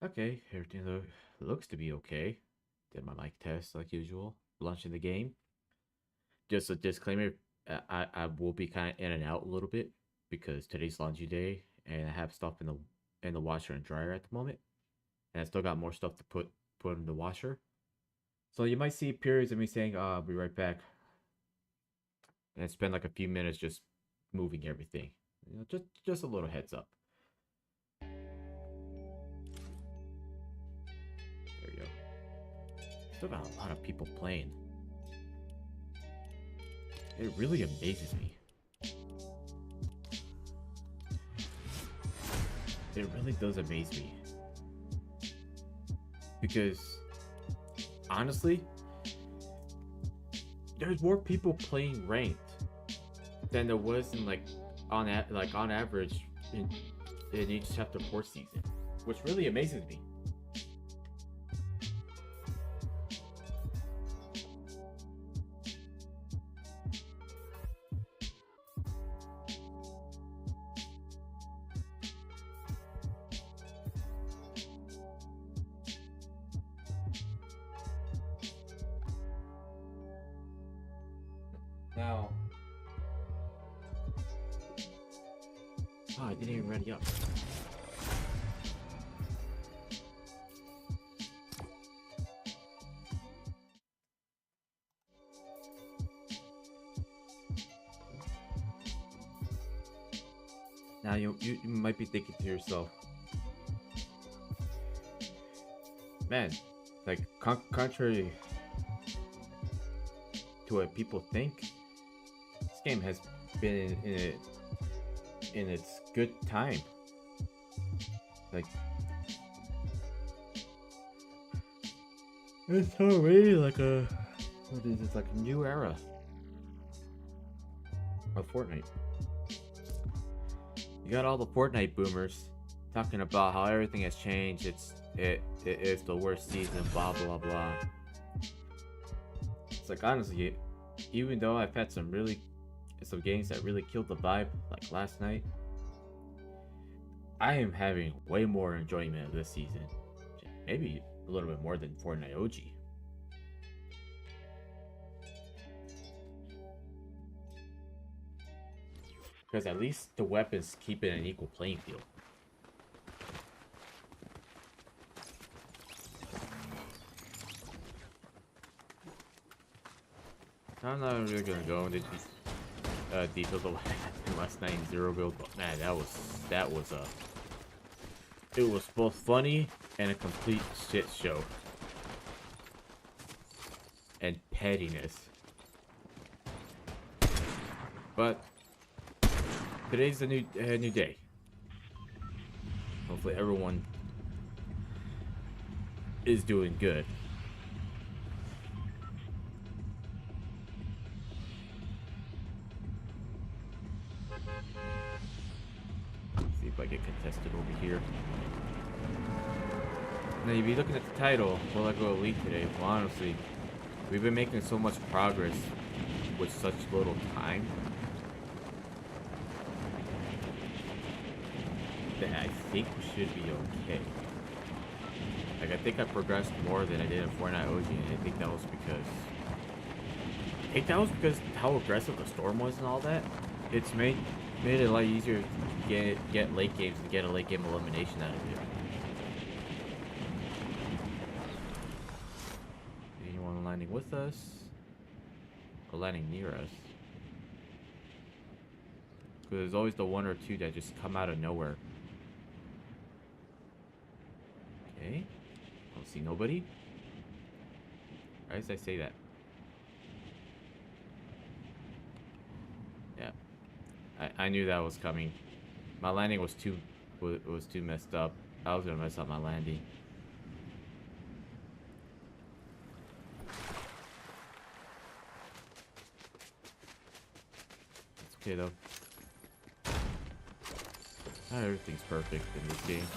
Okay, everything looks to be okay. Did my mic test like usual. Launching the game. Just a disclaimer: I will be kind of in and out a little bit because today's laundry day, and I have stuff in the washer and dryer at the moment, and I still got more stuff to put in the washer. So you might see periods of me saying, "I'll be right back," and spend like a few minutes just moving everything. Just a little heads up. There we go. Still got a lot of people playing. It really amazes me. It really does amaze me. Because honestly, there's more people playing ranked than there was in on average in each chapter 4 season, which really amazes me. Now, oh, I didn't even ready up. Now you might be thinking to yourself, man, like contrary to what people think, this game has been in its good time. Like it's already like a what is it, like a new era of Fortnite. You got all the Fortnite boomers talking about how everything has changed. It's the worst season, blah blah blah. It's like honestly, even though I've had some games that really killed the vibe, like last night, I am having way more enjoyment of this season. Maybe a little bit more than Fortnite OG. Because at least the weapons keep it an equal playing field. I'm not really gonna go into details of what happened last night in Zero Build, but man, that was it was both funny and a complete shit show. And pettiness. But today's a new day. Hopefully everyone is doing good. See if I get contested over here. Now, you'd be looking at the title, Will I Go Elite today? Well, honestly, we've been making so much progress with such little time that I think we should be okay. Like, I think I progressed more than I did in Fortnite OG, and I think that was because how aggressive the storm was and all that. It's made it a lot easier to get late games and get a late game elimination out of it. Anyone landing with us? Or landing near us? Because there's always the one or two that just come out of nowhere. Okay. Don't see nobody. Why did I say that? Yeah. I knew that was coming. My landing was too messed up. I was gonna mess up my landing. It's okay though. Not everything's perfect in this game.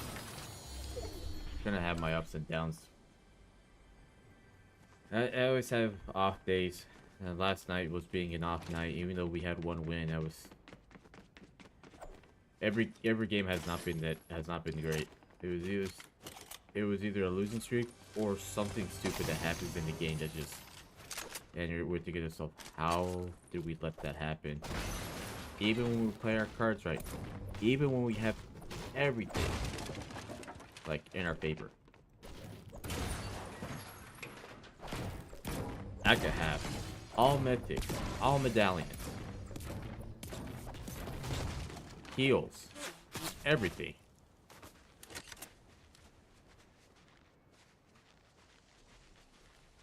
Gonna have my ups and downs. I always have off days. And last night was being an off night, even though we had one win. I was every game has not been great. It it was either a losing streak or something stupid that happens in the game that just, and you're thinking to yourself, how did we let that happen? Even when we play our cards right, even when we have everything like in our favor. I could have all mythics, all medallions, heals, everything.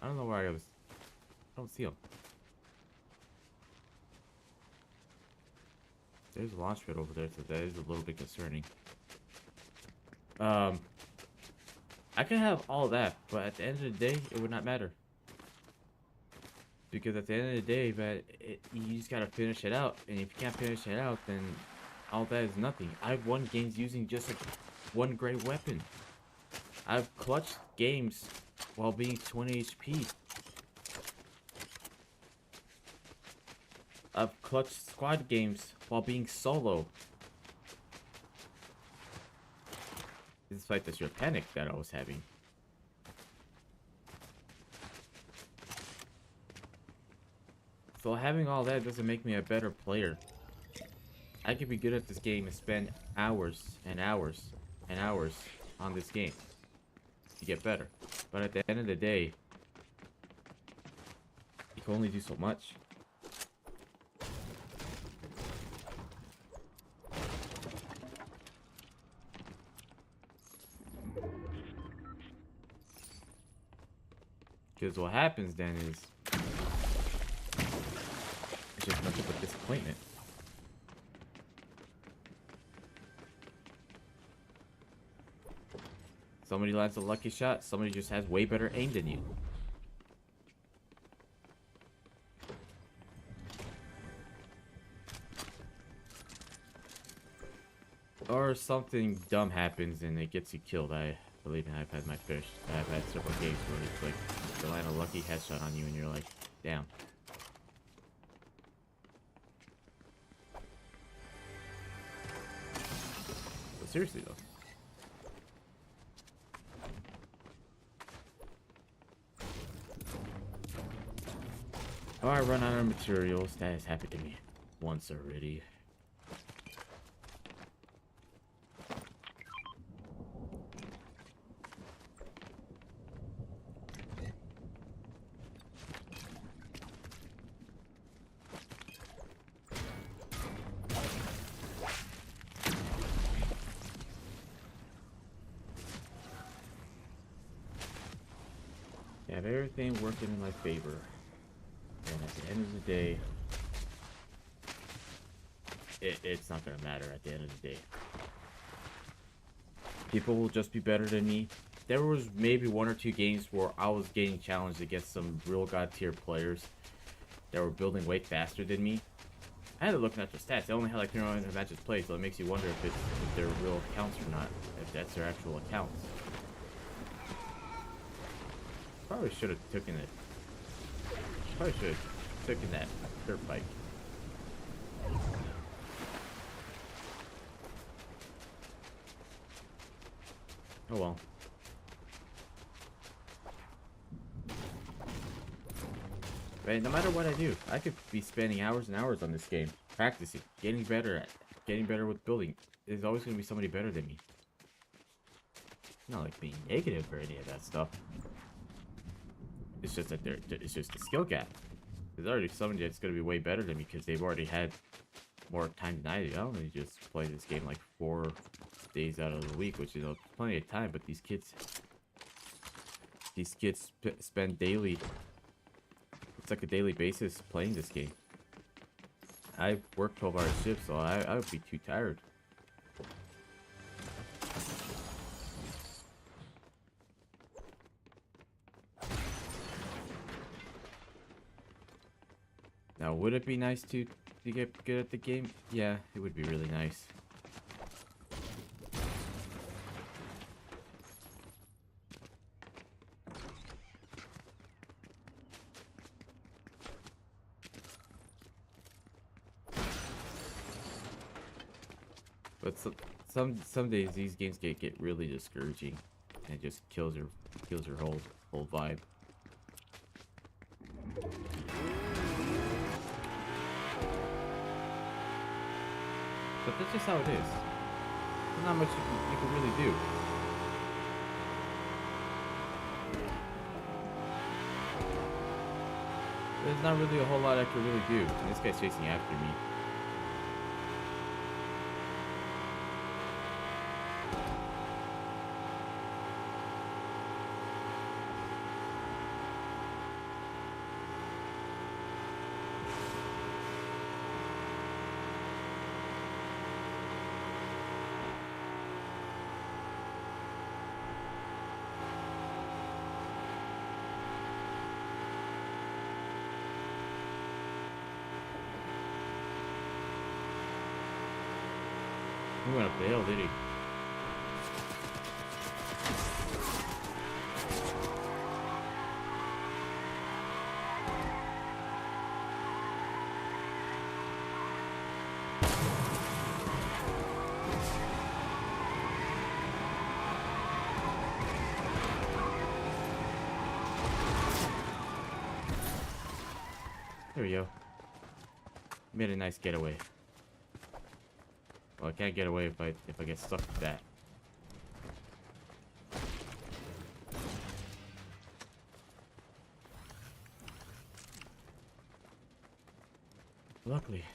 I don't know where I was. I don't see him. There's a launch pad over there, so that is a little bit concerning. I can have all that, but at the end of the day, it would not matter. Because at the end of the day, man, you just gotta finish it out. And if you can't finish it out, then all that is nothing. I've won games using just like one great weapon. I've clutched games while being 20 HP. I've clutched squad games while being solo. Despite the sheer panic that I was having. So having all that doesn't make me a better player. I could be good at this game and spend hours and hours and hours on this game to get better. But at the end of the day, you can only do so much. Because what happens then is it's just nothing but disappointment. Somebody lands a lucky shot, somebody just has way better aim than you. Or something dumb happens and it gets you killed. I believe I've had my fish. I've had several games where it's like they land a lucky headshot on you and you're like, damn. But seriously though. Oh, I run out of materials. That has happened to me once already. I have everything working in my favor. And at the end of the day, it's not going to matter at the end of the day. People will just be better than me. There was maybe one or two games where I was getting challenged against some real god tier players that were building way faster than me. I had to look at their stats. They only had like 300 matches played, so it makes you wonder if they're real accounts or not. If that's their actual accounts. Probably should have taken it. Probably should have taken that dirt bike. Oh well. Right, no matter what I do, I could be spending hours and hours on this game, practicing, getting better with building. There's always going to be somebody better than me. Not like being negative or any of that stuff. It's just that it's just a skill gap. There's already somebody that's going to be way better than me because they've already had more time than I do. I only just play this game like 4 days out of the week, which is plenty of time. But these kids spend daily. It's like a daily basis playing this game. I work 12-hour shifts, so I would be too tired. Now, would it be nice to get good at the game? Yeah, it would be really nice. But some days these games get really discouraging, and it just kills your whole vibe. But that's just how it is. There's not much you can really do. There's not really a whole lot I can really do. And this guy's chasing after me. He went up the hill, did he? There we go. Made a nice getaway. Well, I can't get away if I get stuck with that. Luckily,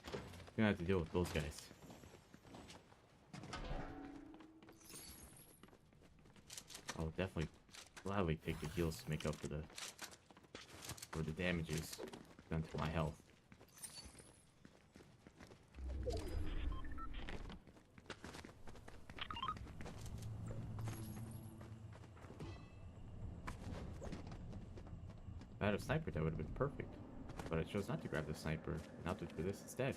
I'm gonna have to deal with those guys. I'll definitely gladly take the heals to make up for the damages done to my health. If I had a sniper, that would have been perfect. But I chose not to grab the sniper and opted for this instead.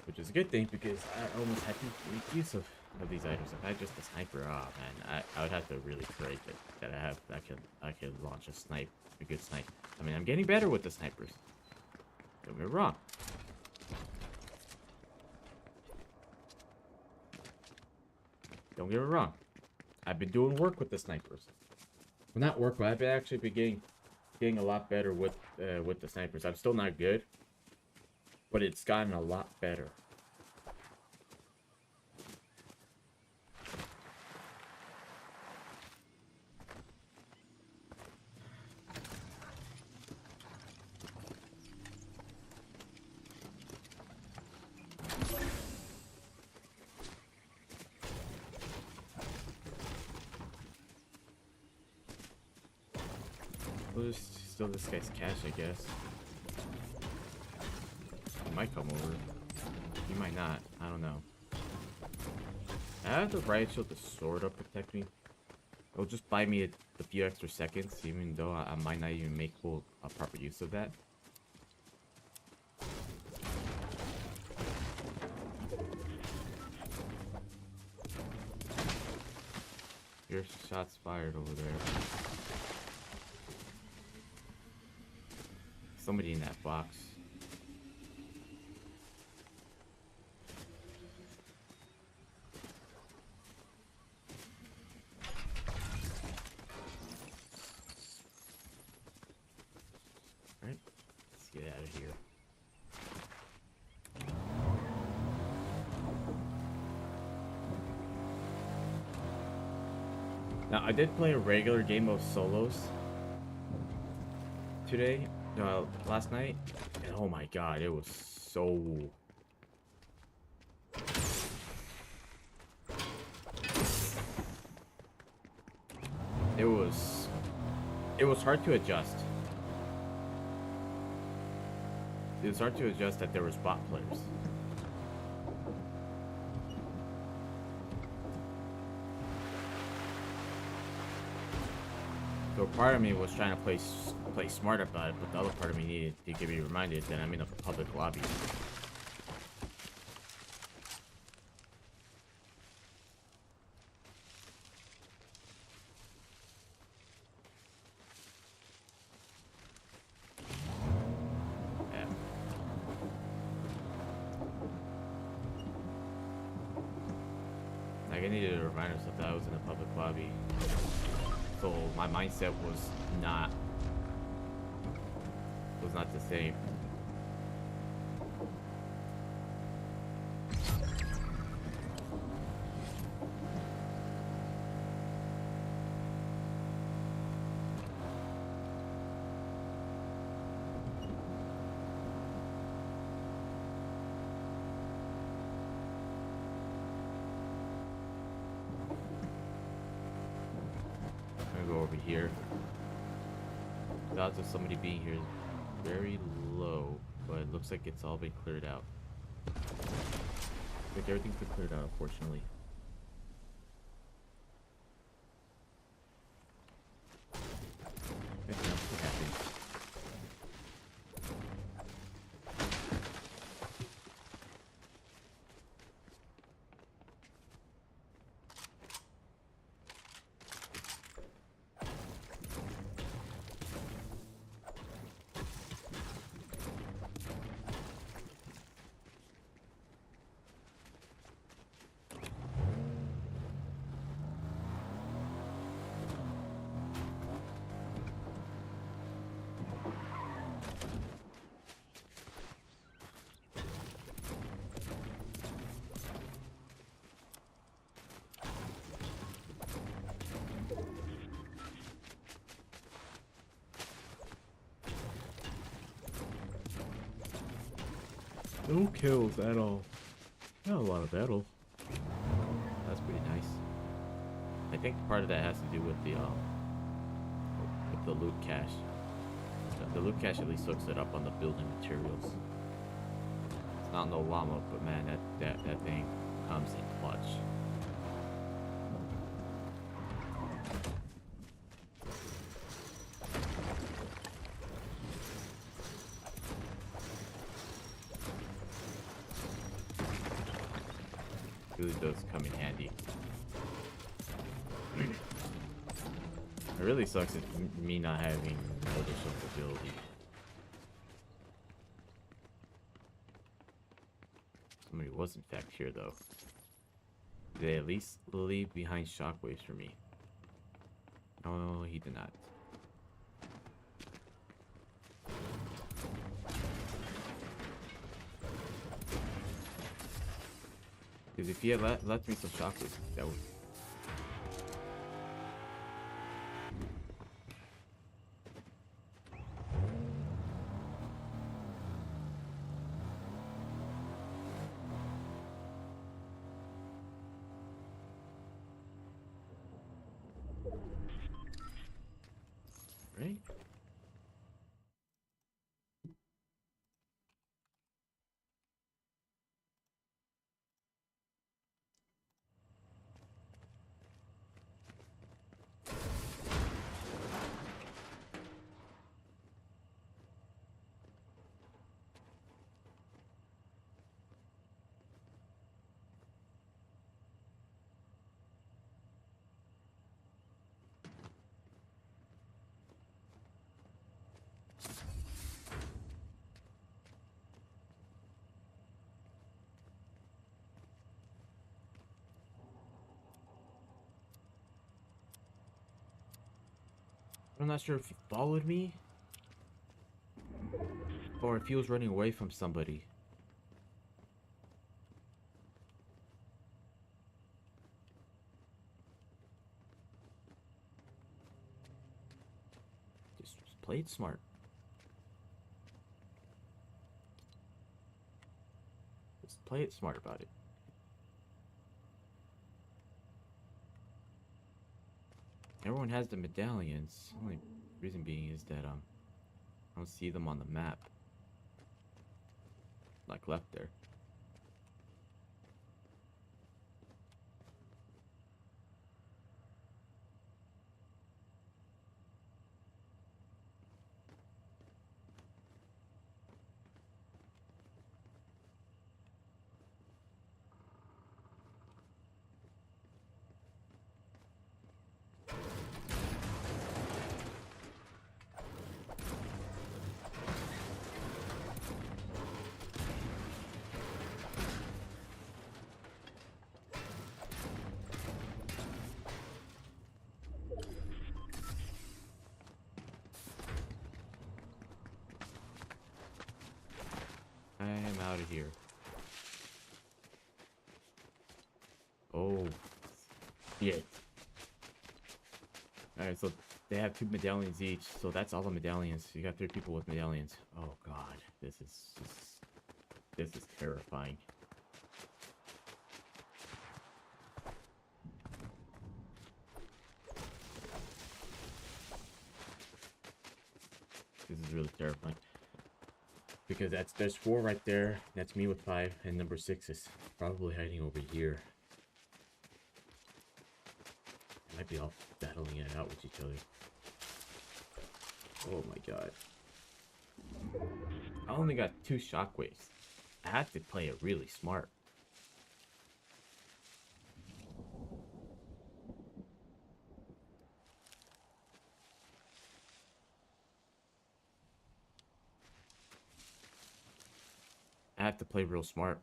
Which is a good thing because I almost had to make use of these items. If I had just a sniper, oh man, I would have to really pray that I could launch a good snipe. I mean, I'm getting better with the snipers. Don't get me wrong. Don't get me wrong. I've been doing work with the snipers. Well, not work, but I've actually been getting a lot better with the snipers. I'm still not good, but it's gotten a lot better. We'll just steal this guy's cash, I guess. He might come over. He might not. I don't know. I have the riot shield to sort of protect me. It'll just buy me a few extra seconds, even though I might not even make proper use of that. Here's shots fired over there. Somebody in that box. Alright, let's get out of here. Now, I did play a regular game of solos today. Last night, and oh my god, it was so... It was hard to adjust. It was hard to adjust that there was bot players. So part of me was trying to play smart about it, but the other part of me needed to be reminded that I'm in a public lobby. Yeah. I needed to remind myself that I was in a public lobby. So my mindset was not the same. Go over here. The odds of somebody being here is very low, but it looks like it's all been cleared out. Like everything's been cleared out, unfortunately. Anything else could happen. No kills at all. Not a lot of battle. That's pretty nice. I think part of that has to do with the loot cache. The loot cache at least hooks it up on the building materials. It's not no llama, but man, that thing comes in clutch. Really does come in handy. It really sucks me not having noticeability. Somebody was in fact here though. Did they at least leave behind shockwaves for me? No, he did not. Because if he had left me some shockwaves, that would... Right? I'm not sure if he followed me or if he was running away from somebody. Just play it smart. Just play it smart about it. Everyone has the medallions. Only reason being is that I don't see them on the map. Like left there. I am out of here. Oh. Yeah. Alright, so they have 2 medallions each, so that's all the medallions. You got 3 people with medallions. Oh god, this is terrifying. This is really terrifying. Because there's 4 right there. That's me with 5, and number 6 is probably hiding over here. They might be all battling it out with each other. Oh my god. I only got 2 shockwaves. I had to play it really smart. I have to play real smart.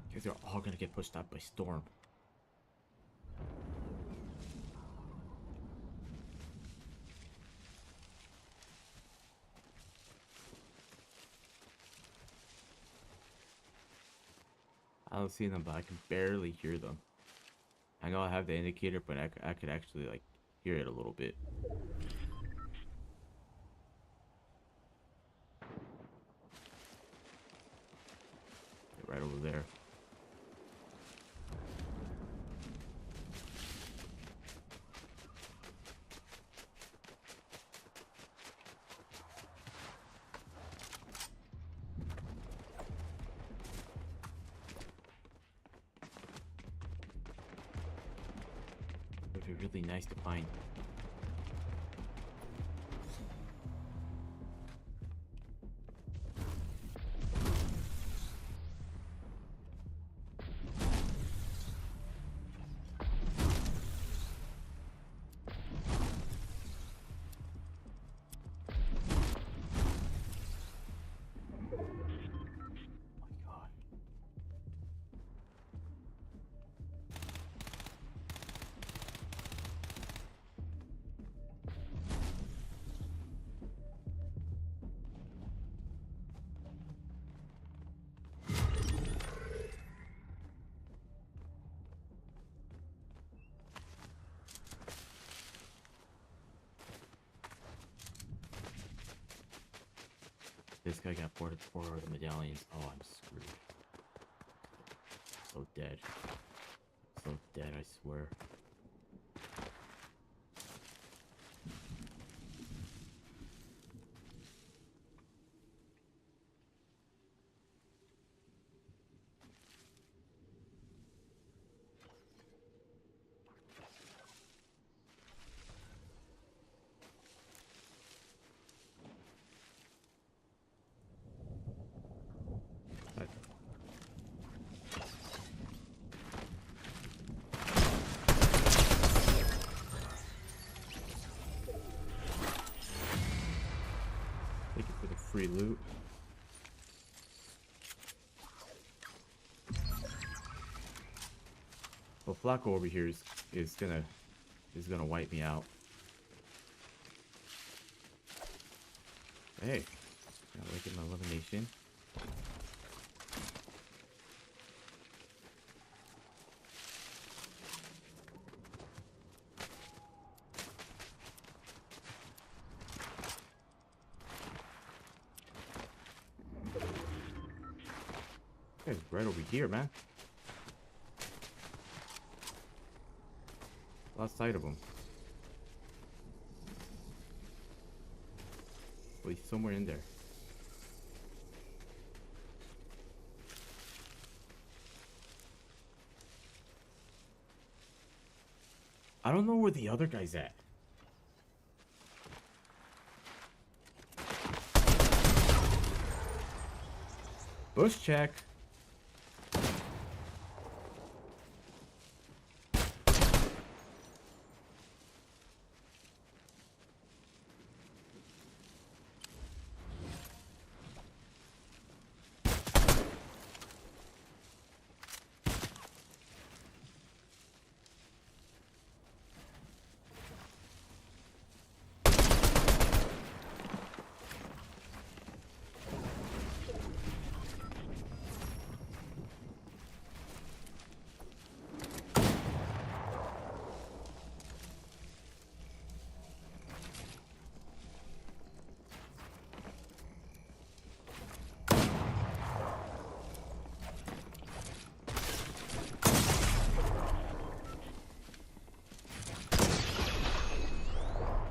Because they're all gonna get pushed out by Storm. I don't see them, but I can barely hear them. I know I have the indicator, but I could actually, like, hear it a little bit. They're right over there. It would be really nice to find. This guy got 4 of the medallions. Oh, I'm screwed. So dead. So dead, I swear. Thank you for the free loot. Well, Flacco over here is gonna wipe me out. Hey, I like it, my elimination. It's right over here, man. Lost sight of him. Well, he's somewhere in there. I don't know where the other guy's at. Bush check.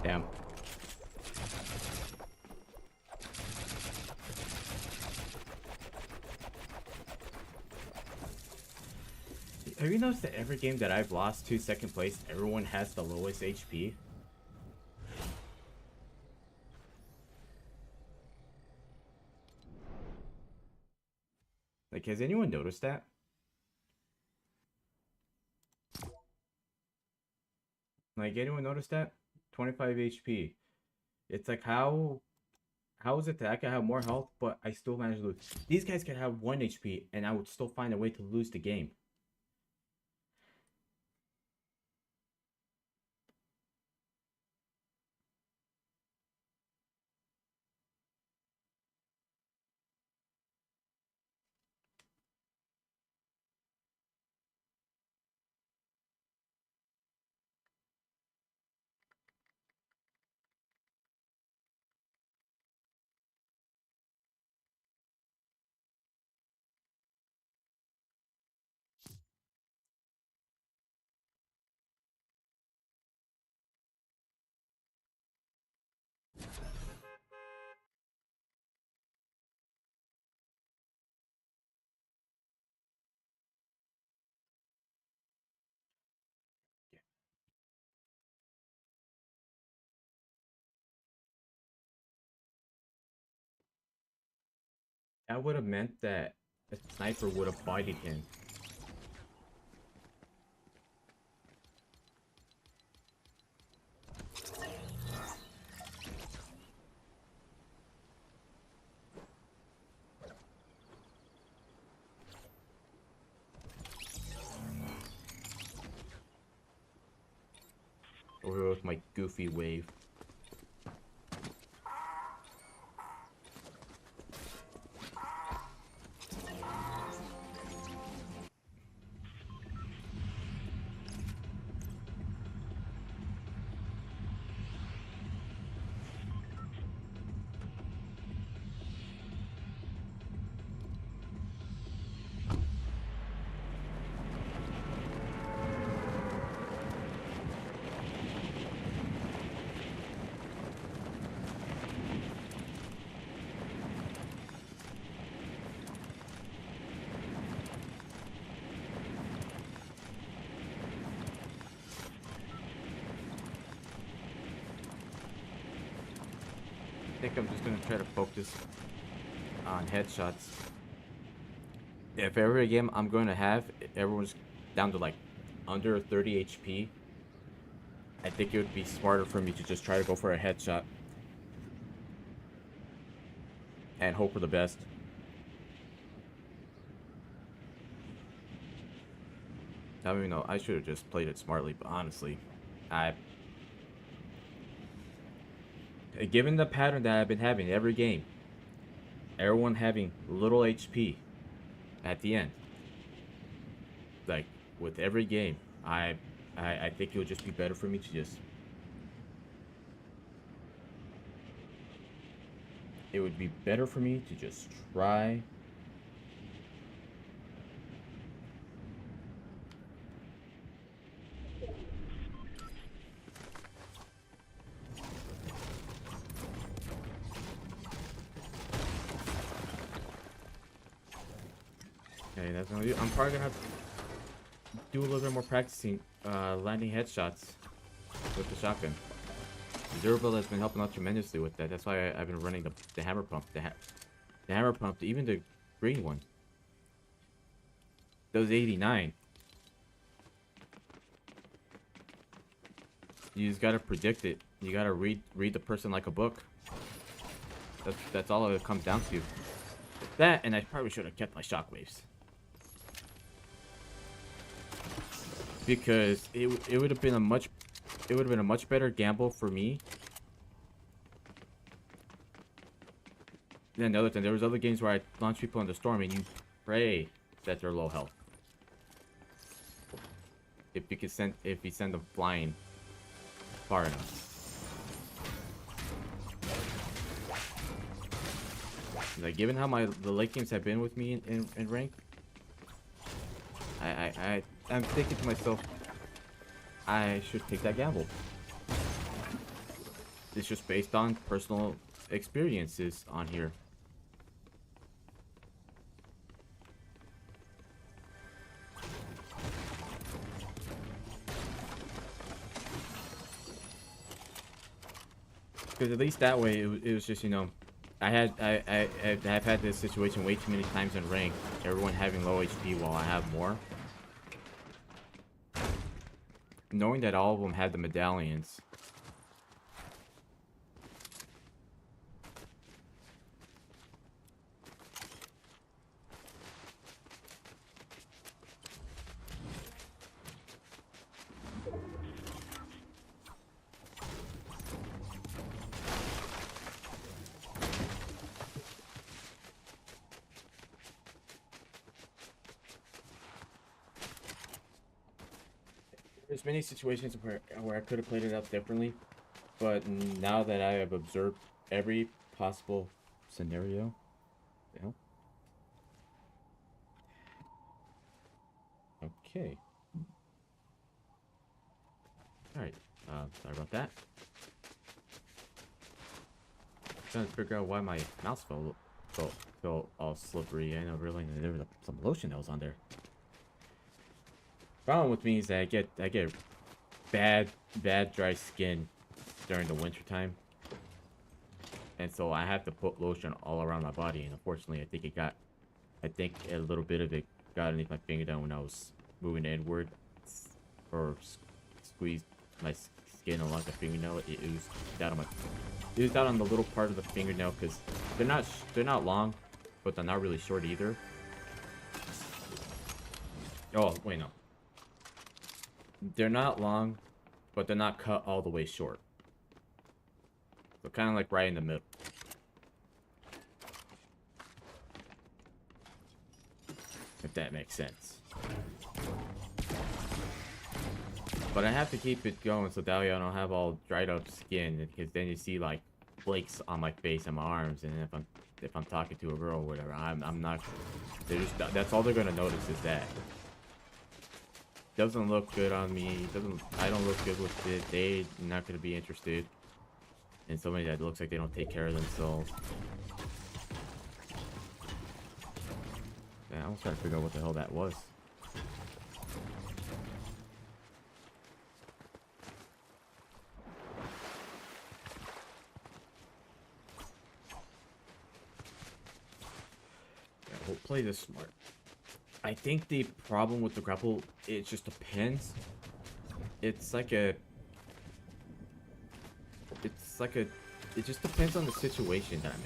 Damn. Have you noticed that every game that I've lost to second place, everyone has the lowest HP? Like, has anyone noticed that? Like, anyone noticed that? 25 HP. It's like, how is it that I can have more health, but I still manage to lose? These guys could have 1 HP, and I would still find a way to lose the game. That would have meant that a sniper would have bodied him. Over with my goofy wave. I think I'm just gonna try to focus on headshots. If every game I'm going to have, everyone's down to like under 30 HP, I think it would be smarter for me to just try to go for a headshot and hope for the best. I mean, no, I should have just played it smartly, but honestly, given the pattern that I've been having every game, everyone having little HP at the end, like with every game, I think it would just be better for me to just. It would be better for me to just try. Okay, that's gonna do. I'm probably gonna have to do a little bit more practicing landing headshots with the shotgun. Zerbil has been helping out tremendously with that. That's why I've been running the hammer pump. The hammer pump, even the green one. Those 89. You just gotta predict it. You gotta read the person like a book. That's all it comes down to. That, and I probably should have kept my shockwaves. Because it would have been a much better gamble for me than the other thing. There was other games where I launch people in the storm and you pray that they're low health. If you send them flying far enough. Like, given how the late games have been with me in rank, I'm thinking to myself, I should take that gamble. it's just based on personal experiences on here. Because at least that way, it was just, you know, I've had this situation way too many times in rank. Everyone having low HP while I have more. Knowing that all of them had the medallions. There's many situations where I could have played it out differently, but now that I have observed every possible scenario, you know. Okay. All right. Sorry about that. Trying to figure out why my mouse felt all slippery. I know really there was some lotion that was on there. Problem with me is that I get bad dry skin during the winter time, and so I have to put lotion all around my body. And unfortunately, I think a little bit of it got underneath my fingernail when I was moving inward, or squeezed my skin along the fingernail. It oozed out on the little part of the fingernail because they're not long, but they're not really short either. Oh wait, no. They're not long, but they're not cut all the way short. So kind of like right in the middle. If that makes sense. But I have to keep it going so that way I don't have all dried up skin, because then you see like flakes on my face and my arms, and if I'm talking to a girl or whatever, I'm not. That's all they're gonna notice is that. Doesn't look good on me. I don't look good with it. They're not gonna be interested in somebody that looks like they don't take care of themselves. Yeah, I was trying to figure out what the hell that was. Yeah, we'll play this smart. I think the problem with the grapple, it just depends. It's like a... It just depends on the situation that I'm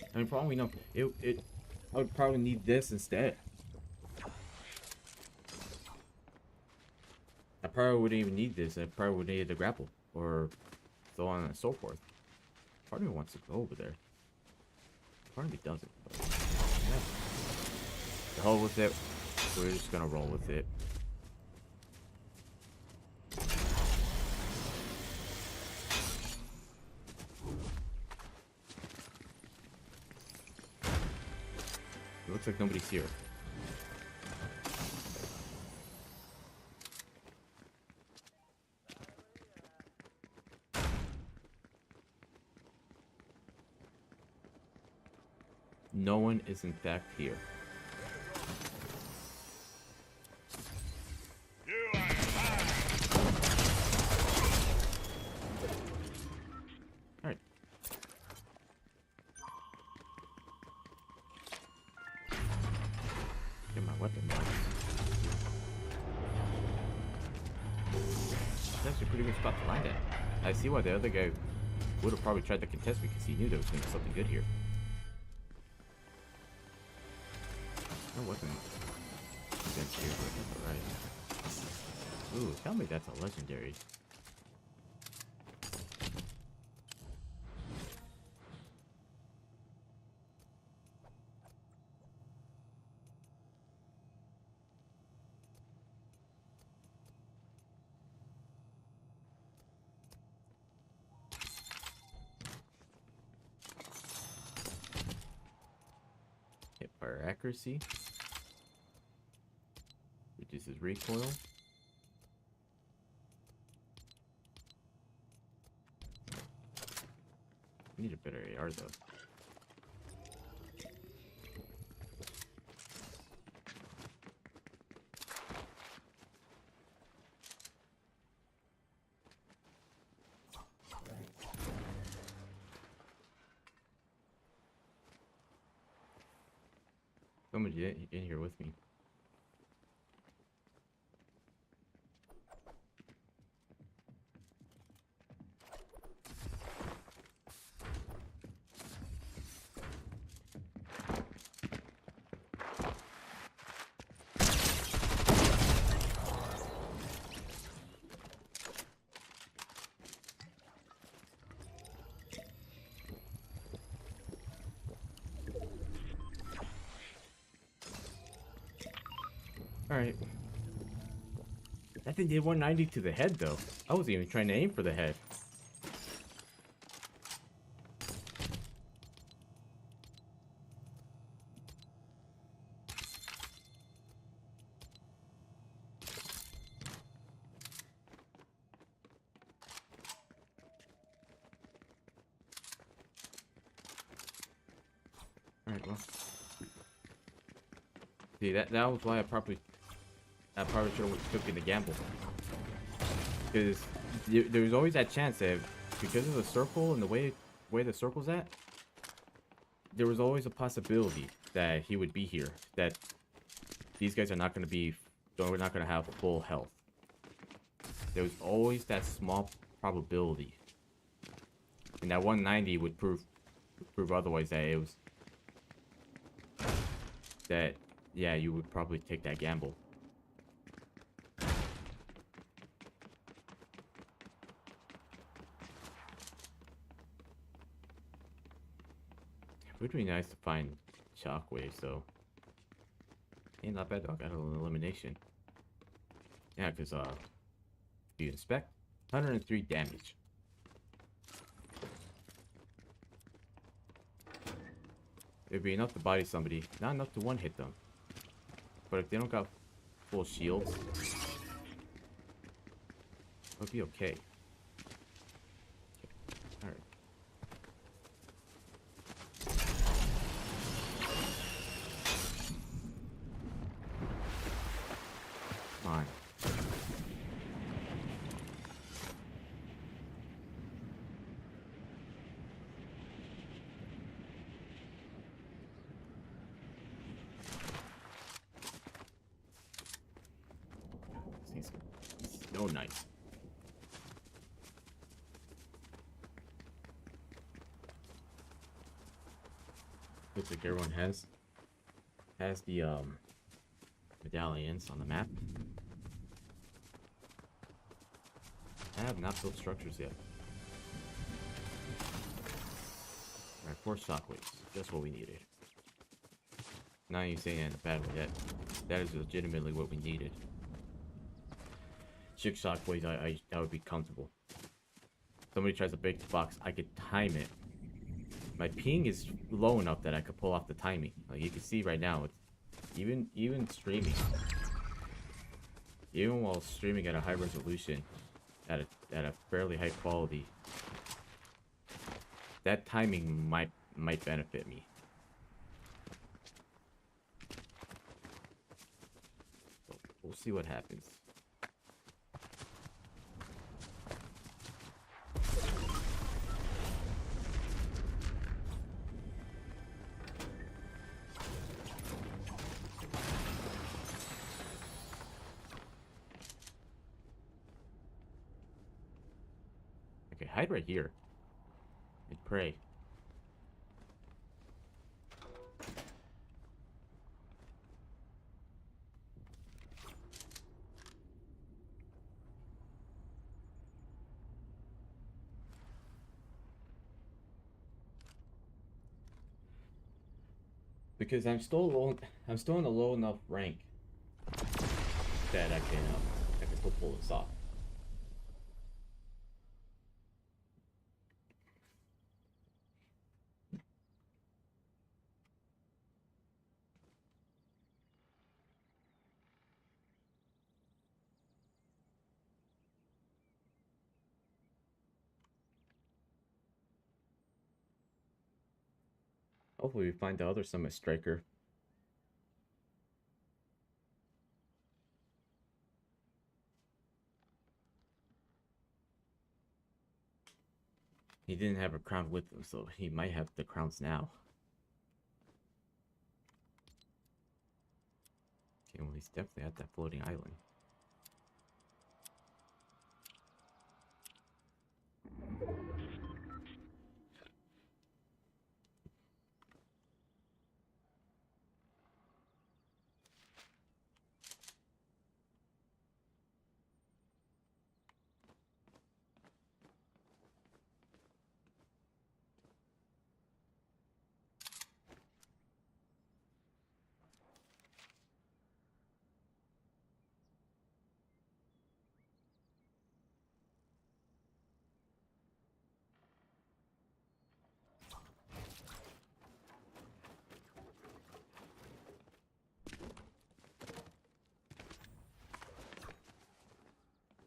in. I mean, probably no. I would probably need this instead. I probably wouldn't even need this. I probably would need the grapple, or so on and so forth. Part of me wants to go over there. Part of me doesn't. But yeah. The hell with it. We're just gonna roll with it. It looks like nobody's here. No one is in fact here. Alright. Get my weapon back. That's actually a pretty good spot to land at. I see why the other guy would have probably tried to contest me, because he knew there was going to be something good here. No weapon against here, but that's alright. Ooh, tell me that's a legendary. Hip fire accuracy. Reduces recoil. Need a better AR though. Somebody in here with me. Alright. That thing did 190 to the head, though. I wasn't even trying to aim for the head. Alright, well. See, that was why I probably should have took the gamble. Because there's always that chance that because of the circle and the way the circle's at, there was always a possibility that he would be here. That these guys are not going to be, we're not going to have full health. There was always that small probability, and that 190 would prove otherwise. That it was that yeah, you would probably take that gamble. It would be nice to find shockwaves, though. Ain't not bad, dog. Got an elimination. Yeah, because, if you inspect, 103 damage. It'd be enough to body somebody, not enough to one-hit them. But if they don't got full shields, it'll be okay. Alright. Fine. Seems so nice. Looks like everyone has the medallions on the map. I have not built structures yet. Alright, 4 shockwaves. Just what we needed. Not even saying in a bad way. That is legitimately what we needed. 6 shockwaves, that would be comfortable. Somebody tries to break the box, I could time it. My ping is low enough that I could pull off the timing. Like you can see right now, it's even streaming. Even while streaming at a high resolution, at a fairly high quality, that timing might benefit me. So we'll see what happens. Okay, hide right here and pray. Because I'm still low, I'm still in a low enough rank that I can still pull this off. Hopefully we find the other Summit Striker. He didn't have a crown with him, so he might have the crowns now. Okay, well, he's definitely at that floating island.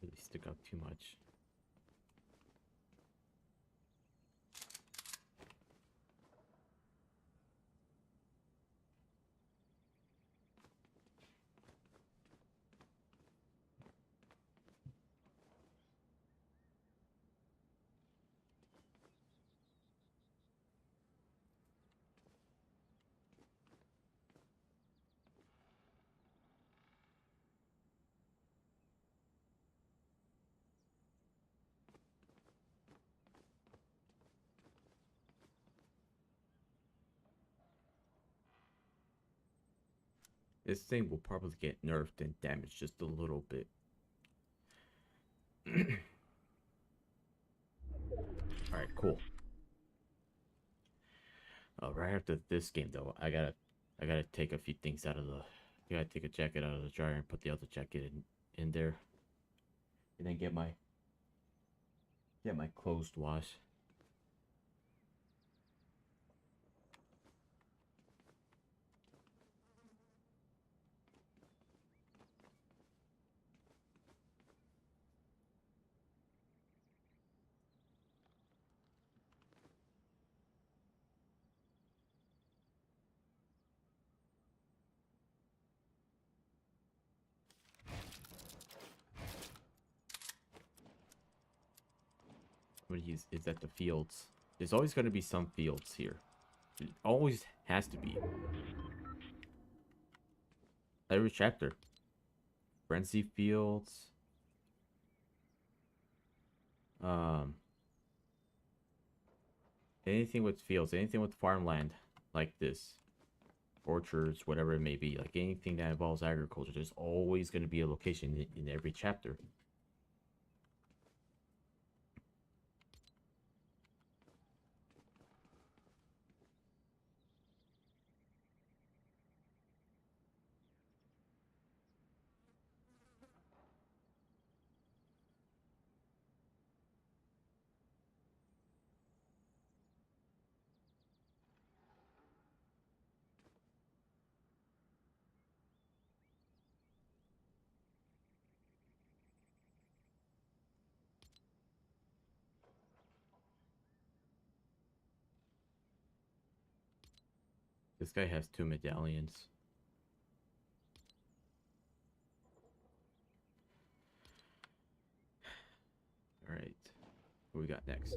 Really stick out too much. This thing will probably get nerfed and damaged just a little bit. Alright, cool. Right after this game though, I gotta take a few things out of the I gotta take a jacket out of the dryer and put the other jacket in there. And then get my clothes washed. What is at the fields. There's always gonna be some fields here. It always has to be. Every chapter. Frenzy fields. Anything with fields, anything with farmland like this. Orchards, whatever it may be. Like anything that involves agriculture, there's always going to be a location in every chapter. This guy has 2 medallions. Alright. What we got next?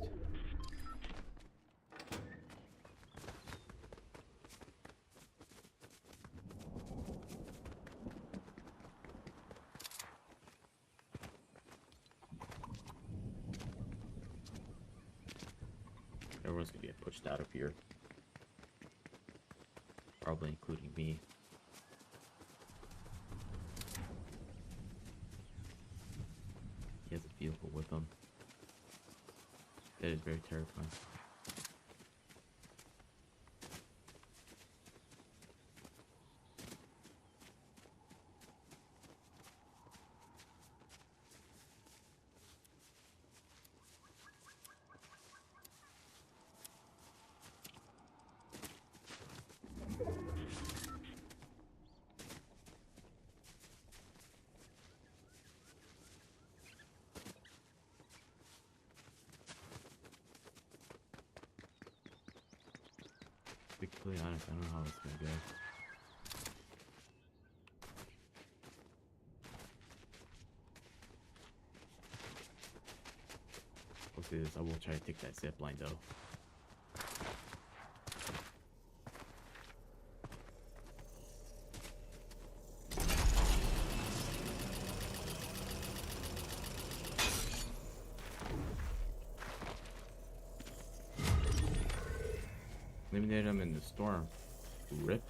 Everyone's gonna get pushed out of here. Probably including me. He has a vehicle with him. That is very terrifying. Truthfully honest, I don't know how it's gonna go. We'll see this. I will try to take that zip line though. Eliminate them in the storm. Rip.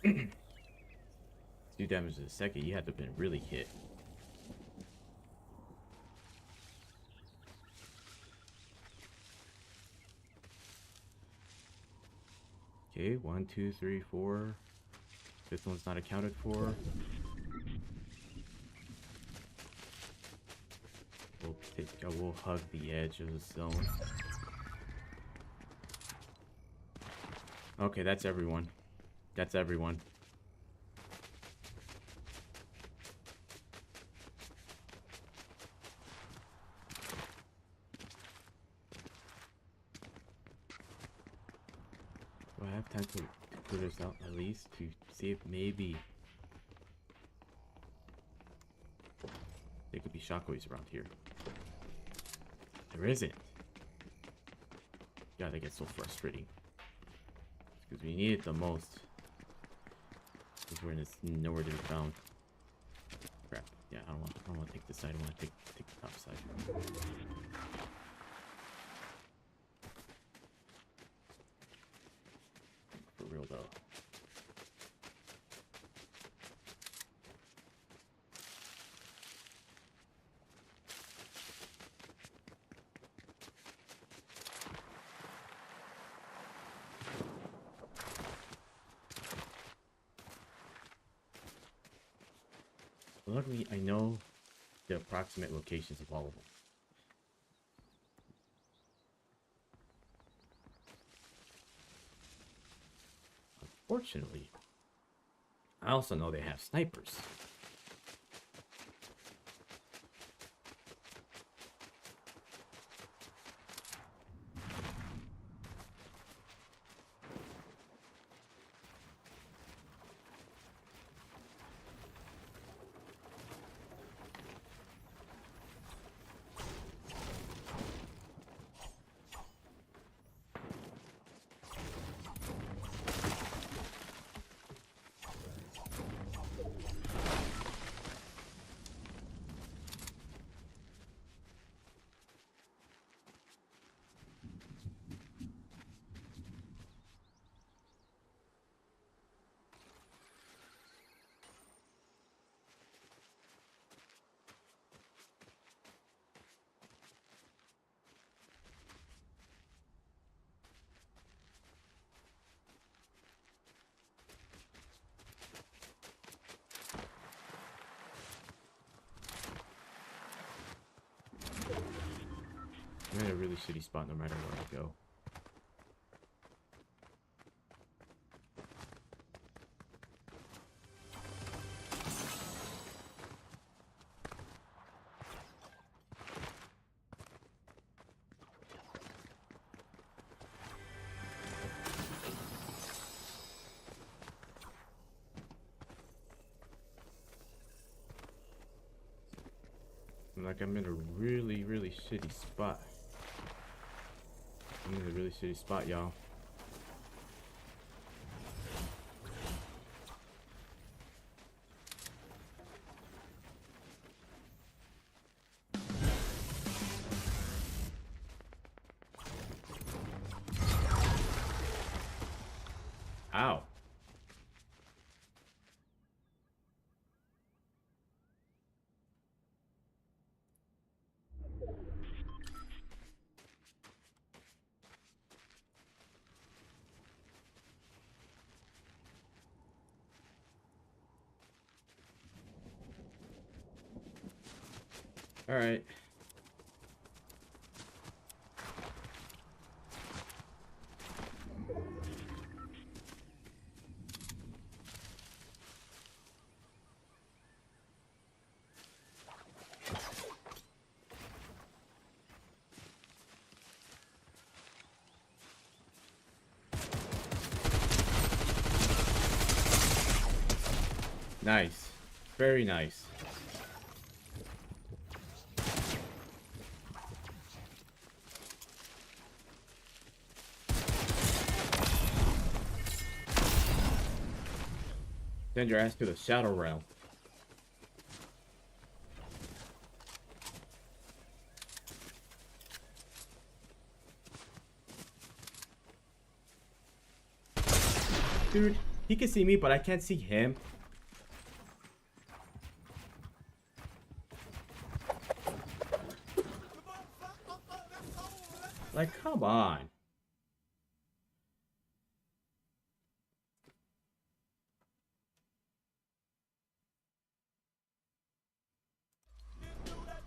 Do damage in a second. You had to have been really hit. Okay, 1, 2, 3, 4. Fifth one's not accounted for. We'll hug the edge of the zone. Okay, that's everyone. That's everyone. Do I have time to clear this out at least to see if maybe there could be shockwaves around here? There isn't. God, that gets so frustrating. Because we need it the most. Because we're in this nowhere to be found. Crap. Yeah, I don't want to take this side. I want to take the top side. For real though. Luckily, I know the approximate locations of all of them. Unfortunately, I also know they have snipers. I'm in a really shitty spot no matter where I go. Like I'm in a really, really shitty spot. I'm in a really shitty spot, y'all. Ow. All right. Nice. Very nice. Send your ass to the Shadow Realm. Dude, he can see me, but I can't see him. Like, come on.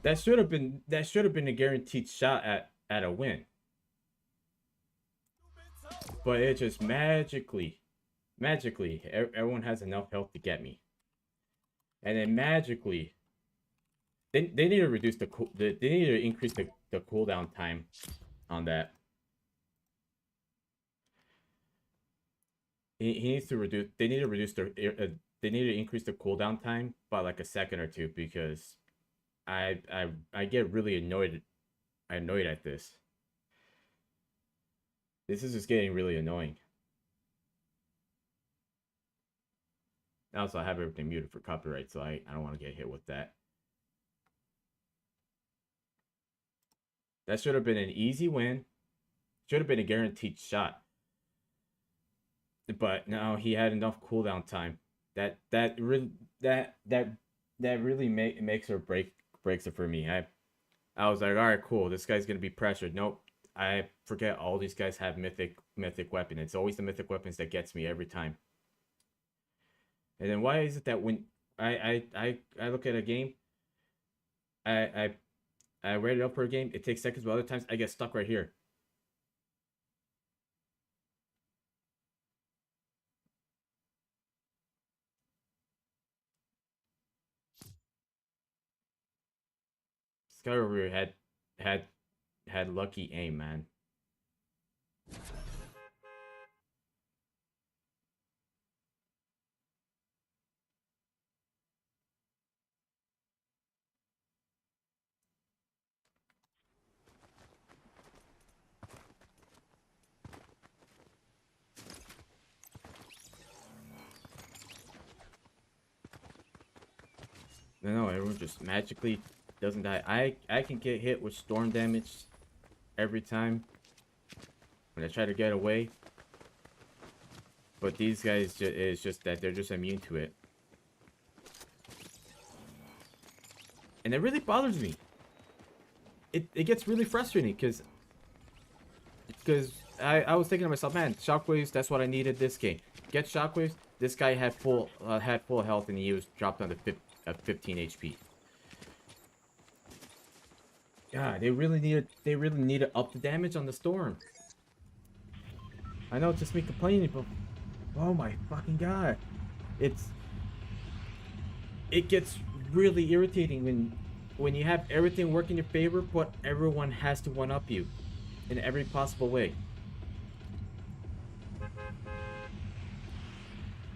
That should have been a guaranteed shot at a win. But it just magically, everyone has enough health to get me. And then magically, they need to reduce they need to increase the cooldown time on that. He needs to reduce. They need to reduce their. They need to increase the cooldown time by like a second or two because I get really annoyed at this. This is just getting really annoying. Also, I have everything muted for copyright, so I don't want to get hit with that. That should have been an easy win. Should have been a guaranteed shot. But no, he had enough cooldown time. That really makes or breaks it for me. I was like, all right, cool. This guy's gonna be pressured. Nope. I forget all these guys have mythic weapon. It's always the mythic weapons that gets me every time. And then why is it that when I look at a game, I read it up for a game, it takes seconds, but other times I get stuck right here. This guy over here had lucky aim, man. No, everyone just magically doesn't die. I can get hit with storm damage every time when I try to get away. But these guys, it's just that they're just immune to it. And it really bothers me. It gets really frustrating because I was thinking to myself, man, shockwaves, that's what I needed this game. Get shockwaves. This guy had full health and he was dropped down to 15 HP. God, they really need to up the damage on the storm. I know it's just me complaining, but oh my fucking god, it gets really irritating when you have everything work in your favor, but everyone has to one up you in every possible way.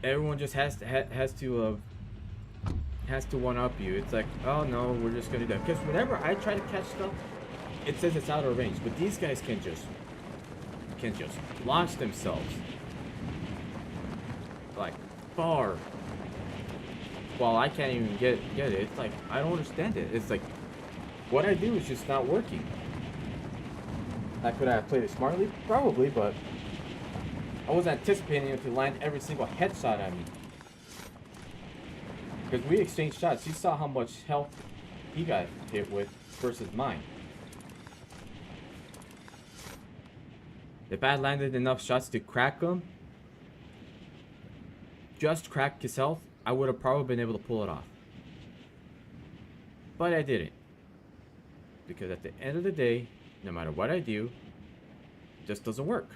Everyone just has to one up you. It's like, oh no, we're just gonna do that. Because whenever I try to catch stuff, it says it's out of range. But these guys can just launch themselves like far, while I can't even get it. It's like I don't understand it. It's like what I do is just not working. Could I have played it smartly? Probably, but I wasn't anticipating it to land every single headshot at me. Because we exchanged shots. You saw how much health he got hit with versus mine. If I had landed enough shots to crack him, just crack his health, I would have probably been able to pull it off. But I didn't. Because at the end of the day, no matter what I do, it just doesn't work.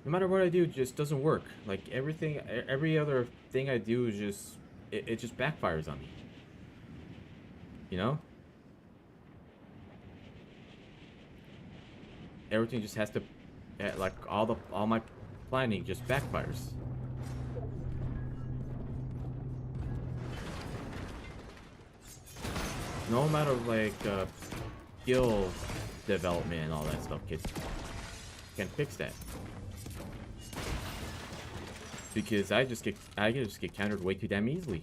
No matter what I do, it just doesn't work. Like every other thing I do is just, it just backfires on me. You know? Everything just has to, like all planning just backfires. No amount of like skill development and all that stuff can fix that. Because I just get countered way too damn easily.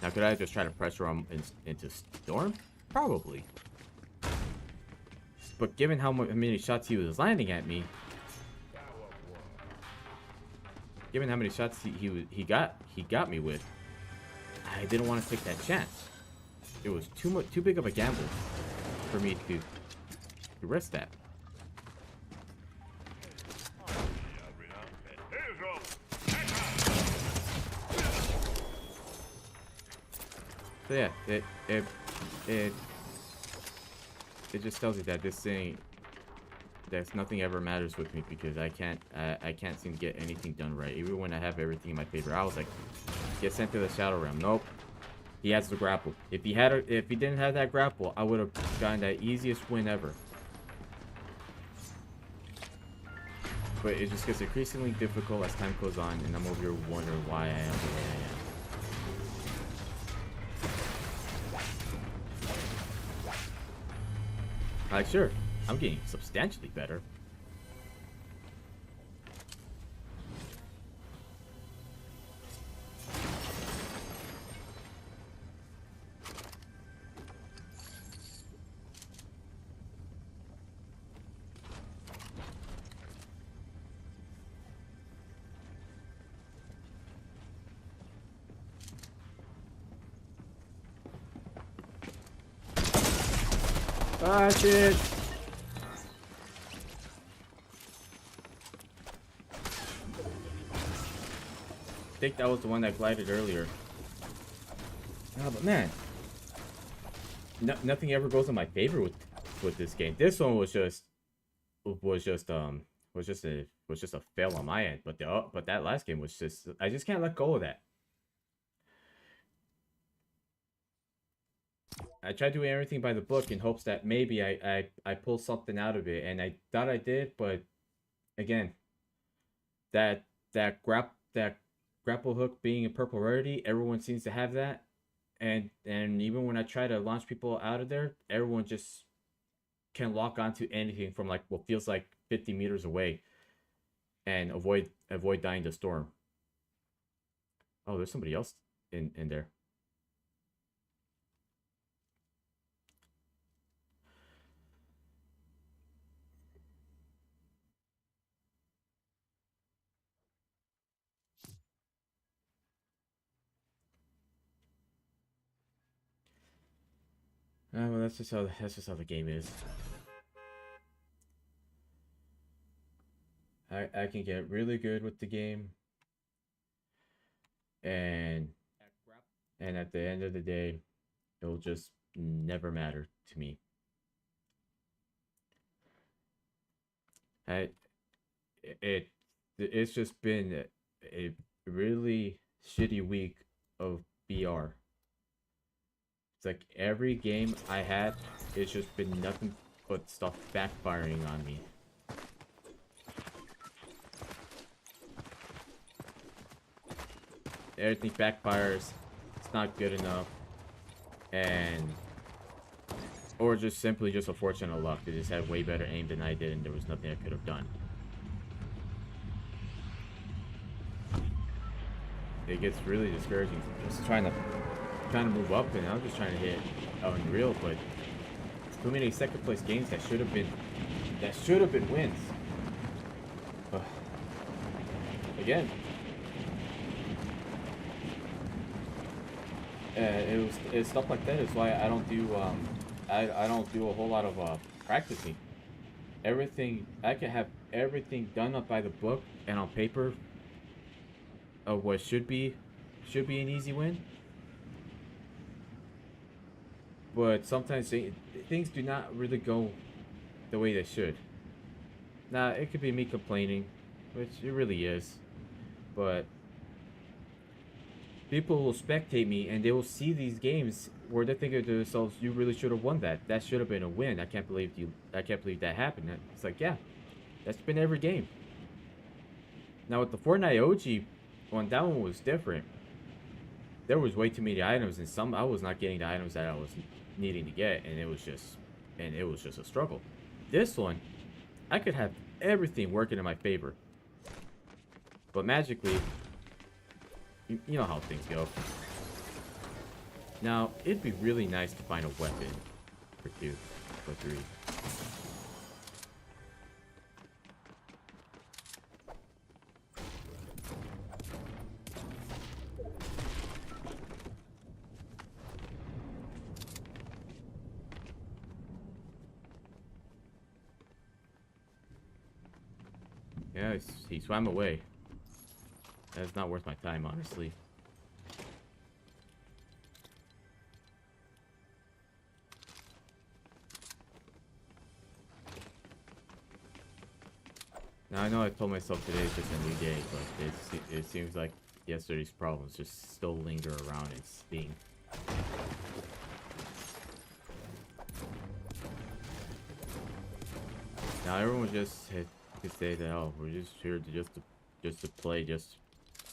Now could I just try to pressure him into Storm? Probably. But given how many shots he was landing at me, given how many shots he got me with, I didn't want to take that chance. It was too big of a gamble for me to risk that. So yeah, it just tells you that this thing, that nothing ever matters with me, because I can't seem to get anything done right. Even when I have everything in my favor, I was like, get sent to the Shadow Realm. Nope. He has the grapple. If he didn't have that grapple, I would have gotten that easiest win ever. But it just gets increasingly difficult as time goes on, and I'm over here wondering why I am the way I am. Like, sure, I'm getting substantially better. Ah, shit! I think that was the one that glided earlier. Oh, but man, nothing ever goes in my favor with this game. This one was just a fail on my end. But that last game was just, I just can't let go of that. I tried doing everything by the book in hopes that maybe I pull something out of it, and I thought I did, but again, that grapple hook being a purple rarity, everyone seems to have that, and even when I try to launch people out of there, everyone just can lock onto anything from like what feels like 50 meters away, and avoid dying to Storm. Oh, there's somebody else in there. Well, that's just how the game is. I can get really good with the game, and at the end of the day, it'll just never matter to me. It's just been a really shitty week of BR. It's like every game I had, it's just been nothing but stuff backfiring on me. Everything backfires, it's not good enough, or just simply just a fortune of luck. They just had way better aim than I did, and there was nothing I could have done. It gets really discouraging. Just trying to move up, and I'm just trying to hit Unreal, but too many second place games that should have been wins. Again, it's stuff like that is why I don't do I don't do a whole lot of practicing. I can have everything done up by the book and on paper of what should be an easy win. But sometimes things do not really go the way they should. Now, it could be me complaining, which it really is. But people will spectate me, and they will see these games where they think to themselves, "You really should have won that. That should have been a win. I can't believe that happened." It's like, yeah, That's been every game. Now with the Fortnite OG one, that one was different. There was way too many items, and some I was not getting the items that I was needing to get, and it was just a struggle. This one, I could have everything working in my favor, but magically, you know how things go. Now it'd be really nice to find a weapon for 2 or 3. Yeah, he swam away. That's not worth my time, honestly. Now, I know I told myself today is just a new day, but it seems like yesterday's problems just still linger around and sting. Now, everyone just could say that, oh, we're just here to just to play, just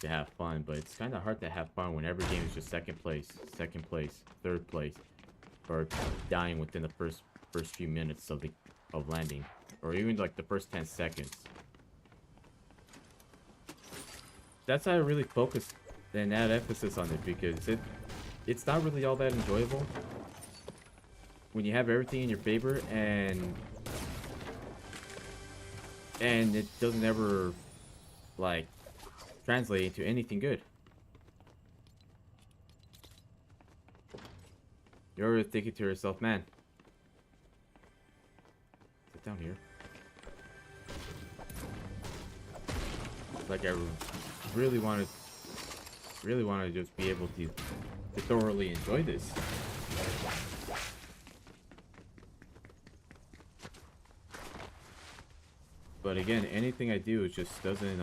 to have fun, but it's kind of hard to have fun when every game is just second place, third place, or dying within the first few minutes of landing, or even like the first 10 seconds. That's how I really focus and add emphasis on it, because it's not really all that enjoyable when you have everything in your favor and it doesn't ever like translate into anything good. You're thinking to yourself, man, sit down here. Like I really want to just be able to thoroughly enjoy this. But again, anything I do, it just doesn't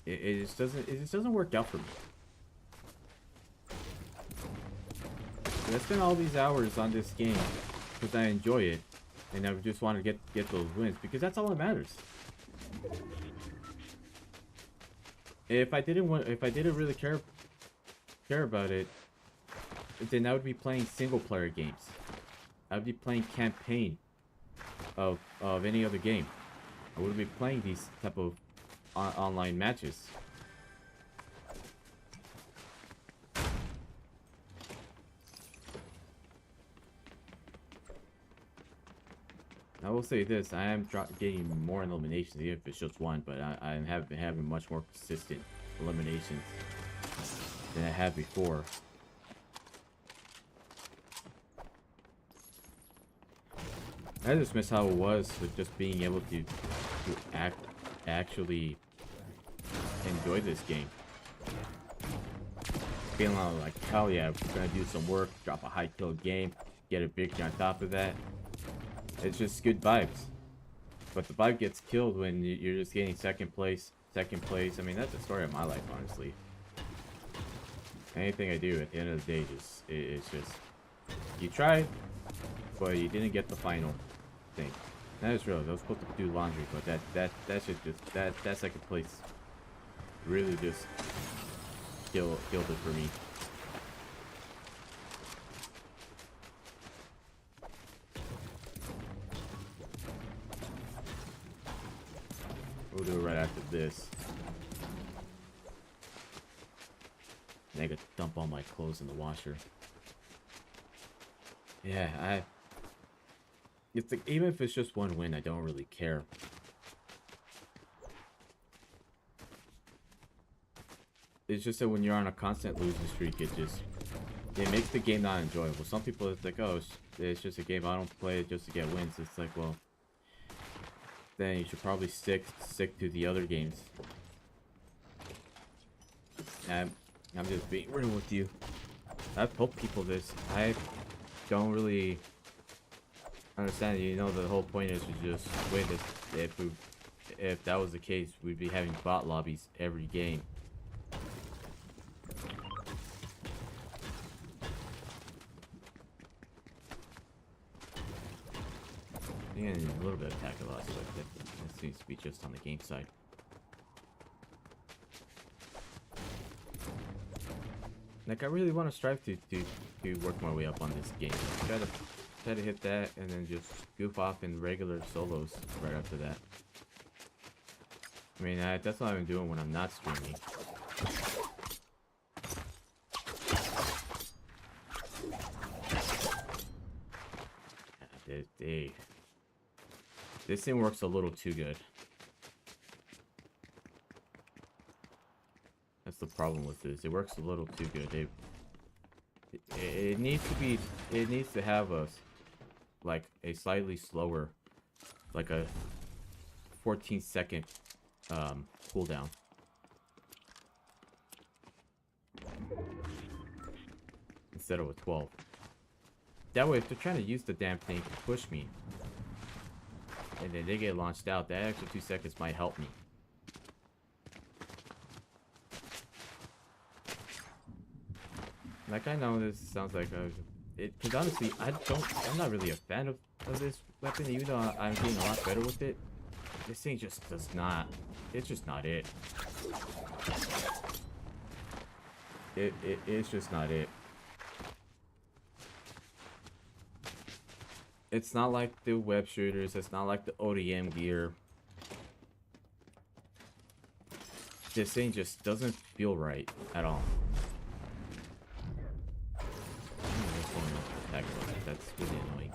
it just doesn't work out for me. I spent all these hours on this game because I enjoy it, and I just want to get those wins, because that's all that matters. If I didn't really care about it, then I would be playing single player games. I would be playing campaign of any other game. I wouldn't be playing these type of online matches. I will say this: I am getting more eliminations, even if it's just one. But I have been having much more consistent eliminations than I had before. I just miss how it was with just being able to actually enjoy this game. Feeling like, hell yeah, we're gonna do some work, drop a high kill game, get a victory on top of that. It's just good vibes. But the vibe gets killed when you're just getting second place. I mean, that's the story of my life, honestly. Anything I do at the end of the day, it's just you tried, but you didn't get the final thing. That is real. I was supposed to do laundry, but that should just that second place really just killed it for me. We'll do it right after this. I gotta dump all my clothes in the washer. Yeah, it's like, even if it's just one win, I don't really care. It's just that when you're on a constant losing streak, it makes the game not enjoyable. Some people, it's like, oh, it's just a game, I don't play it just to get wins. It's like, well, then you should probably stick to the other games. I'm just being real with you. I've told people this. I don't really understand. You know, the whole point is to just win this. If that was the case, we'd be having bot lobbies every game. And a little bit of tackle loss, but that seems to be just on the game side. Like, I really want to strive to work my way up on this game. Try to hit that and then just goof off in regular solos right after that. I mean, that's what I'm doing when I'm not streaming. This thing works a little too good. That's the problem with this. It works a little too good. It needs to be. It needs to have a slightly slower, like a 14-second cooldown. Instead of a 12. That way, if they're trying to use the damn thing to push me, and then they get launched out, that extra 2 seconds might help me. Like, I know this sounds like because honestly, I'm not really a fan of this weapon, even though I'm getting a lot better with it. This thing just does not, it's just not it. It's just not it. It's not like the web shooters, it's not like the ODM gear. This thing just doesn't feel right at all. That's really annoying.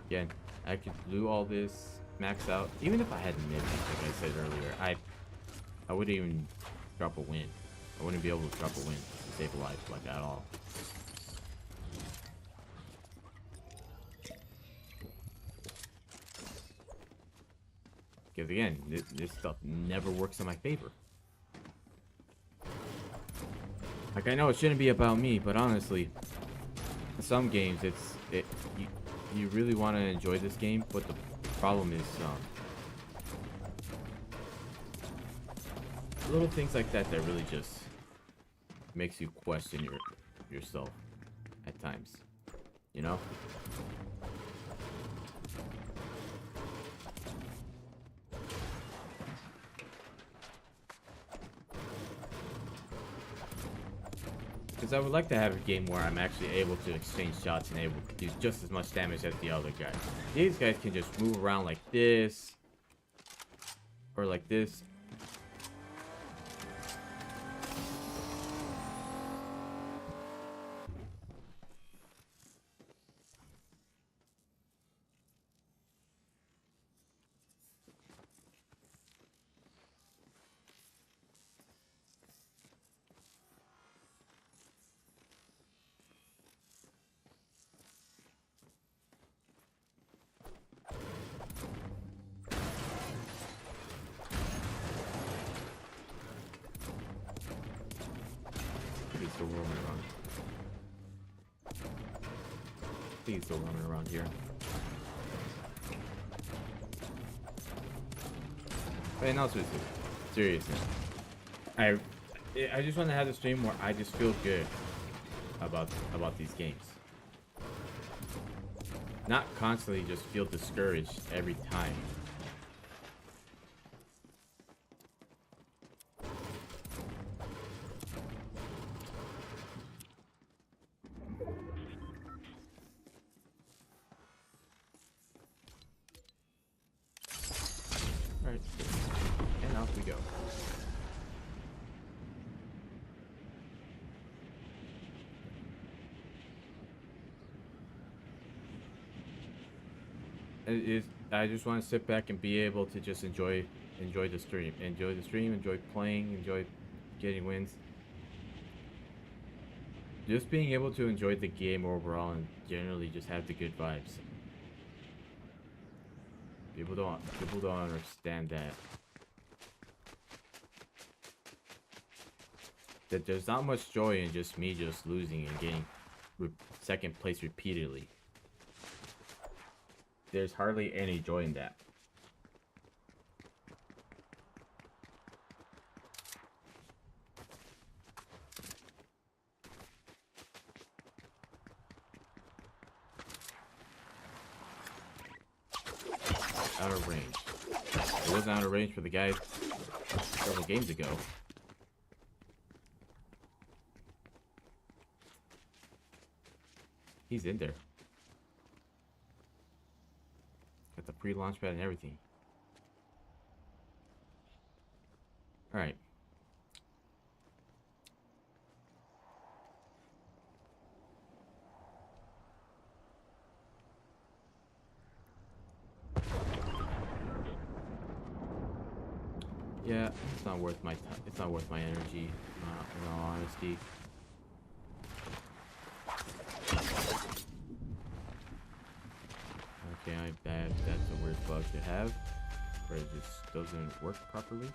Again, I could do all this, max out. Even if I had nibs, like I said earlier, I wouldn't even drop a win. I wouldn't be able to drop a win to save a life, like, at all. Because again, this stuff never works in my favor. Like, I know it shouldn't be about me, but honestly, in some games, you really want to enjoy this game, but the problem is little things like that really just makes you question yourself at times, you know? Because I would like to have a game where I'm actually able to exchange shots and able to do just as much damage as the other guys. These guys can just move around like this, or like this. He's still roaming around. I think he's still roaming around here. But no, seriously, I just want to have the stream where I just feel good about these games. Not constantly just feel discouraged every time. Alright, and off we go. I just want to sit back and be able to just enjoy the stream, enjoy playing, enjoy getting wins. Just being able to enjoy the game overall and generally just have the good vibes. People don't understand that. that there's not much joy in just me just losing and getting second place repeatedly. There's hardly any joy in that. Out of range. It wasn't out of range for the guy several games ago. He's in there. Got the free launch pad and everything. Alright. Yeah, it's not worth my time. It's not worth my energy, in all honesty. Okay, that's a weird bug to have, where it just doesn't work properly.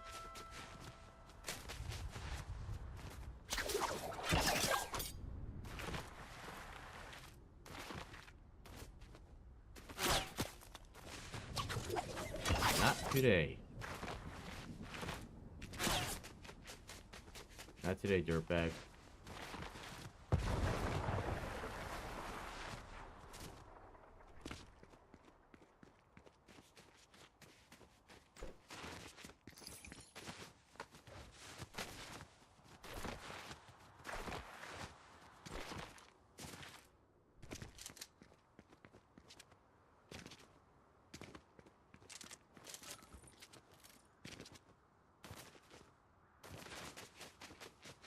Not today. Not today, dirtbag.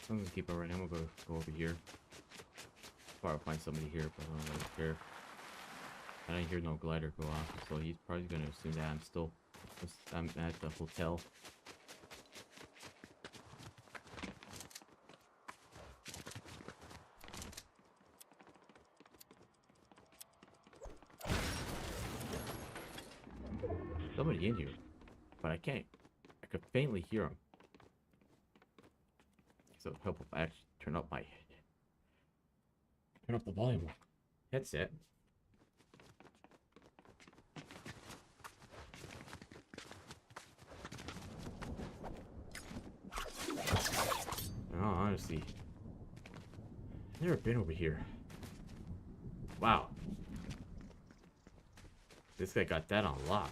I'm gonna keep it right now. I'm gonna go over here. Probably find somebody here, but I don't really care. I didn't hear no glider go off, so he's probably gonna assume that I'm at the hotel. Somebody in here, but I can't. I could faintly hear him. So it'll help if I actually turn up the volume headset. In all honesty, I've never been over here. Wow. This guy got that on lock.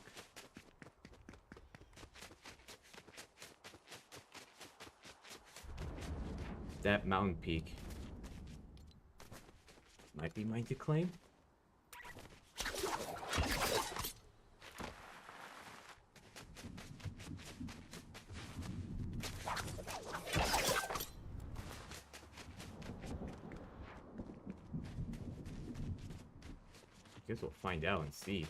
That mountain peak might be mine to claim. Guess we'll find out and see.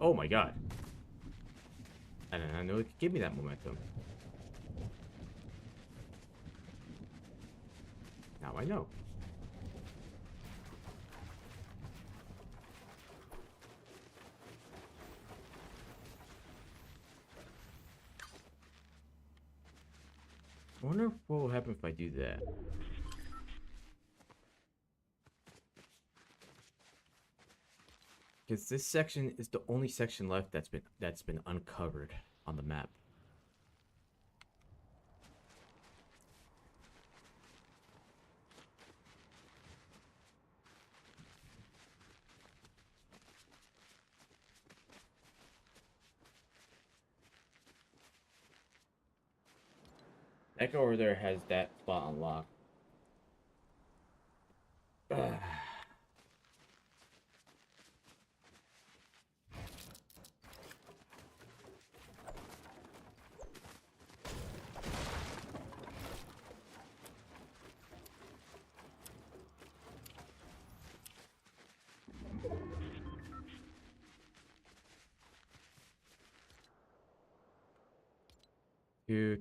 Oh my god. I didn't know it could give me that momentum. Now I know. I wonder what will happen if I do that. Because this section is the only section left that's been uncovered on the map. That guy over there has that spot unlocked. Ugh.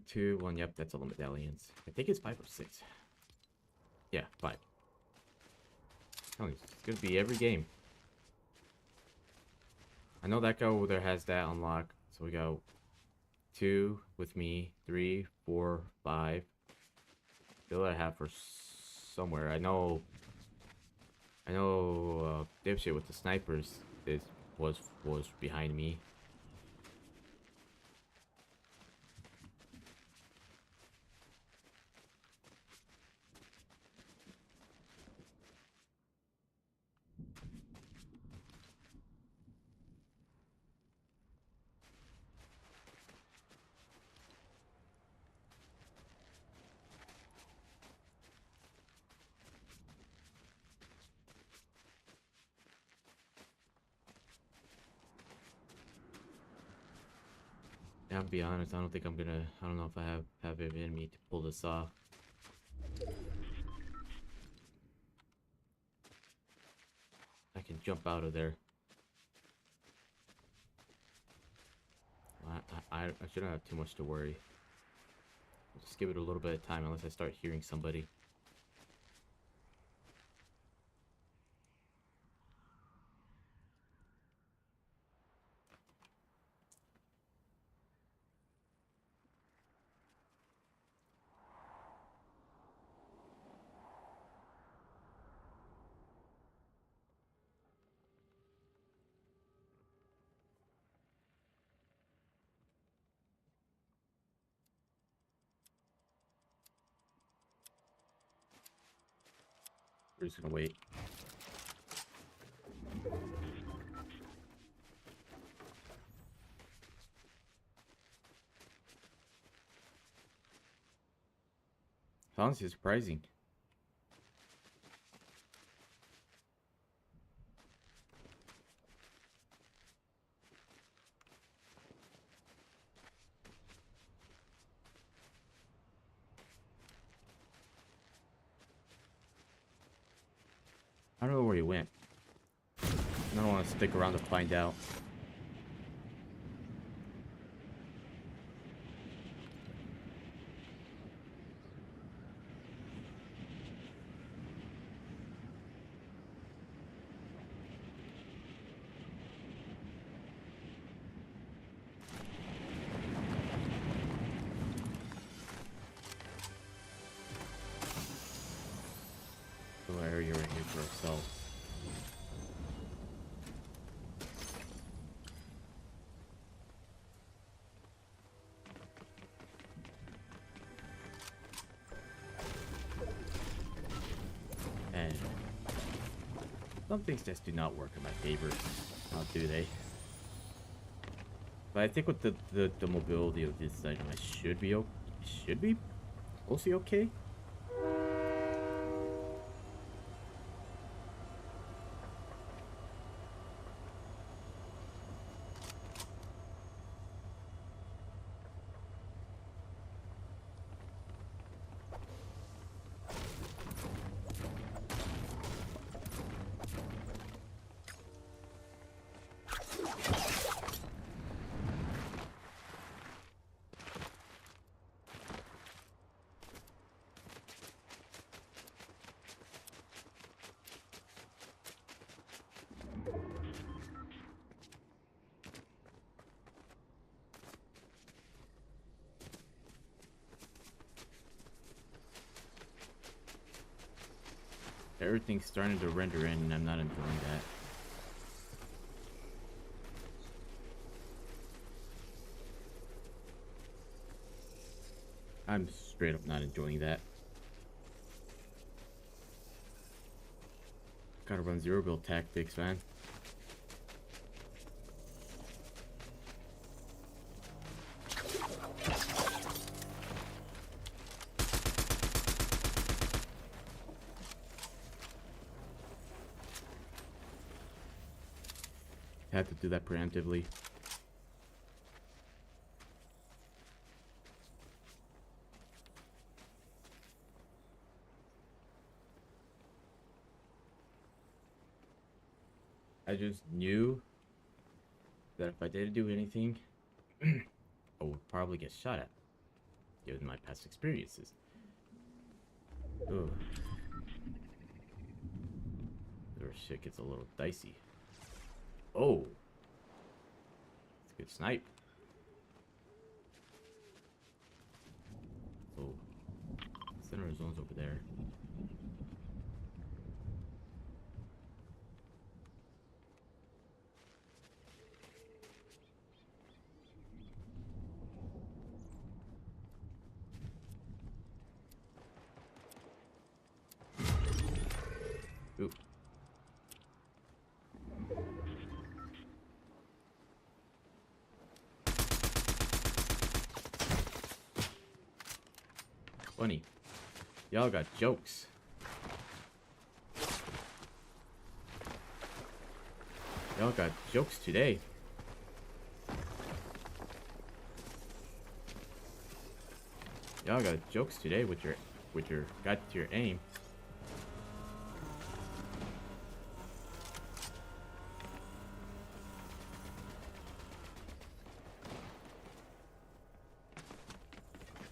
Two, 1. Yep, that's all the medallions. I think it's 5 or 6. Yeah, 5. Oh, it's gonna be every game. I know that guy over there has that unlocked. So we got 2 with me, 3, 4, 5. Still I have for somewhere. I know dipshit with the snipers was behind me. Yeah, I'll be honest, I don't think I'm gonna I don't know if I have it in me to pull this off. I can jump out of there. I shouldn't have too much to worry. Just give it a little bit of time unless I start hearing somebody. We're just gonna wait. Honestly, surprising. I don't know where he went. I don't want to stick around to find out. Little area right here for ourselves. And some things just do not work in my favor. How do they? But I think with the mobility of this item, I should be mostly okay. Everything's starting to render in, and I'm not enjoying that. I'm straight up not enjoying that. Gotta run zero build tactics, man. Had to do that preemptively. I just knew that if I didn't do anything, I would probably get shot at, given my past experiences. Ugh. Or shit gets a little dicey. Oh. Good snipe. So, center zone's over there. Ooh. Funny. Y'all got jokes. Y'all got jokes today. Y'all got jokes today with your got your aim.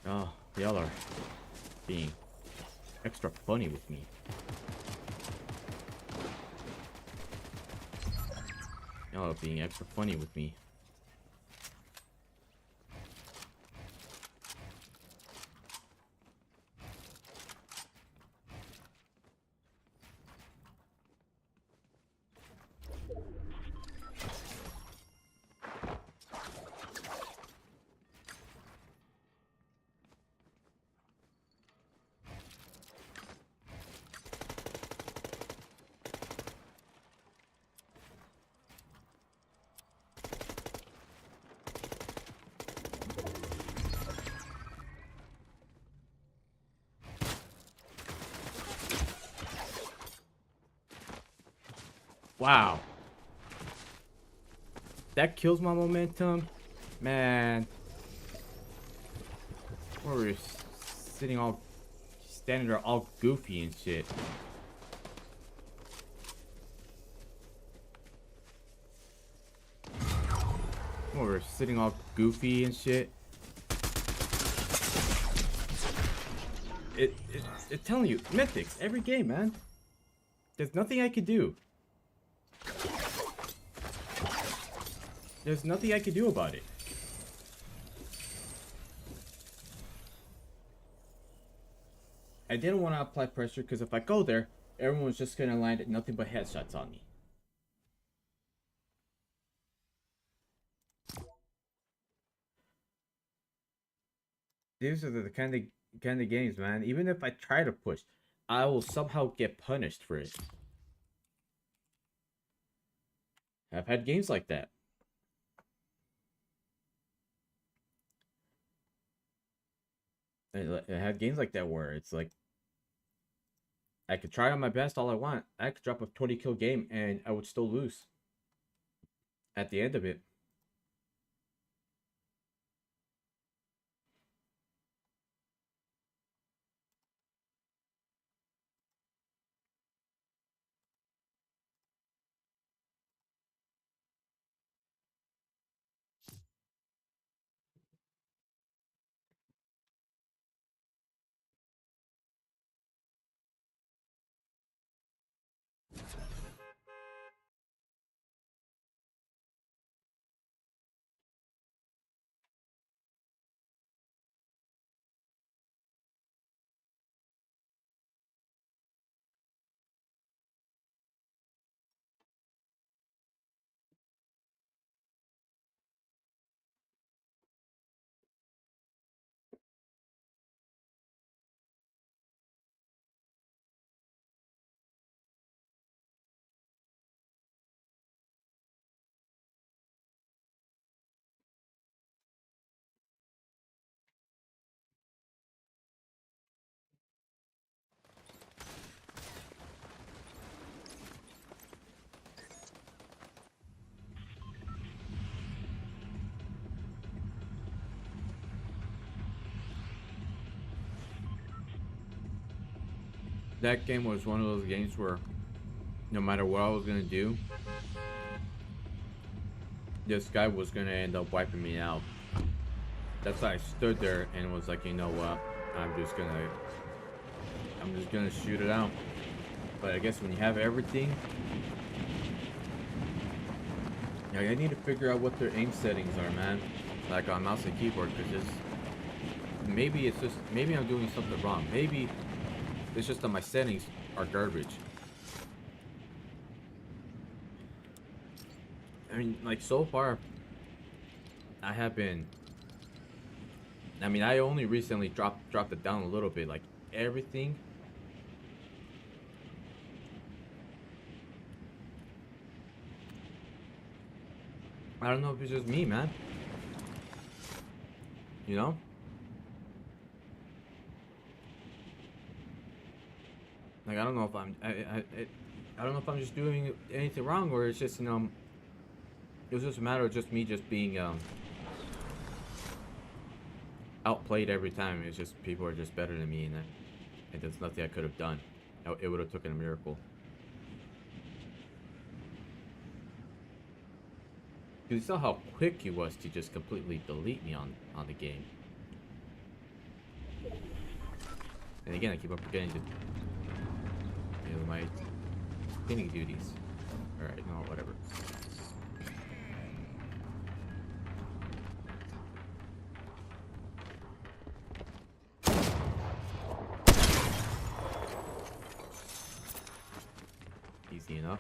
Oh, y'all are being extra funny with me. Y'all are being extra funny with me. Wow. That kills my momentum. Man. We're sitting all... standing there all goofy and shit. We're sitting all goofy and shit. It's telling you, Mythics, every game, man. There's nothing I could do. There's nothing I could do about it. I didn't want to apply pressure because if I go there, everyone's just gonna land nothing but headshots on me. These are the kind of games, man. Even if I try to push, I will somehow get punished for it. I've had games like that. I had games like that where it's like I could try on my best all I want. I could drop a 20 kill game and I would still lose at the end of it. That game was one of those games where no matter what I was gonna do, this guy was gonna end up wiping me out. That's why I stood there and was like, you know what? I'm just gonna shoot it out. But I guess when you have everything, Like, I need to figure out what their aim settings are, man. Like on mouse and keyboard, because maybe it's just maybe I'm doing something wrong. Maybe it's just that my settings are garbage. I mean, like so far, I have been. I mean, I only recently dropped it down a little bit. Like everything. I don't know if it's just me, man. You know? Like I don't know if I don't know if I'm just doing anything wrong or it's just it was just a matter of just me just being outplayed every time. It's just people are just better than me, and there's nothing I could have done. It would have taken a miracle. You saw how quick he was to just completely delete me on the game. And again, I keep on forgetting to my cleaning duties. All right, no, whatever. Easy enough.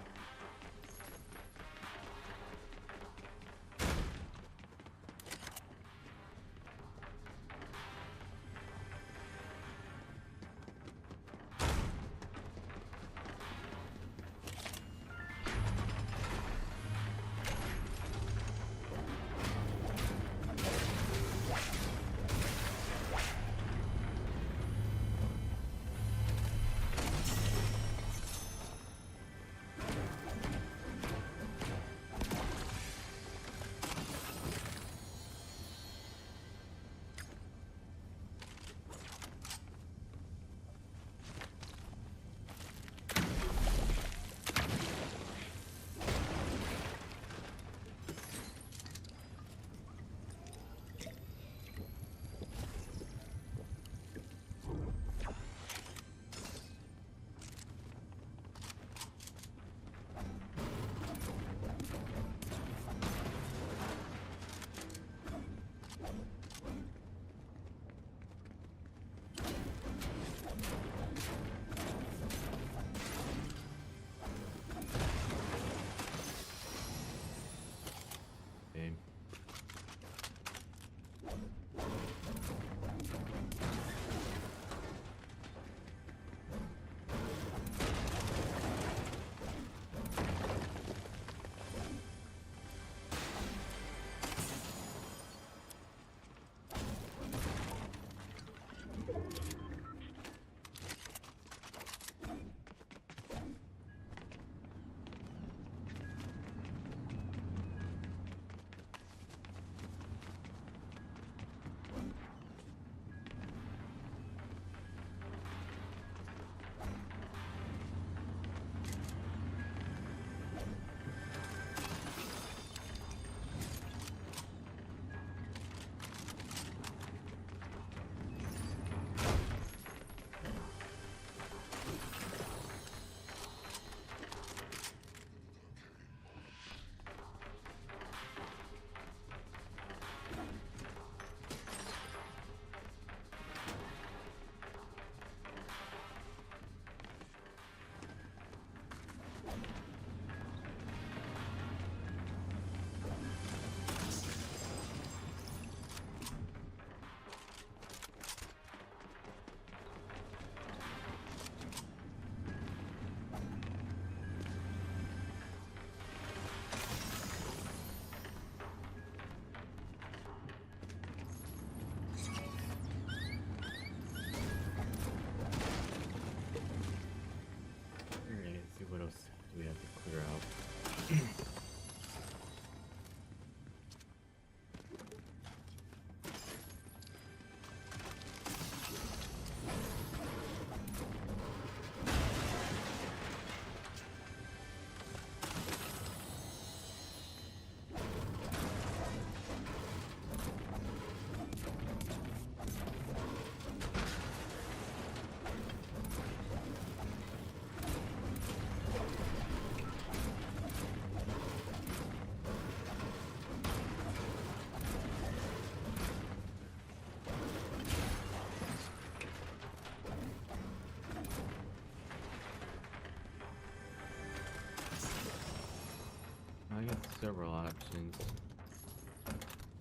we got several options.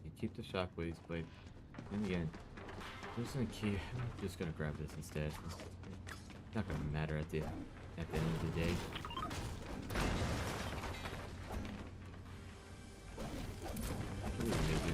You keep the shockwaves, but in the end, I'm just gonna grab this instead. It's not gonna matter at the end of the day. Ooh, maybe.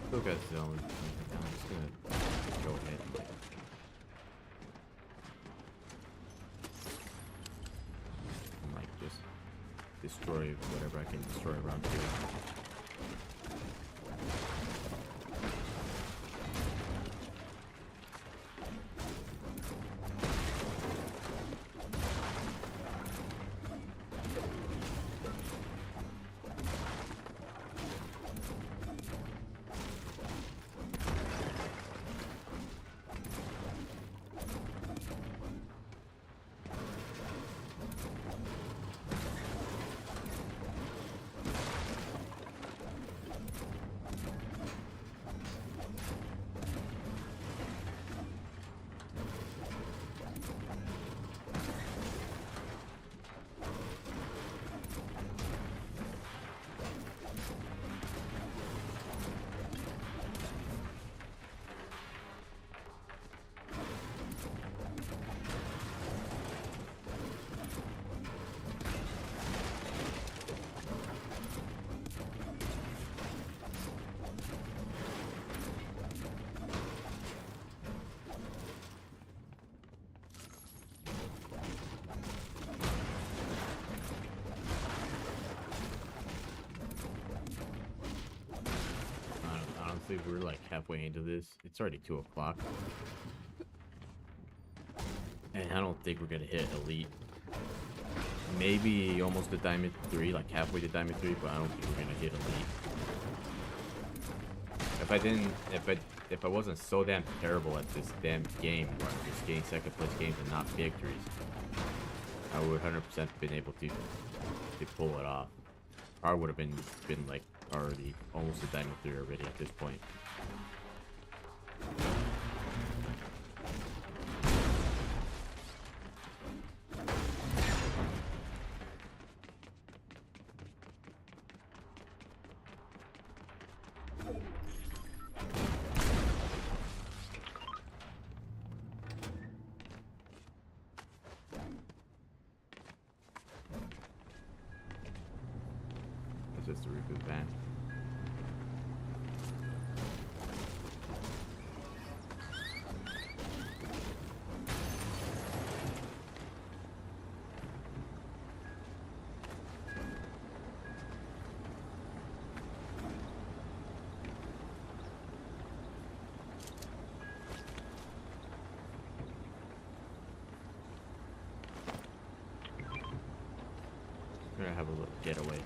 Still got zone. I'm just gonna go ahead and like just destroy whatever I can destroy around here. Honestly, we're like halfway into this. It's already 2 o'clock. And I don't think we're gonna hit Elite. Maybe almost to Diamond 3, like halfway to Diamond 3, but I don't think we're gonna hit Elite. If I wasn't so damn terrible at this damn game, where I'm just getting second place games and not victories, I would 100% been able to pull it off. Or I would have been like already almost a Diamond 3 already at this point. That's just a reboot van. We're gonna have a little getaway.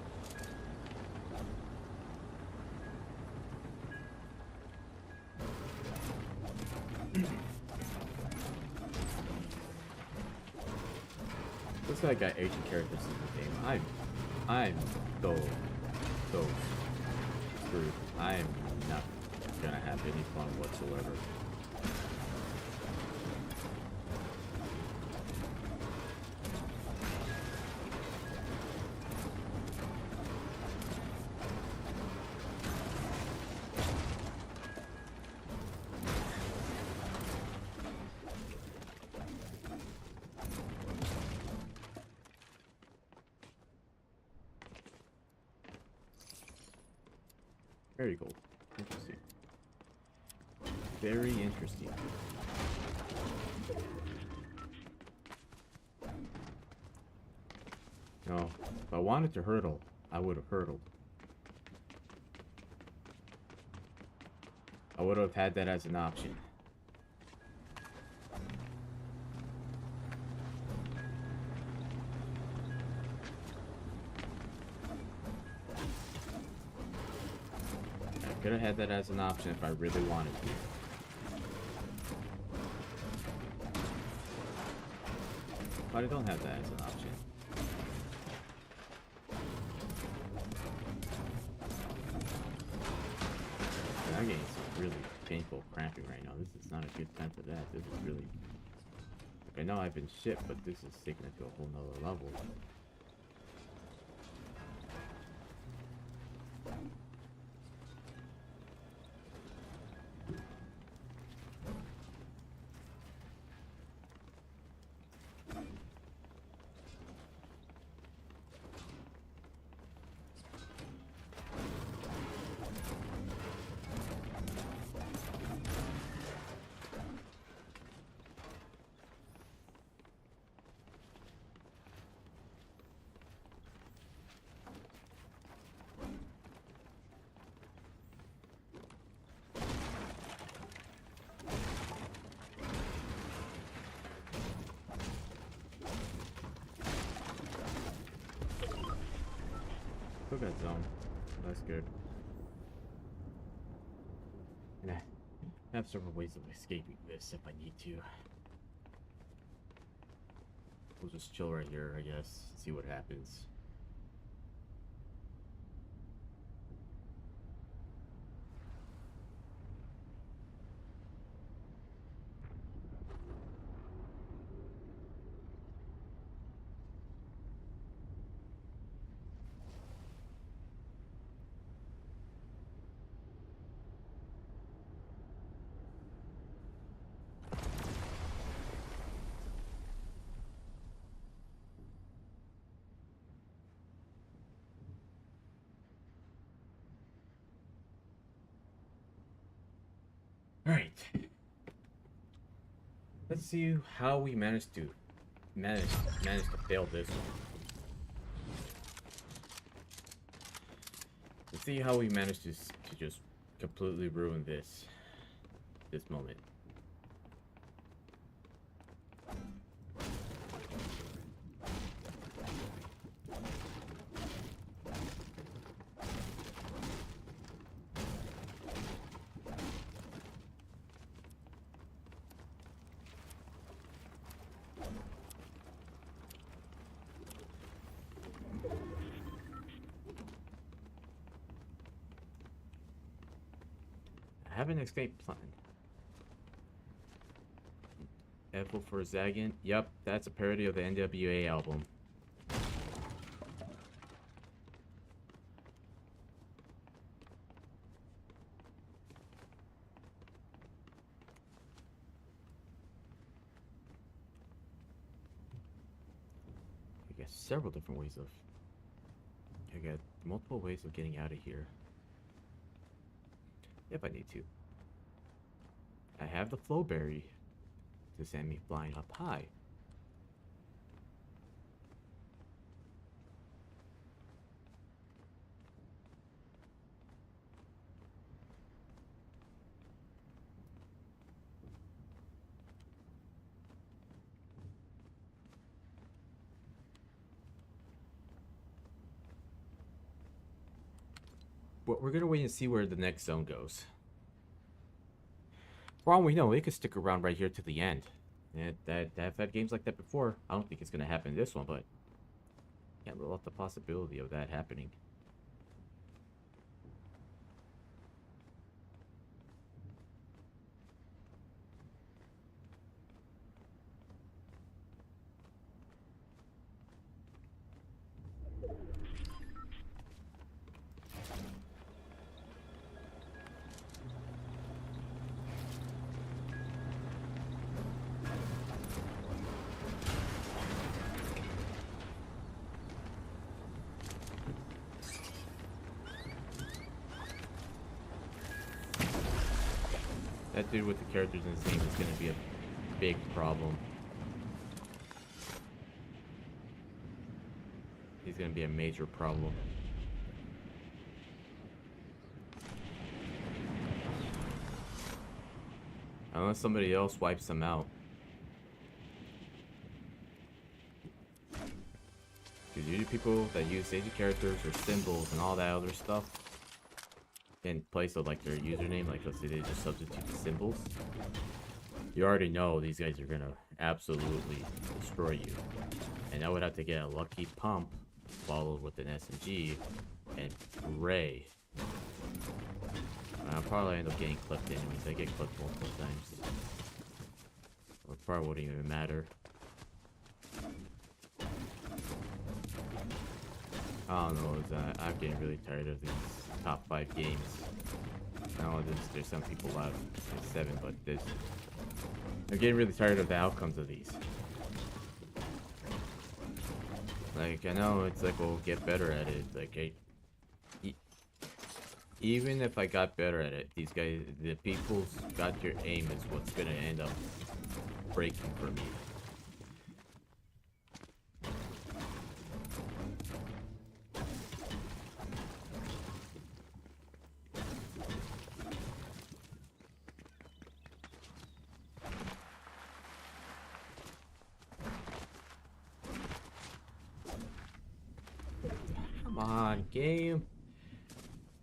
Looks like I got Asian characters in the game. I'm so screwed. I am not gonna have any fun whatsoever. Very cool. Interesting. Very interesting. No, if I wanted to hurdle, I would have hurdled. I would have had that as an option. could have had that as an option if I really wanted to. But I don't have that as an option. I'm getting some really painful cramping right now. This is not a good time for that. This is really... Like, I know I've been shit, but this is taking it to a whole nother level. Still got zone. That's good. And I have several ways of escaping this if I need to. We'll just chill right here, I guess. See what happens. Alright. Let's see how we managed to fail this one. Let's see how we managed to just completely ruin this moment. I have an escape plan. Apple for Zagan. Yep, that's a parody of the NWA album. I got several different ways of... I got multiple ways of getting out of here. If I need to. I have the Flowberry to send me flying up high. But we're gonna wait and see where the next zone goes. For all we know, it could stick around right here to the end. And I've had games like that before. I don't think it's gonna happen in this one, but can't rule out the possibility of that happening. That dude with the characters in his name is going to be a big problem. He's going to be a major problem. Unless somebody else wipes him out. Because usually people that use Asian characters or symbols and all that other stuff, in place of like their username, like let's say they just substitute the symbols, you already know these guys are gonna absolutely destroy you. And I would have to get a lucky pump followed with an SMG and pray. I'll probably end up getting clipped anyways. I get clipped multiple times. It probably wouldn't even matter. I don't know, I'm getting really tired of these top 5 games. Now there's some people out, there's 7, but I'm getting really tired of the outcomes of these. Like, I know it's like, we'll get better at it. Like, even if I got better at it, these guys, the people's got your aim is what's gonna end up breaking for me. Come on, game.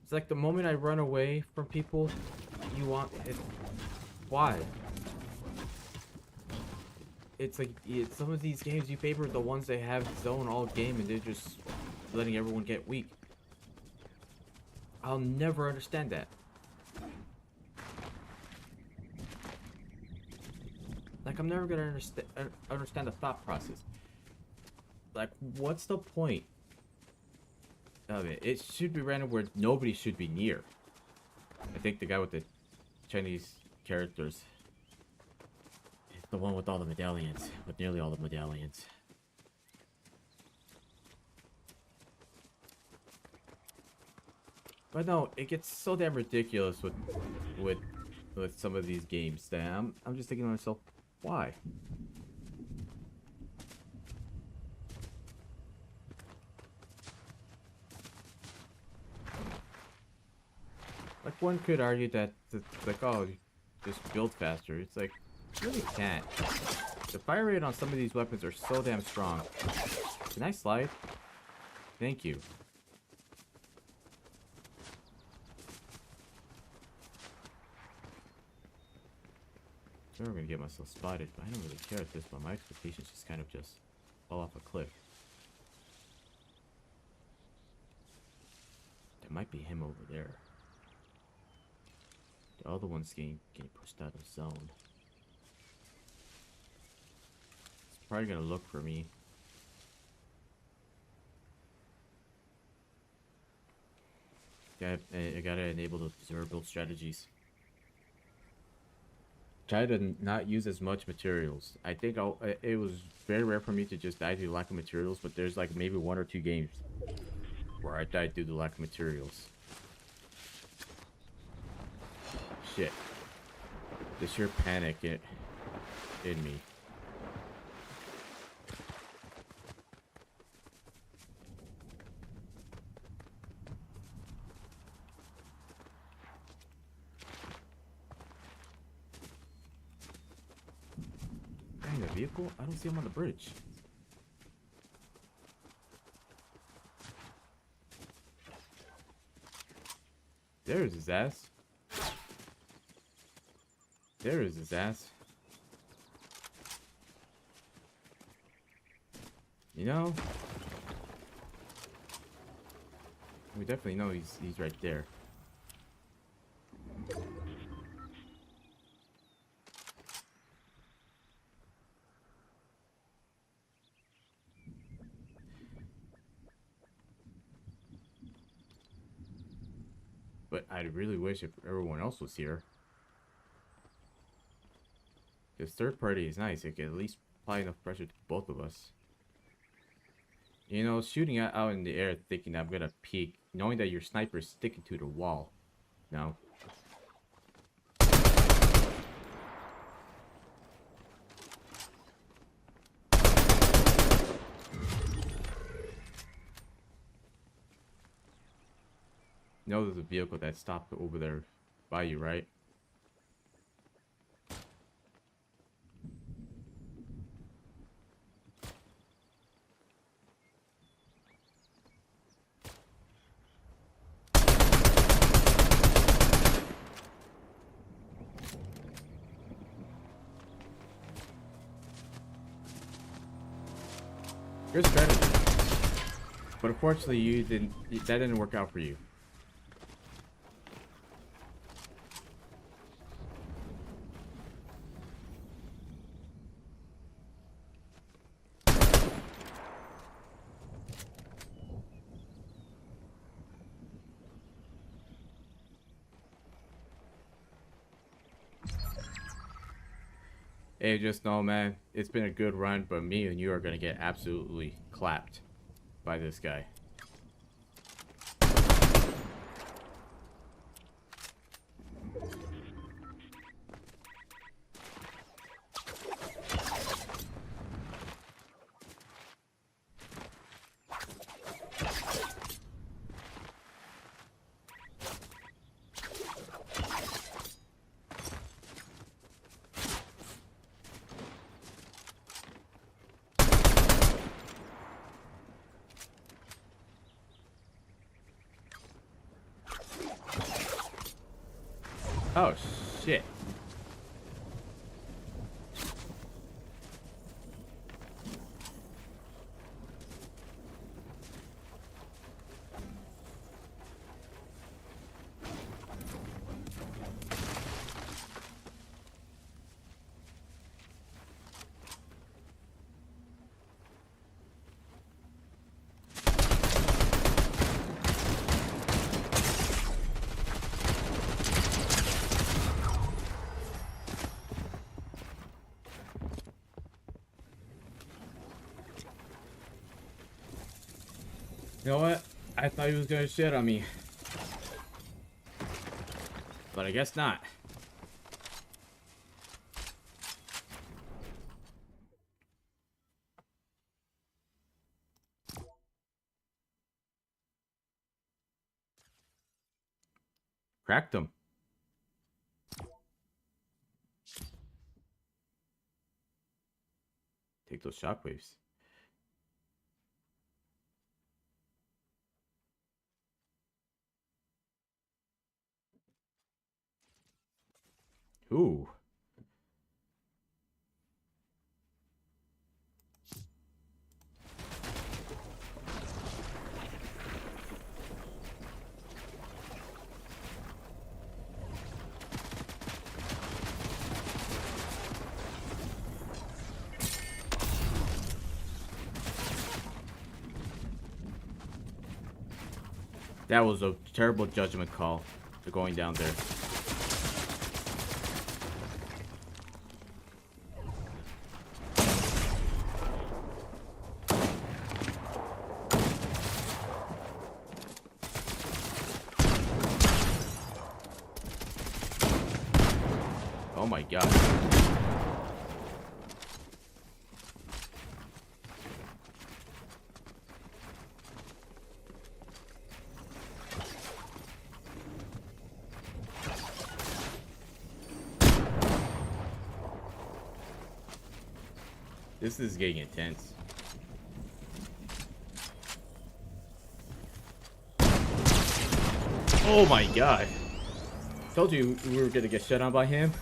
It's like the moment I run away from people, you want it. Why? It's like some of these games you favor the ones that have zone all game and they're just letting everyone get weak. I'll never understand that. Like, I'm never gonna understand the thought process. Like, what's the point of it? It should be random where nobody should be near. I think the guy with the Chinese characters is the one with all the medallions, with nearly all the medallions. But no, it gets so damn ridiculous with some of these games that I'm just thinking to myself, why? Like, one could argue that it's like, oh, just build faster. It's like, you really can't. The fire rate on some of these weapons are so damn strong. Can I slide? Thank you. I'm gonna get myself spotted, but I don't really care at this point. My expectations just kind of just fall off a cliff. There might be him over there. The other one's getting pushed out of zone. It's probably gonna look for me. I gotta enable the zero build strategies. Try to not use as much materials. I think it was very rare for me to just die due to lack of materials, but there's like maybe 1 or 2 games where I died due to lack of materials. Shit. The sheer panic in me. Dang, the vehicle? I don't see him on the bridge. There's his ass. There is his ass. You know, we definitely know he's right there. But I really wish if everyone else was here. Because third party is nice. It can at least apply enough pressure to both of us. You know, shooting out in the air thinking that I'm gonna peek, knowing that your sniper is sticking to the wall. No. You know there's a vehicle that stopped over there by you, right? Good strategy. But unfortunately, that didn't work out for you. Hey, just know, man, it's been a good run, but me and you are gonna get absolutely clapped by this guy. Oh, shit. You know what? I thought he was gonna shit on me. But I guess not. Cracked him. Take those shockwaves. Ooh. That was a terrible judgment call for going down there. Oh my god. This is getting intense. Oh my god. Told you we were gonna get shut on by him.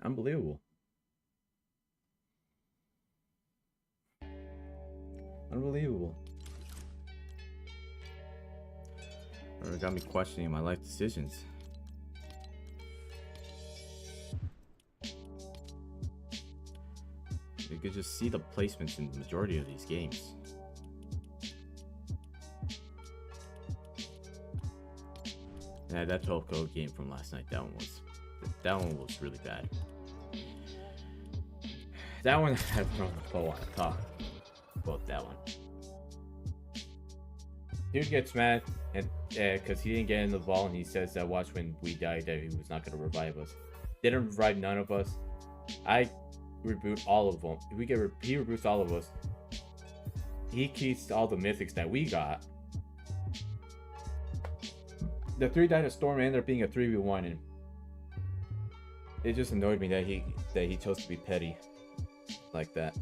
Unbelievable. Unbelievable. It got me questioning my life decisions. You could just see the placements in the majority of these games. Yeah, that 12 code game from last night, that one was really bad. That one I don't want to talk about that one. Dude gets mad and because he didn't get in the ball, and he says that watch when we died that he was not gonna revive us. Didn't revive none of us. I reboot all of them. He reboots all of us. He keeps all the mythics that we got. The 3 died of storm ended up being a 3v1, and it just annoyed me that he chose to be petty like that.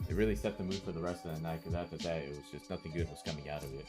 It really set the mood for the rest of the night, because after that, it was just nothing good was coming out of it.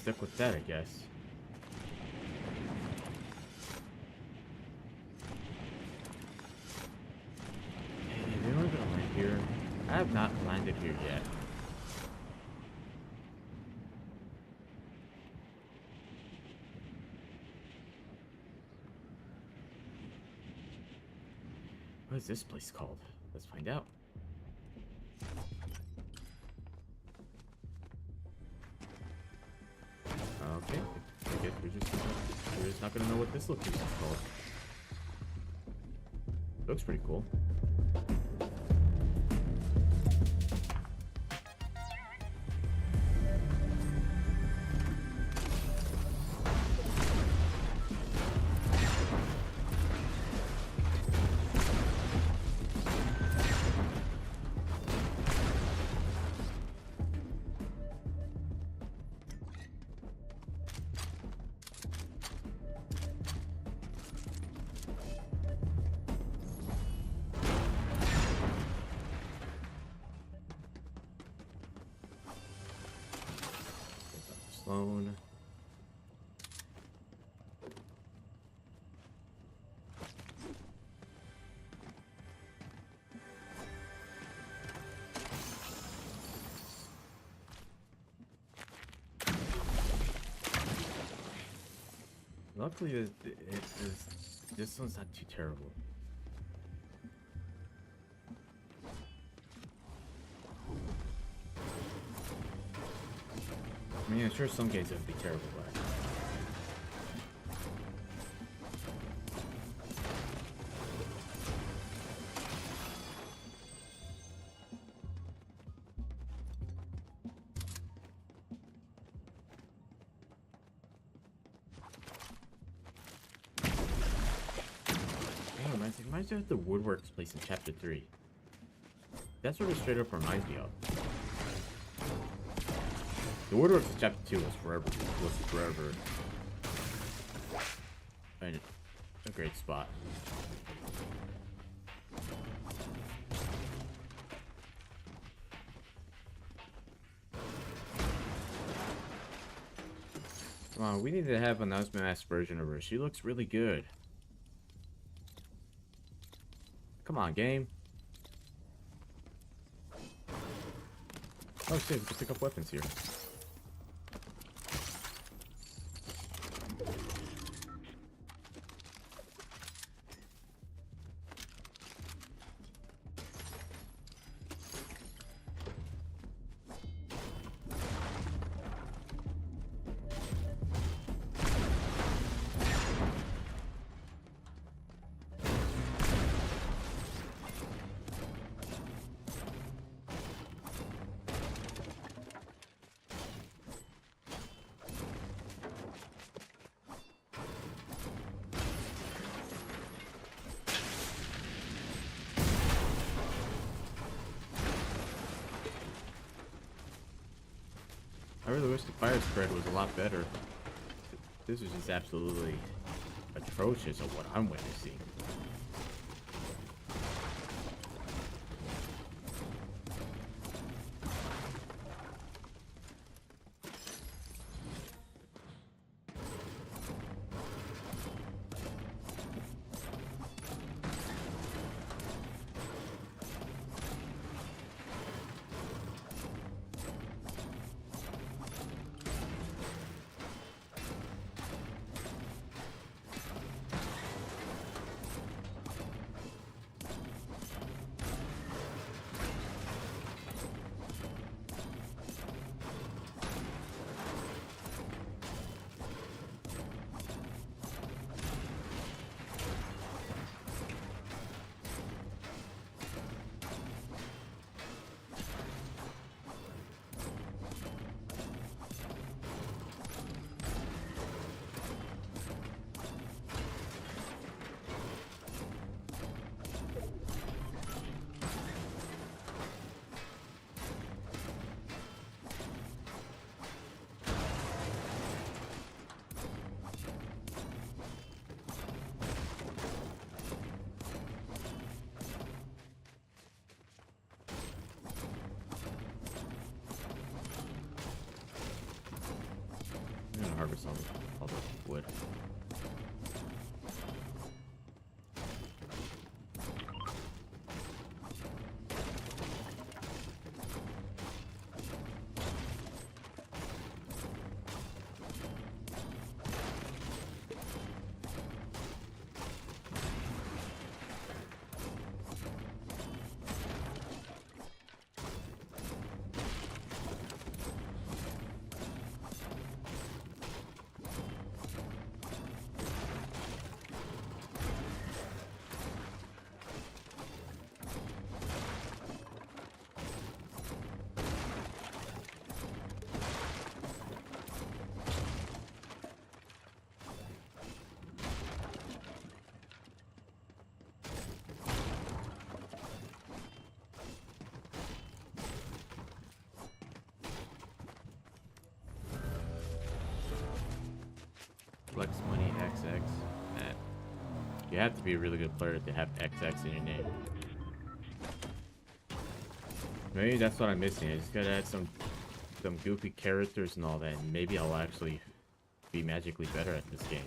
stick with that, I guess. Hey, they were gonna land here. I have not landed here yet. What is this place called? Let's find out. Okay, I guess we're just not gonna know what this location is called. Looks pretty cool. Sloan. Luckily, this one's not too terrible. I mean, I'm sure some games would be terrible, but... Reminds me of the Woodworks place in Chapter 3. That's what it straight up reminds me of. The Woodworks in Chapter 2 was forever. And a great spot. Come on, we need to have an Osmomask version of her. She looks really good. Come on, game. Oh shit, we can pick up weapons here. I really wish the fire spread was a lot better. This is just absolutely atrocious of what I'm witnessing. gonna harvest all the wood. Flex Money XX. Man, you have to be a really good player to have XX in your name. Maybe that's what I'm missing. I just gotta add some goofy characters and all that, and maybe I'll actually be magically better at this game.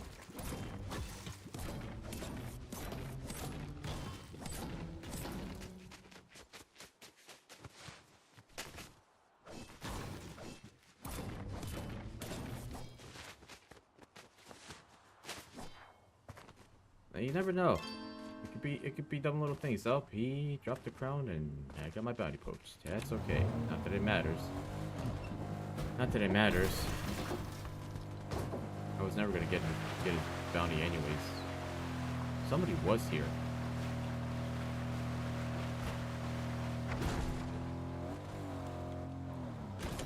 You never know. It could be dumb little things. Oh, he dropped the crown and I got my bounty poached. That's okay. Not that it matters. Not that it matters. I was never gonna get a bounty anyways. Somebody was here.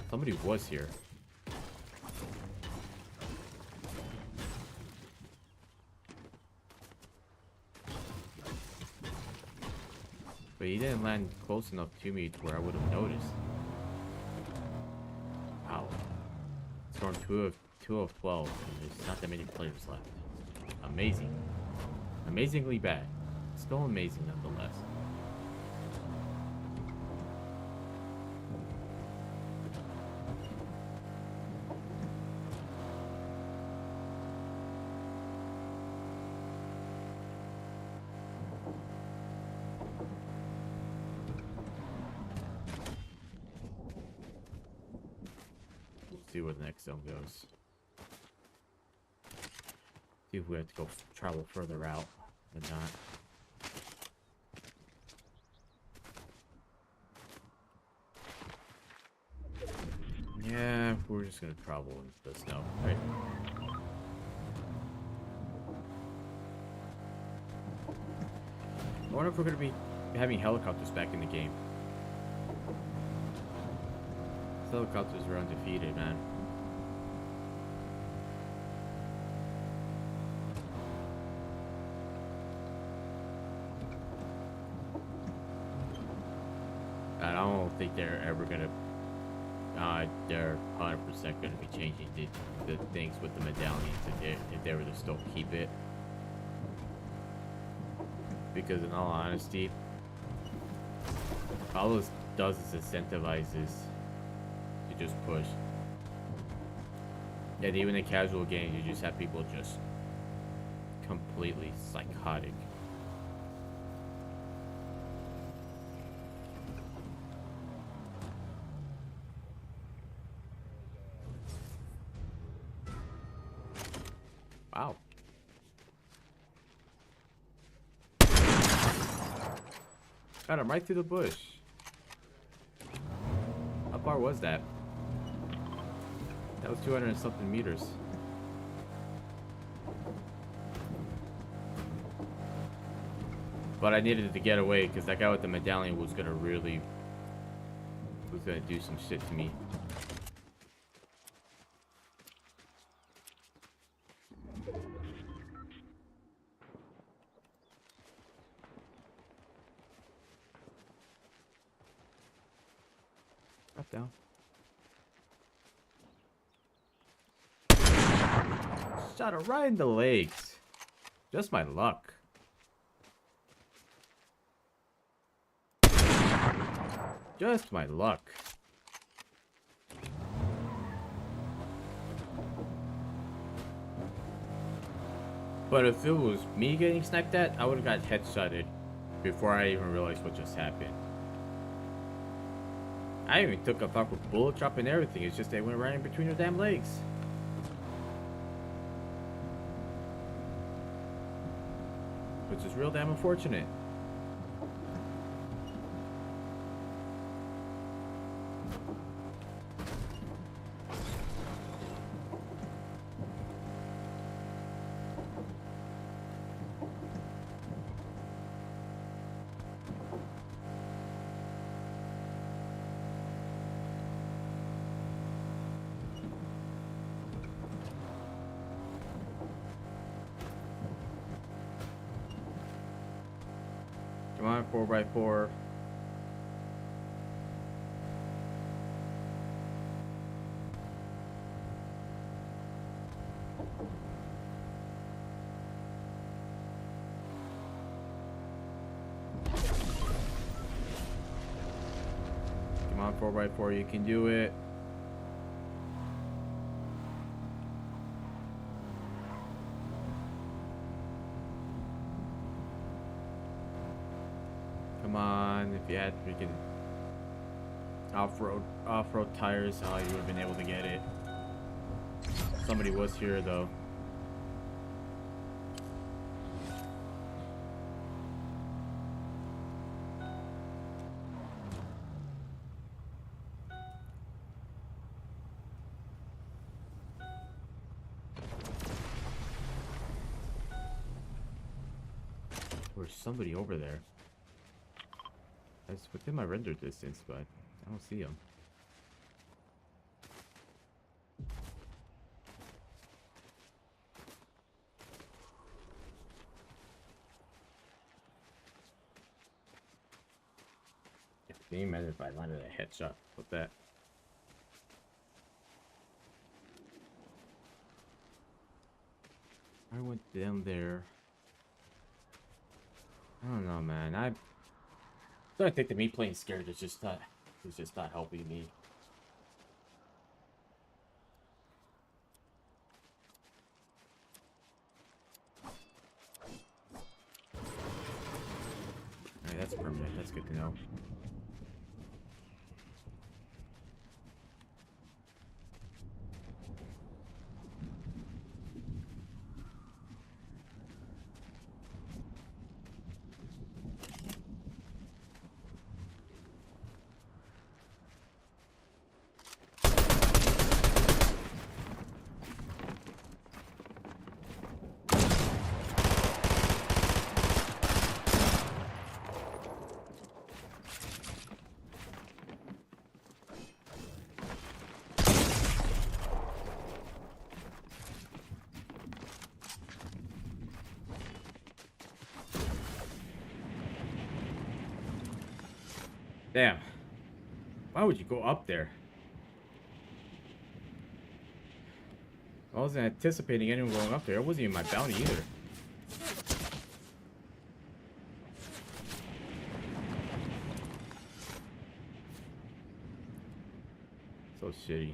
Somebody was here. But he didn't land close enough to me to where I would have noticed. Wow. Storm 2 of 12, and there's not that many players left. Amazing. Amazingly bad. Still amazing nonetheless. See where the next zone goes. See if we have to go travel further out or not. Yeah, we're just gonna travel in the snow, right? I wonder if we're gonna be having helicopters back in the game. Helicopters are undefeated, man. I don't think they're ever gonna. They're 100% gonna be changing the things with the medallions if they were to still keep it. Because in all honesty, all this does is incentivizes. Just push. Yeah, even in casual games, you just have people just completely psychotic. Wow. Got him right through the bush. How far was that? That was 200 and something meters. But I needed to get away because that guy with the medallion was gonna do some shit to me. Drop down. Shot her right in the legs. Just my luck. Just my luck. But if it was me getting sniped at, I would have got headshotted before I even realized what just happened. I even took a fucking bullet drop and everything. It's just they went right in between their damn legs. Which is real damn unfortunate. Come on, 4x4. Come on, 4x4, you can do it. Come on, if you had freaking off-road tires, how you would have been able to get it. Somebody was here though. There's somebody over there. That's within my render distance, but I don't see him. Yeah, can you imagine if I landed a headshot with that? I went down there. I don't know, man. I think that me playing scared is just not helping me. Alright, that's permanent. That's good to know. Damn. Why would you go up there? I wasn't anticipating anyone going up there. It wasn't even my bounty either. So shitty.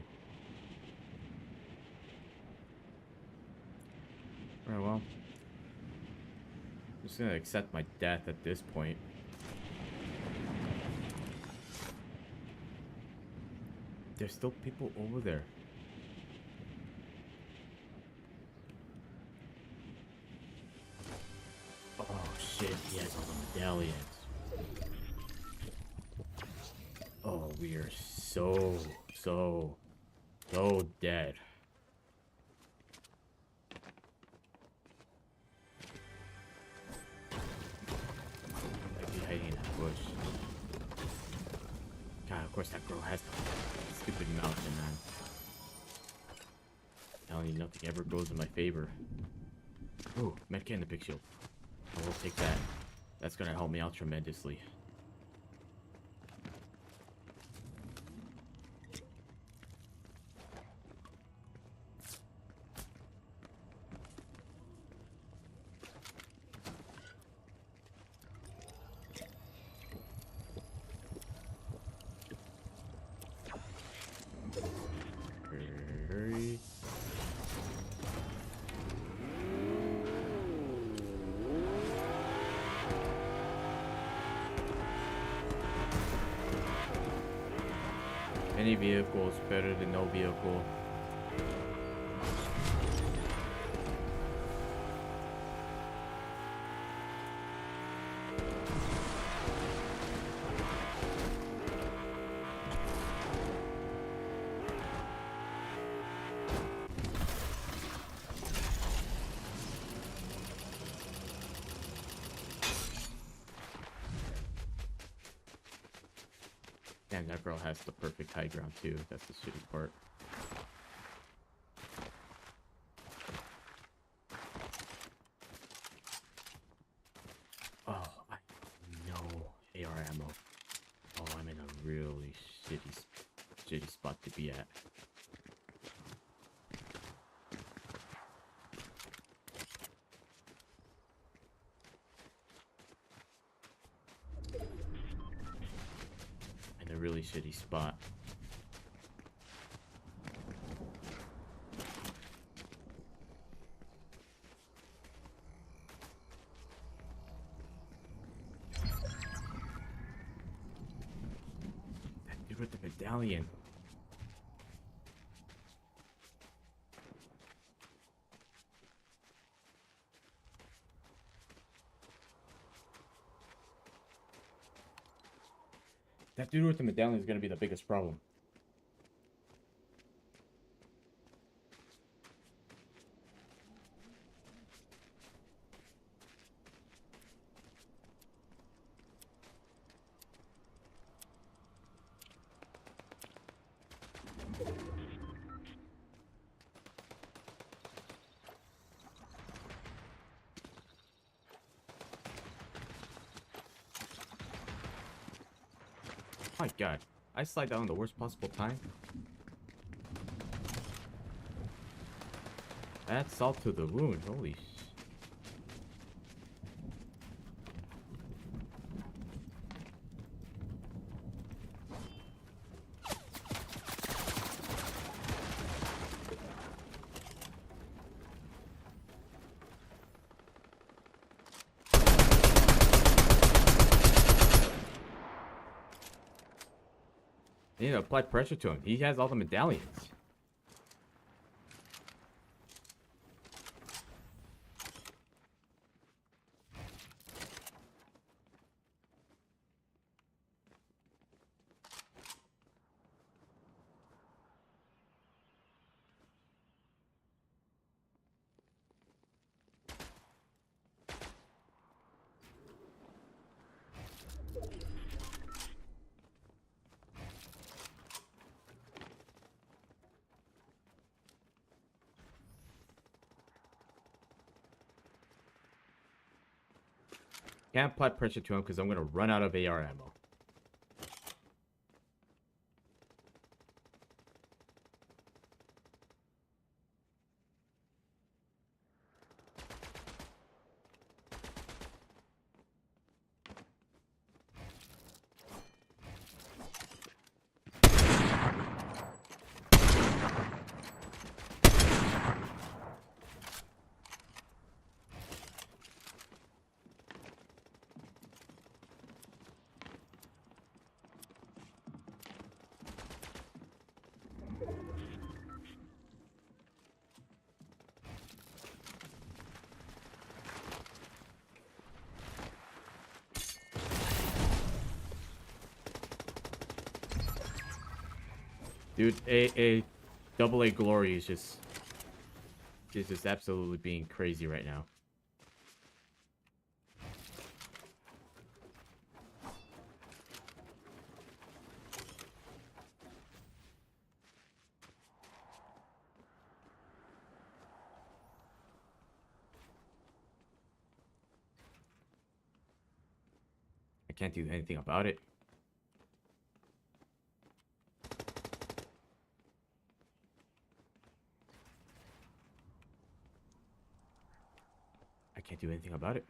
Alright, well. I'm just gonna accept my death at this point. There's still people over there. Oh shit, he has all the medallions. Oh, we are so dead. I'd be hiding in that bush. God, of course that girl has the stupid mountain, man. Telling you, nothing ever goes in my favor. Ooh, medkit and the big shield. I will take that. That's gonna help me out tremendously. Hurry. Any vehicle is better than no vehicle. Damn, that girl has the perfect high ground too. That's the shitty part. Oh, I no AR ammo. Oh, I'm in a really shitty spot to be at. In a really shitty spot. That dude with the medallion. That dude with the medallion is gonna be the biggest problem. My god, I slide down the worst possible time. Add salt to the wound. Holy sh. I need to apply pressure to him. He has all the medallions. Can't apply pressure to him because I'm gonna run out of AR ammo. Dude, double A glory is just absolutely being crazy right now. I can't do anything about it. I can't do anything about it.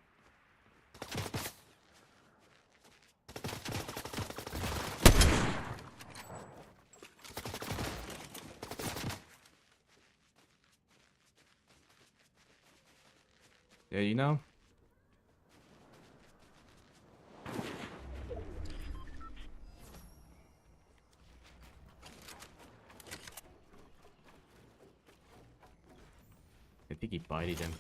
Yeah, you know? I think he bited him.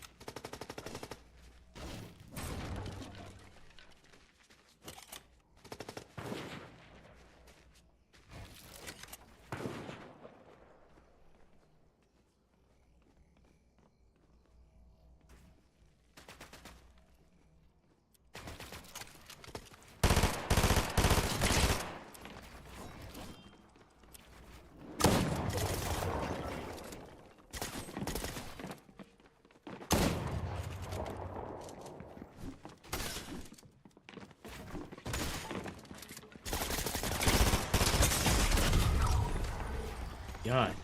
God.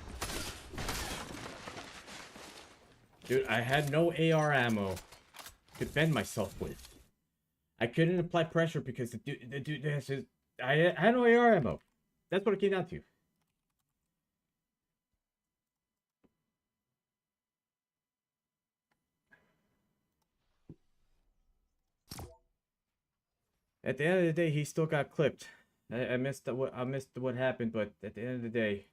Dude, I had no AR ammo to defend myself with. I couldn't apply pressure because the dude has his... I had no AR ammo. That's what it came down to. At the end of the day, he still got clipped. I missed what happened, but at the end of the day...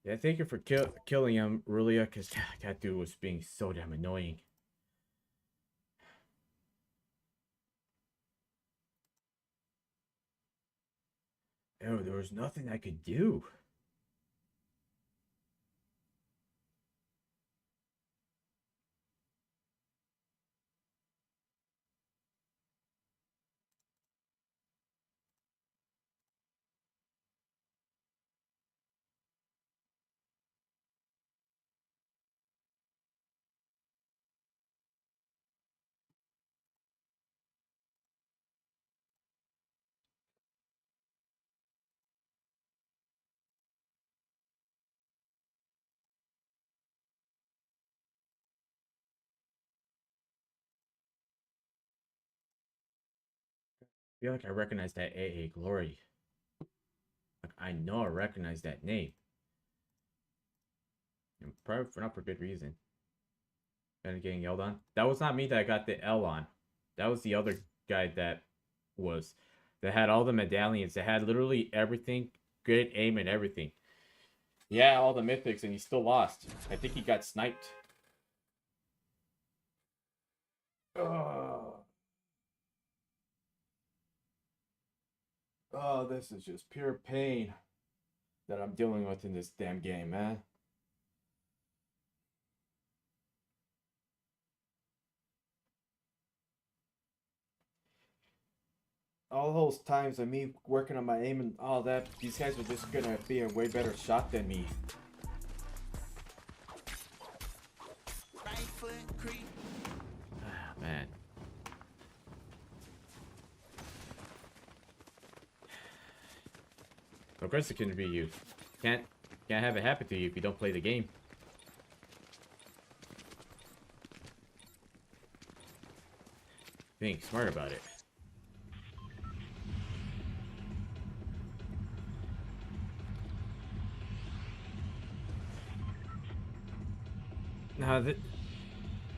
Yeah, thank you for killing him, Rulia, because that dude was being so damn annoying. Oh, there was nothing I could do. I feel like I recognize that AA Glory. Like, I know I recognize that name. And probably not for good reason. And getting yelled on. That was not me that got the L on. That was the other guy that had all the medallions. That had literally everything. Great aim and everything. Yeah, all the mythics, and he still lost. I think he got sniped. Oh, this is just pure pain that I'm dealing with in this damn game, man. All those times of me working on my aim and all that, these guys are just gonna be a way better shot than me. Ah, man. Of course it can be you. Can't have it happen to you if you don't play the game. Being smart about it. Now,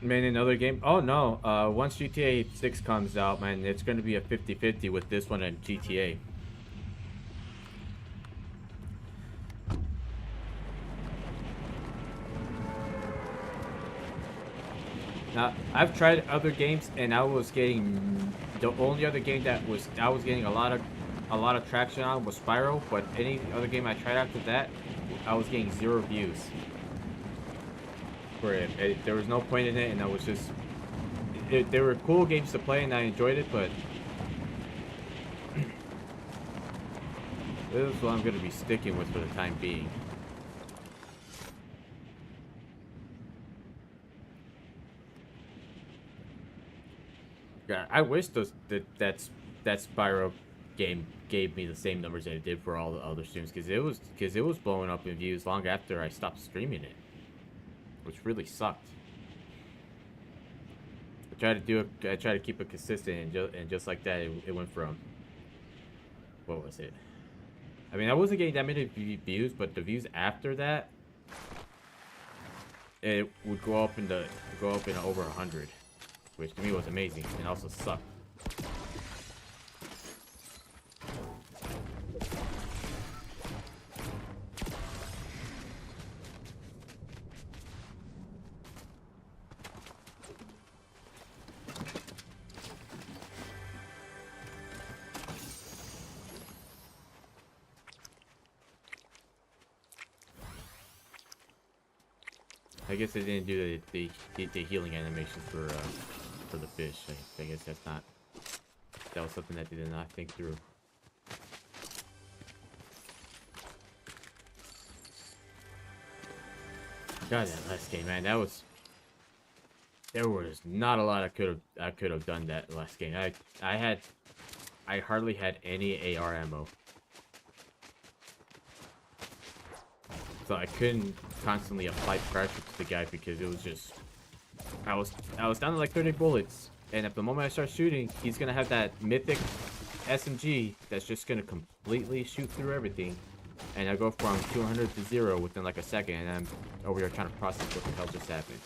man, another game? Oh, no. Once GTA 6 comes out, man, it's going to be a 50-50 with this one and GTA. Now, I've tried other games, and I was getting... The only other game that I was getting a lot of traction on was Spyro, but any other game I tried after that, I was getting 0 views. For it. There was no point in it, and I was just... They were cool games to play, and I enjoyed it, but... This is what I'm going to be sticking with for the time being. Yeah, I wish that Spyro game gave me the same numbers that it did for all the other streams, because it was blowing up in views long after I stopped streaming it, which really sucked. I tried to keep it consistent, and just like that, it went from, what was it? I mean, I wasn't getting that many views, but the views after that, it would go up in over 100, which to me was amazing and also sucked. I guess they didn't do the healing animation for the fish. I guess that's not. That was something that they did not think through. God, that last game, man, that was. There was not a lot I could have done that last game. I hardly had any AR ammo, so I couldn't constantly apply pressure to the guy because it was just. I was down to like 30 bullets, and at the moment I start shooting, he's gonna have that mythic SMG that's just gonna completely shoot through everything, and I go from 200 to 0 within like a second, and I'm over here trying to process what the hell just happened.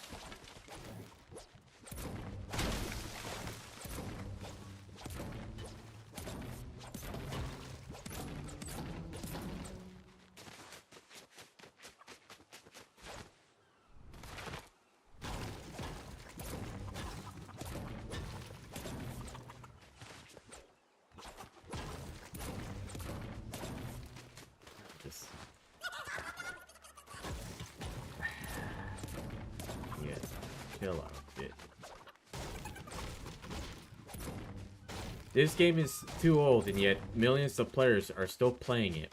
Chill out a bit. This game is too old, and yet millions of players are still playing it.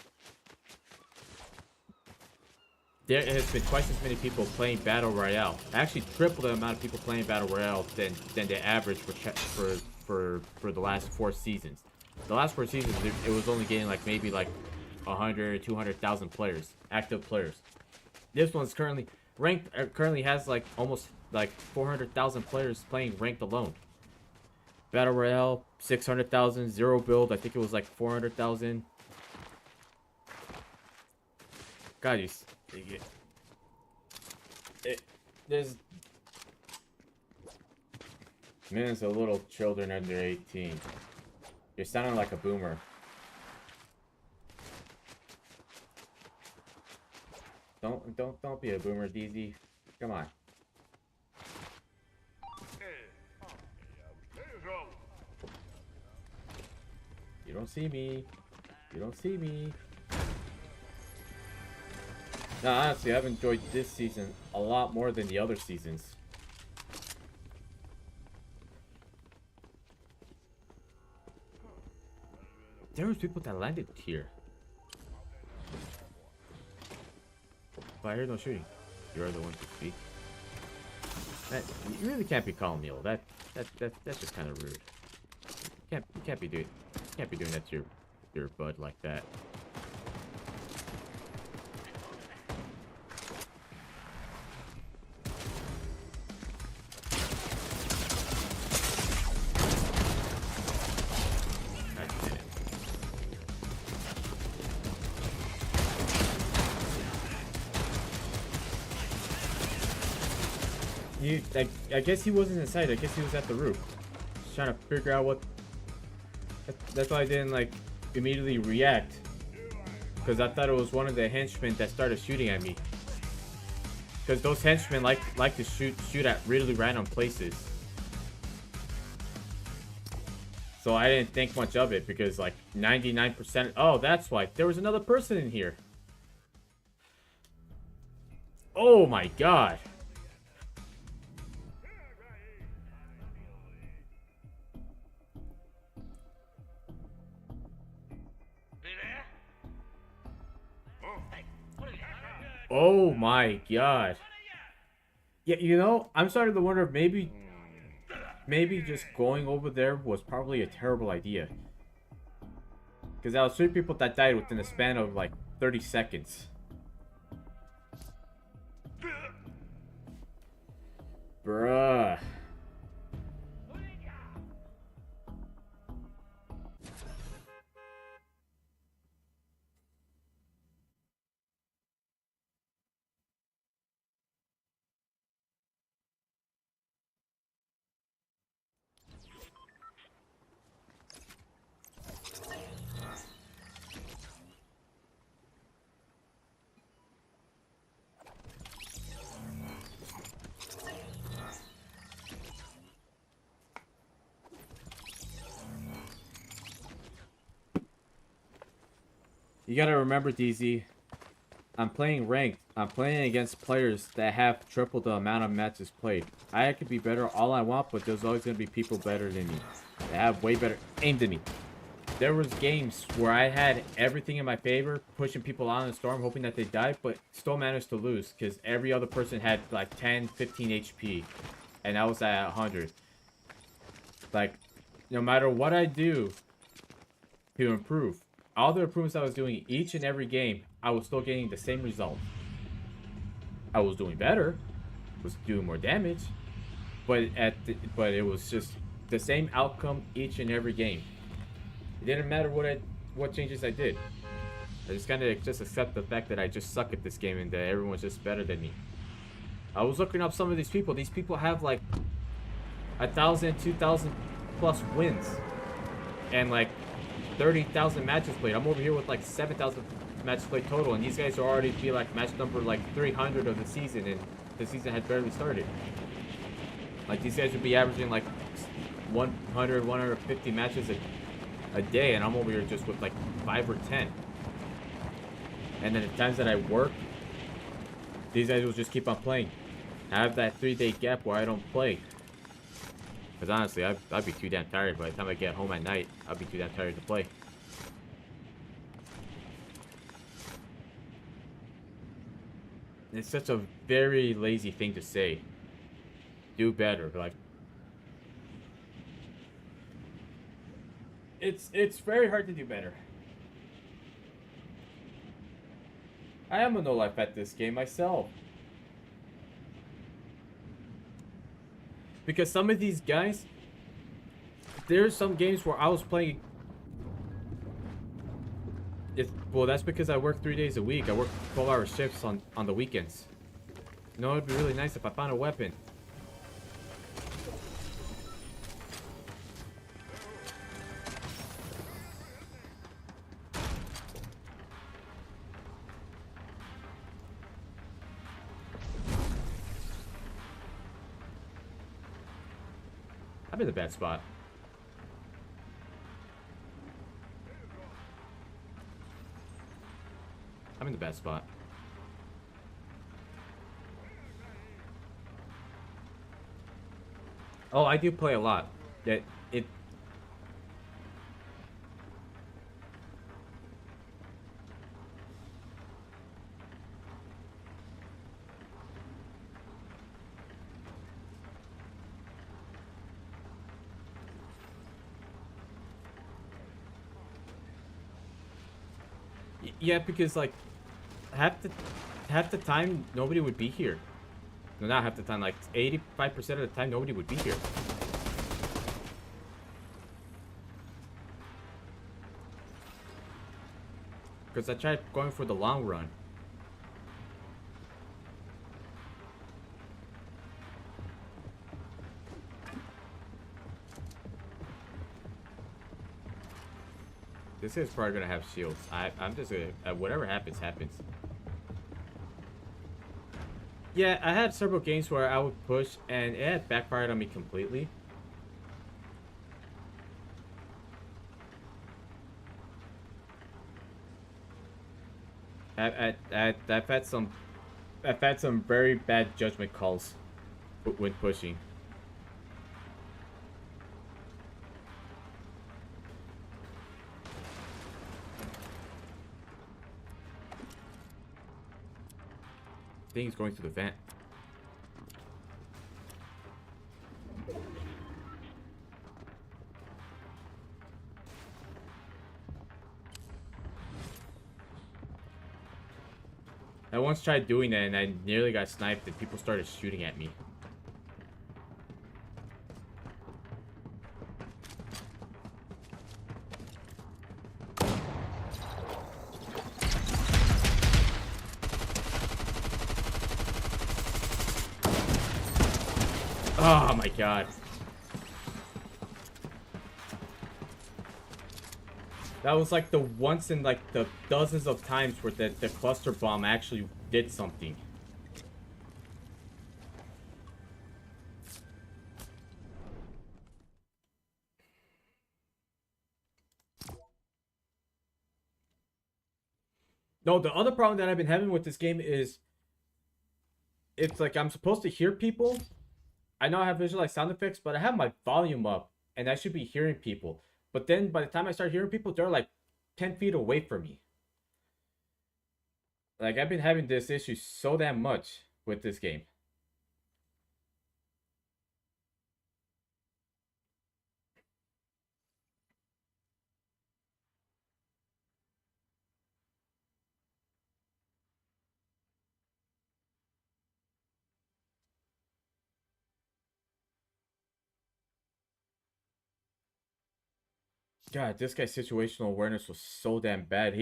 There has been twice as many people playing Battle Royale. Actually, triple the amount of people playing Battle Royale than the average for the last 4 seasons. The last 4 seasons, it was only getting like maybe like 100, 200,000 players, active players. This one's currently ranked. Currently has like almost like 400,000 players playing ranked alone. Battle Royale 600,000, zero build. I think it was like 400,000. God, there's millions of little children under 18. You're sounding like a boomer. Don't be a boomer, DZ. Come on. You don't see me. You don't see me. No, honestly, I've enjoyed this season a lot more than the other seasons. There was people that landed here. But I heard no shooting. You're the one to speak. You really can't be calling me old. That's just kind of rude. You can't be doing that to your bud like that. I guess he wasn't inside. I guess he was at the roof. Just trying to figure out what. That's why I didn't like immediately react, because I thought it was one of the henchmen that started shooting at me. Because those henchmen like to shoot at really random places. So I didn't think much of it because like 99%. Oh, that's why there was another person in here. Oh my god. Oh my god. Yeah, you know, I'm starting to wonder if maybe just going over there was probably a terrible idea. Because there was 3 people that died within a span of like 30 seconds. Bruh. You gotta remember, DZ, I'm playing ranked. I'm playing against players that have triple the amount of matches played. I could be better all I want, but there's always going to be people better than me. That have way better aim than me. There was games where I had everything in my favor, pushing people out in the storm, hoping that they died, but still managed to lose because every other person had like 10, 15 HP. And I was at 100. Like, no matter what I do to improve, all the improvements I was doing each and every game, I was still getting the same result. I was doing better, was doing more damage, but it was just the same outcome each and every game. It didn't matter what changes I did. I just kind of just accept the fact that I just suck at this game and that everyone's just better than me. I was looking up some of these people. These people have like 1,000, 2,000 plus wins and like 30,000 matches played. I'm over here with like 7,000 matches played total, and these guys are already be like match number like 300 of the season, and the season had barely started. Like these guys would be averaging like 100, 150 matches a day, and I'm over here just with like 5 or 10. And then the times that I work, these guys will just keep on playing. I have that 3-day gap where I don't play. Because honestly, I'd be too damn tired by the time I get home at night. I'd be too damn tired to play. It's such a very lazy thing to say. Do better, like... It's very hard to do better. I am a no-life at this game myself. Because some of these guys, there's some games where I was playing. Well, that's because I work 3 days a week. I work 12-hour shifts on the weekends. You know, it'd be really nice if I found a weapon. I'm in the bad spot. I'm in the bad spot. Oh, I do play a lot. It yeah, because like half the time nobody would be here. No, not half the time, like 85% of the time nobody would be here. Because I tried going for the long run. This is probably gonna have shields. I'm just gonna whatever happens, happens. Yeah, I had several games where I would push and it had backfired on me completely. I've had some very bad judgment calls when pushing. Things going through the vent. I once tried doing that and I nearly got sniped and people started shooting at me. Oh my god. That was like the once in like the dozens of times where the cluster bomb actually did something. No, the other problem that I've been having with this game is it's like I'm supposed to hear people. I know I have visualized sound effects, but I have my volume up and I should be hearing people. But then by the time I start hearing people, they're like 10 feet away from me. Like I've been having this issue so damn much with this game. God, this guy's situational awareness was so damn bad.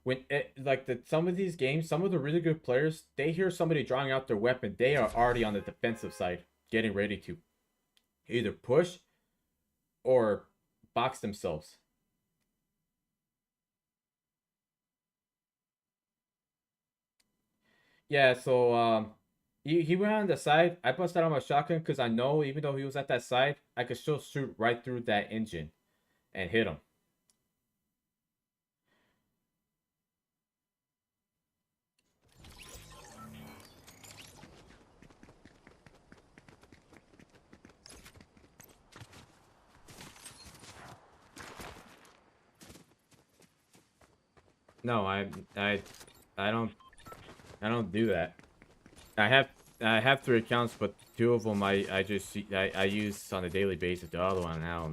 Like some of these games, some of the really good players, they hear somebody drawing out their weapon, they are already on the defensive side, getting ready to either push or box themselves. Yeah, so he went on the side. I busted out my shotgun because I know even though he was at that side, I could still shoot right through that engine and hit him. No, I don't I don't do that. I have I have 3 accounts, but 2 of them I use on a daily basis. The other one now,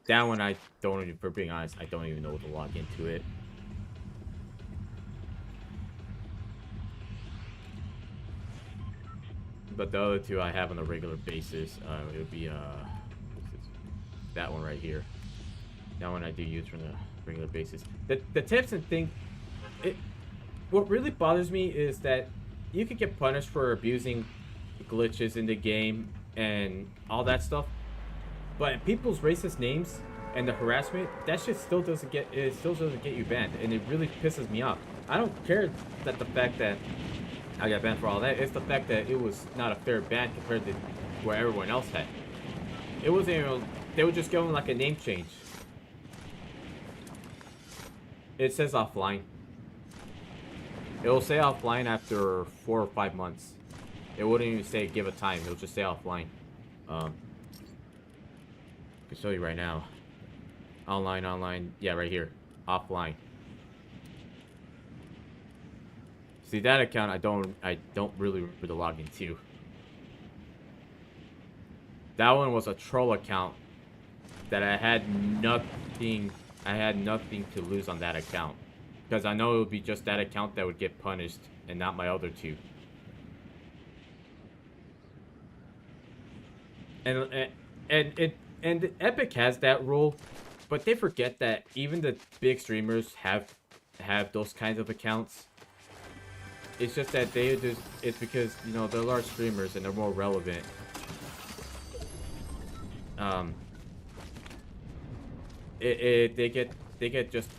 that one I don't even, for being honest, I don't even know to log into it. But the other 2 I have on a regular basis. It would be that one right here. That one I do use on a regular basis. The tips and thing, it what really bothers me is that you could get punished for abusing glitches in the game and all that stuff, but people's racist names and the harassment, that shit still doesn't get you banned, and it really pisses me off. I don't care that the fact that I got banned for all that. It's the fact that it was not a fair ban compared to where everyone else had. It wasn't even, they were just going like a name change. It says offline. It will say offline after 4 or 5 months. It wouldn't even say give a time. It'll just say offline. I can show you right now. Online. Yeah, right here. Offline. See, that account I don't really remember the login to. That one was a troll account that I had nothing to lose on that account. Because I know it would be just that account that would get punished and not my other 2. And Epic has that rule, but they forget that even the big streamers have those kinds of accounts. It's just that it's because, you know, they're large streamers and they're more relevant. They get just.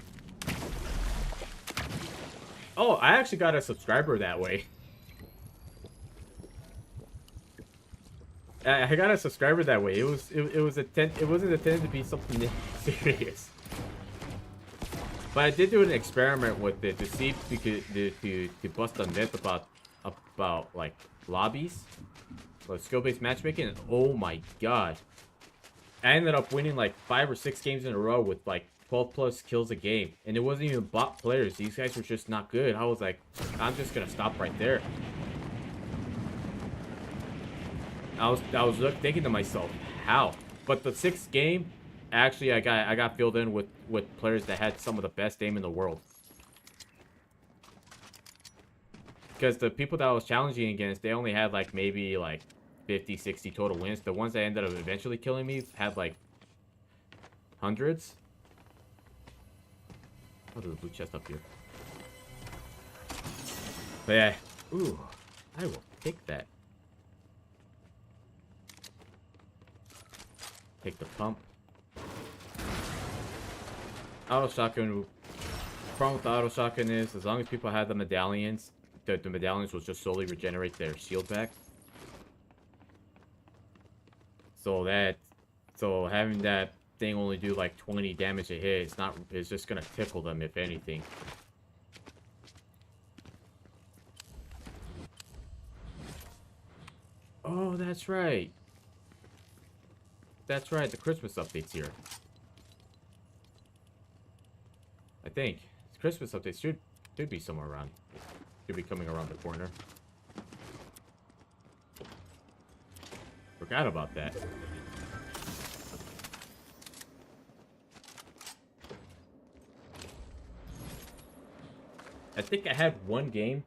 Oh, I actually got a subscriber that way. I got a subscriber that way. It wasn't intended to be something serious. But I did do an experiment with it to see if we could to bust a myth about like lobbies, like skill-based matchmaking. And oh my god, I ended up winning like 5 or 6 games in a row with like 12 plus kills a game, and it wasn't even bot players. These guys were just not good. I was like, I'm just gonna stop right there. I was thinking to myself, how? But the 6th game, actually, I got filled in with players that had some of the best aim in the world. Because the people that I was challenging against, they only had like maybe like 50, 60 total wins. The ones that ended up eventually killing me had like hundreds. Oh, there's a blue chest up here. But yeah, ooh, I will take that. Take the pump. Auto shotgun. The problem with the auto shotgun is, as long as people had the medallions, the medallions will just slowly regenerate their shield back. So having that thing only do like 20 damage a hit, it's just gonna tickle them if anything. Oh, that's right. That's right. The Christmas update's here. I think. Christmas updates should be somewhere around. Should be coming around the corner. Forgot about that. I think I had one game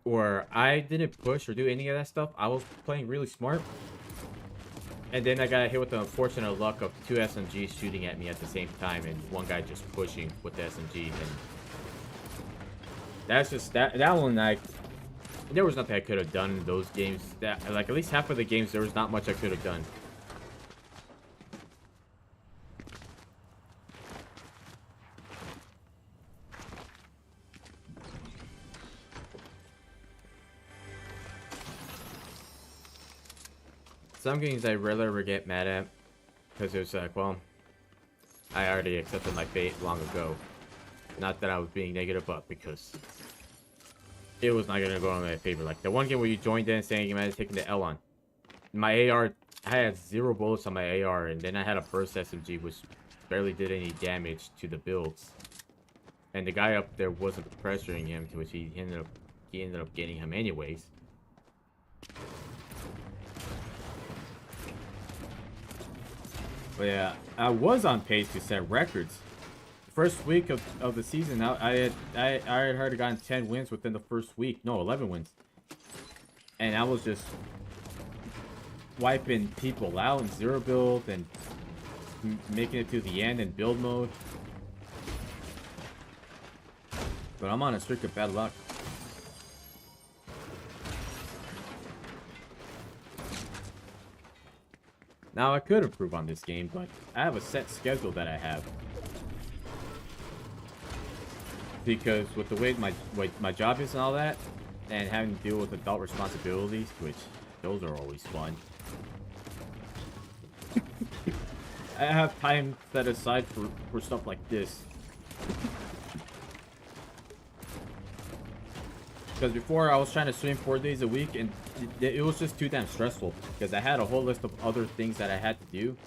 where I didn't push or do any of that stuff. I was playing really smart. And then I got hit with the unfortunate luck of two SMGs shooting at me at the same time and one guy just pushing with the SMG. And that's just that one. There was nothing I could have done in those games. Like at least half of the games, there was not much I could have done. Some games I rarely ever get mad at because it's like, well, I already accepted my fate long ago. Not that I was being negative, but because it was not gonna go in my favor. Like the one game where you joined in saying you might have taken the L on. My AR, I had 0 bullets on my AR, and then I had a burst SMG which barely did any damage to the builds. And the guy up there wasn't pressuring him, to which he ended up getting him anyways. But yeah, I was on pace to set records. First week of the season, I had already gotten 10 wins within the first week. No, 11 wins. And I was just wiping people out in 0 build and making it to the end in build mode. But I'm on a streak of bad luck. Now, I could improve on this game, but I have a set schedule that I have. Because with the way my job is and all that, and having to deal with adult responsibilities, which those are always fun. I have time set aside for stuff like this. Because before I was trying to stream 4 days a week, and it was just too damn stressful. Because I had a whole list of other things that I had to do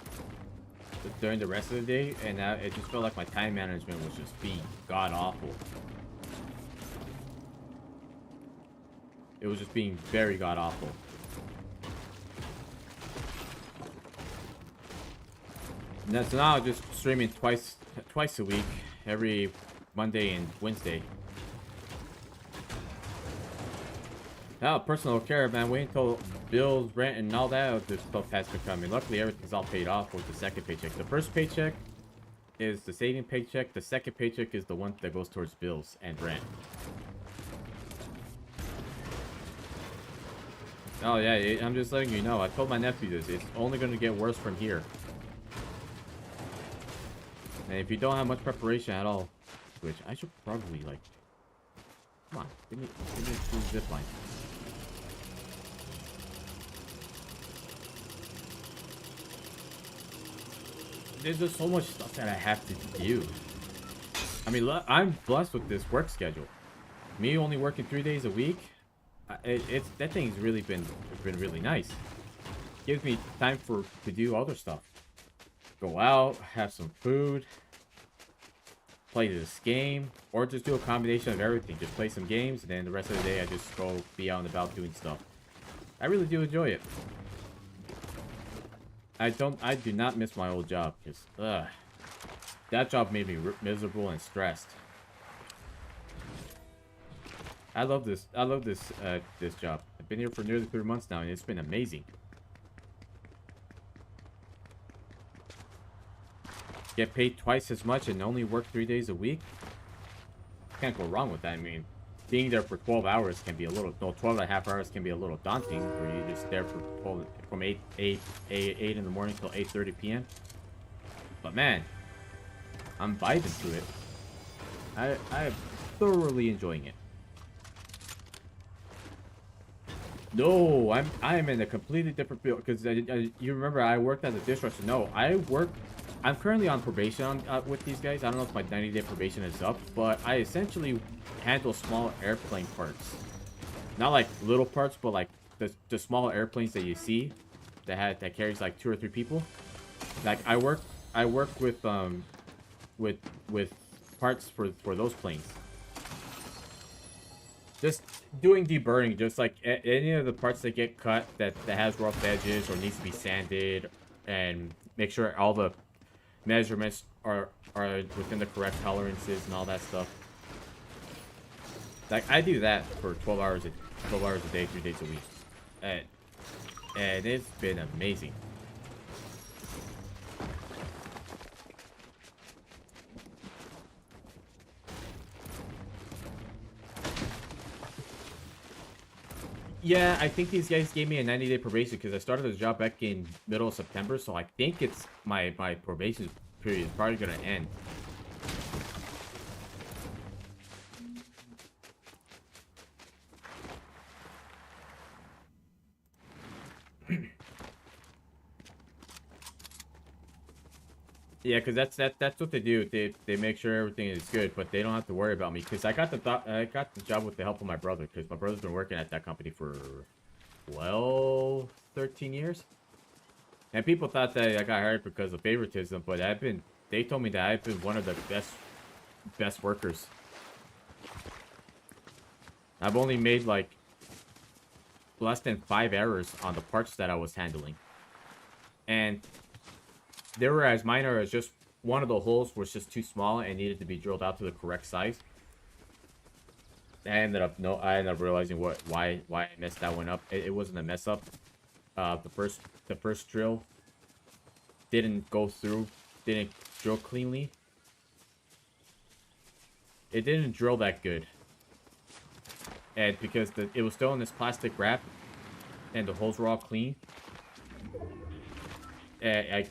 during the rest of the day, and it just felt like my time management was just being god awful. It was just being very god awful. And so now I'm just streaming twice a week, every Monday and Wednesday. Now, personal care, man. Wait until bills, rent, and all that this stuff has to come in. Luckily, everything's all paid off with the second paycheck. The first paycheck is the saving paycheck. The second paycheck is the one that goes towards bills and rent. Oh, yeah, I'm just letting you know. I told my nephew this. It's only going to get worse from here. And if you don't have much preparation at all, which I should probably, like... Come on, give me a zip line. There's just so much stuff that I have to do. I mean, I'm blessed with this work schedule. Me only working 3 days a week, that thing's really been really nice. Gives me time to do other stuff. Go out, have some food, play this game, or just do a combination of everything. Just play some games, and then the rest of the day I just go be out and about doing stuff. I really do enjoy it. I do not miss my old job, because that job made me miserable and stressed. I love this this job. I've been here for nearly 3 months now, and it's been amazing. Get paid twice as much and only work 3 days a week. Can't go wrong with that. I mean, being there for 12 hours can be a little... No, 12 and a half hours can be a little daunting, where you're just there for 12, from 8 in the morning till 8:30 p.m. But man, I'm vibing to it. I am thoroughly enjoying it. No, I'm in a completely different field, because you remember I worked as a dishwasher. No, I'm currently on probation with these guys. I don't know if my 90-day probation is up, but I essentially handle small airplane parts. Not like little parts, but like the small airplanes that you see that carries like 2 or 3 people. Like I work with parts for those planes. Just doing deburring, just like any of the parts that get cut that has rough edges or needs to be sanded, and make sure all the measurements are within the correct tolerances and all that stuff. Like I do that for 12 hours a day, 3 days a week, and it's been amazing. Yeah, I think these guys gave me a 90-day probation because I started the job back in middle of September, so I think it's my probation period is probably gonna end. Yeah, because that's what they do. They make sure everything is good, but they don't have to worry about me because I got the job with the help of my brother because my brother's been working at that company for 13 years. And people thought that I got hired because of favoritism, but they told me that I've been one of the best workers. I've only made like less than 5 errors on the parts that I was handling. And they were as minor as just one of the holes was just too small and needed to be drilled out to the correct size. I ended up realizing why I messed that one up. It wasn't a mess up. The first drill didn't go through, didn't drill cleanly. It didn't drill that good. And because it was still in this plastic wrap and the holes were all clean, I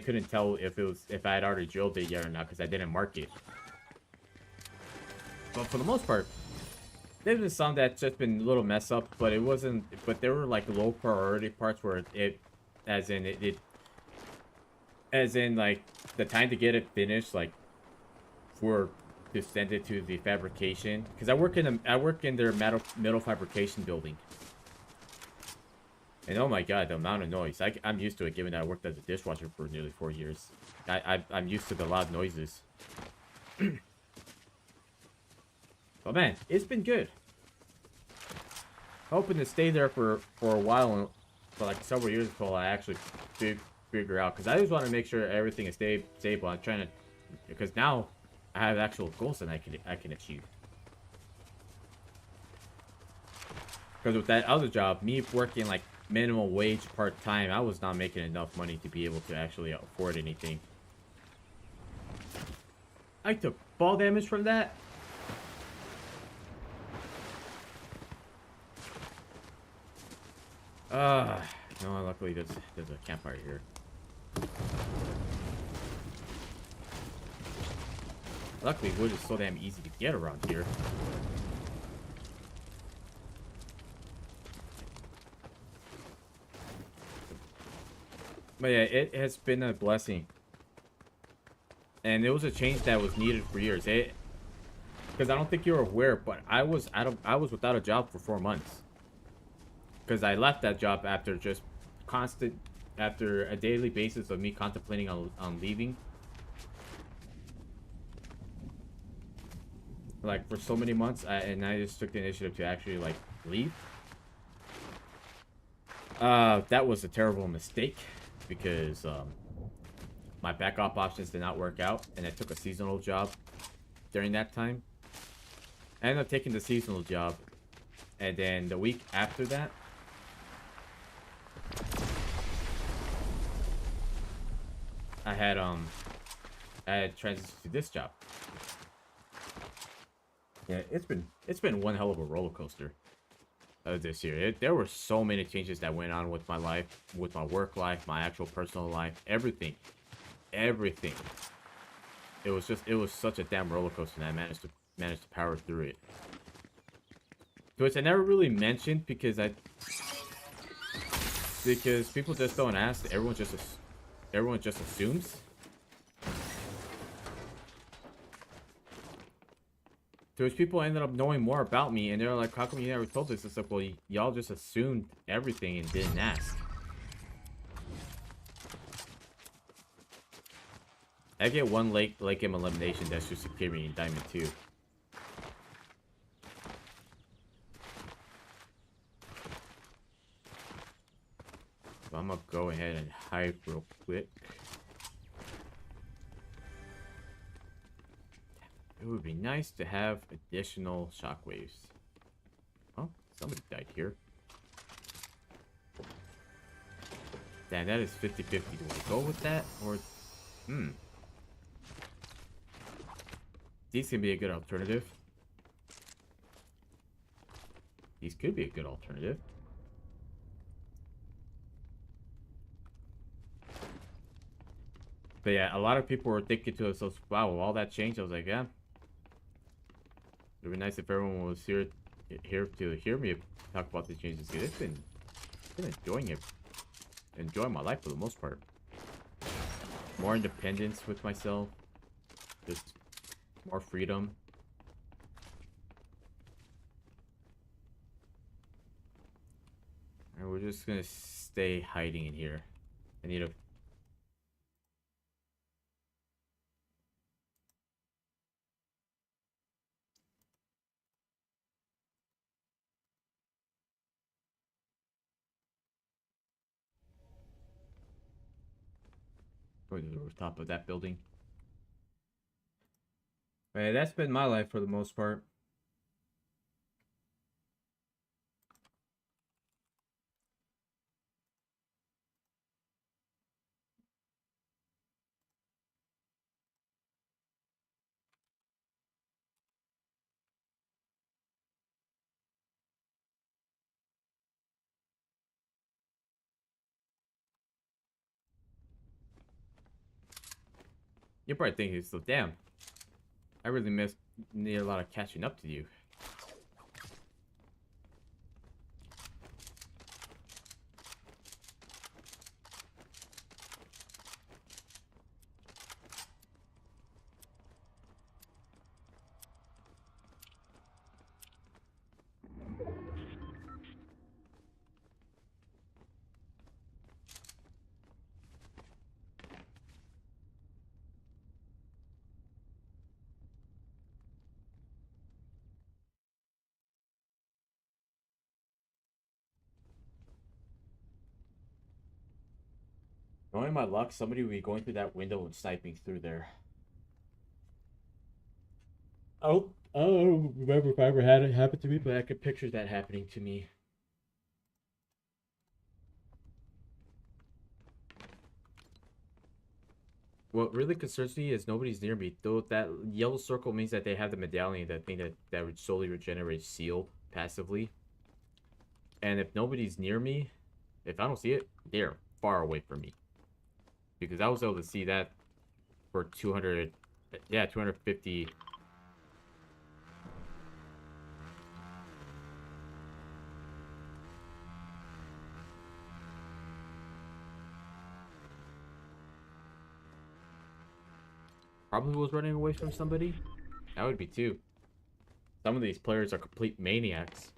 couldn't tell if I had already drilled it yet or not because I didn't mark it. But for the most part, there's been some that's just been little mess up, but it wasn't. But there were like low priority parts where as in like the time to get it finished, like for to send it to the fabrication. Because I work in their metal fabrication building. And oh my god, the amount of noise. I'm used to it, given that I worked as a dishwasher for nearly 4 years. I'm used to the loud noises. But man, it's been good. Hoping to stay there for a while, for like several years until I actually figure out. Because I always want to make sure everything is stable. I'm trying to, because now I have actual goals that I can achieve. Because with that other job, me working like minimum wage part-time, I was not making enough money to be able to actually afford anything. I took fall damage from that. No, luckily there's a campfire here. Luckily wood is so damn easy to get around here. But yeah, it has been a blessing. And it was a change that was needed for years. Because I don't think you're aware, but I was without a job for 4 months. Because I left that job after after a daily basis of me contemplating on leaving. Like for so many months, and I just took the initiative to actually like leave. That was a terrible mistake. Because my backup options did not work out, and I took a seasonal job during that time. I ended up taking the seasonal job, and then the week after that, I had transitioned to this job. Yeah, it's been one hell of a roller coaster. This year. There were so many changes that went on with my life, with my work life, my actual personal life, everything. Everything. It was such a damn roller coaster, and I managed to power through it. Which I never really mentioned because people just don't ask. Everyone just assumes. There's people ended up knowing more about me, and they're like, "How come you never told us?" It's like, well, y'all just assumed everything and didn't ask. I get one late game elimination. That's just Akiri and Diamond 2. So I'm gonna go ahead and hide real quick. It would be nice to have additional shockwaves. Oh, somebody died here. Damn, that is 50-50. Do I go with that or... These can be a good alternative. These could be a good alternative. But yeah, a lot of people were thinking to themselves, wow, with all that change, I was like, yeah. It would be nice if everyone was here to hear me talk about the changes. Because I've been enjoying my life for the most part. More independence with myself. Just more freedom. And we're just gonna stay hiding in here. I need a... Go to the rooftop of that building. But yeah, that's been my life for the most part. You're probably thinking, so damn, I really need a lot of catching up to you. Knowing my luck, somebody would be going through that window and sniping through there. I don't remember if I ever had it happen to me, but I could picture that happening to me. What really concerns me is nobody's near me. Though that yellow circle means that they have the medallion, that thing that would solely regenerates seal passively. And if nobody's near me, if I don't see it, they're far away from me. Because I was able to see that for 200, yeah, 250. Probably was running away from somebody. That would be too. Some of these players are complete maniacs.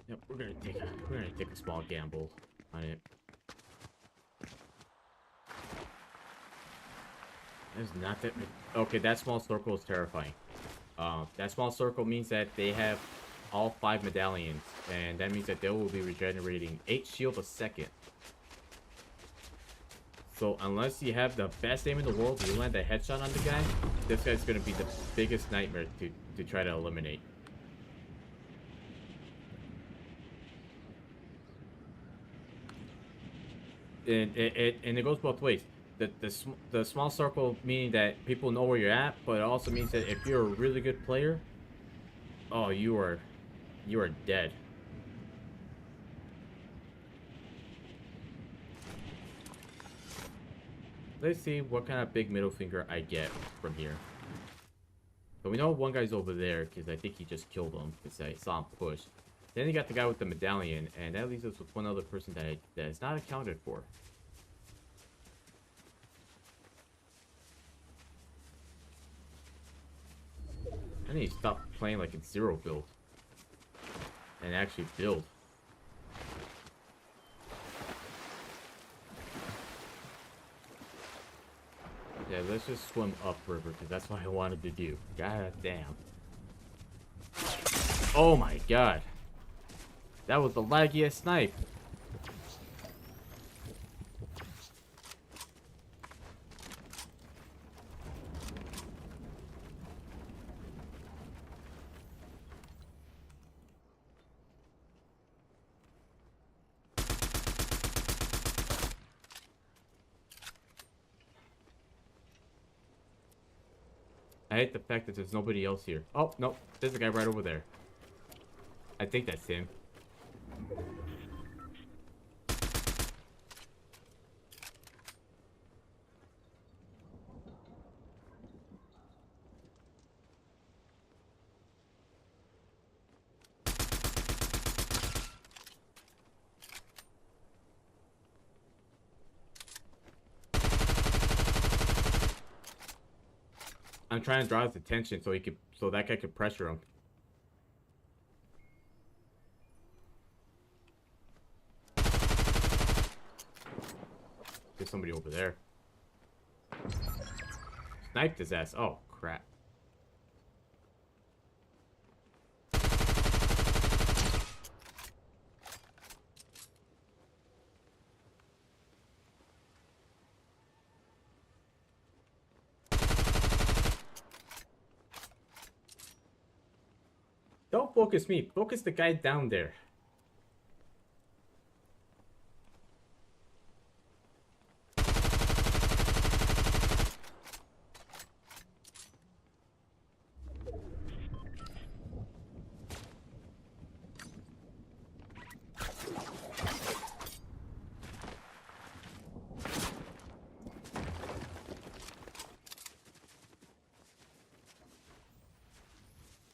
Yep, we're gonna take a small gamble on it. There's not that. Okay, that small circle is terrifying. That small circle means that they have all 5 medallions, and that means that they will be regenerating 8 shield a second. So unless you have the best aim in the world, you land a headshot on the guy, this guy's gonna be the biggest nightmare to try to eliminate. And it goes both ways. The small circle meaning that people know where you're at, but it also means that if you're a really good player, oh, you are dead. Let's see what kind of big middle finger I get from here. But we know one guy's over there because I think he just killed him because I saw him push. Then you got the guy with the medallion, and that leaves us with one other person that is not accounted for. I need to stop playing like it's zero build and actually build. Yeah, let's just swim upriver because that's what I wanted to do. God damn. Oh my god. That was the laggiest snipe. I hate the fact that there's nobody else here. Oh, no. There's a guy right over there. I think that's him. I'm trying to draw his attention so that guy could pressure him. There's somebody over there. Sniped his ass. Oh, crap. Don't focus me. Focus the guy down there.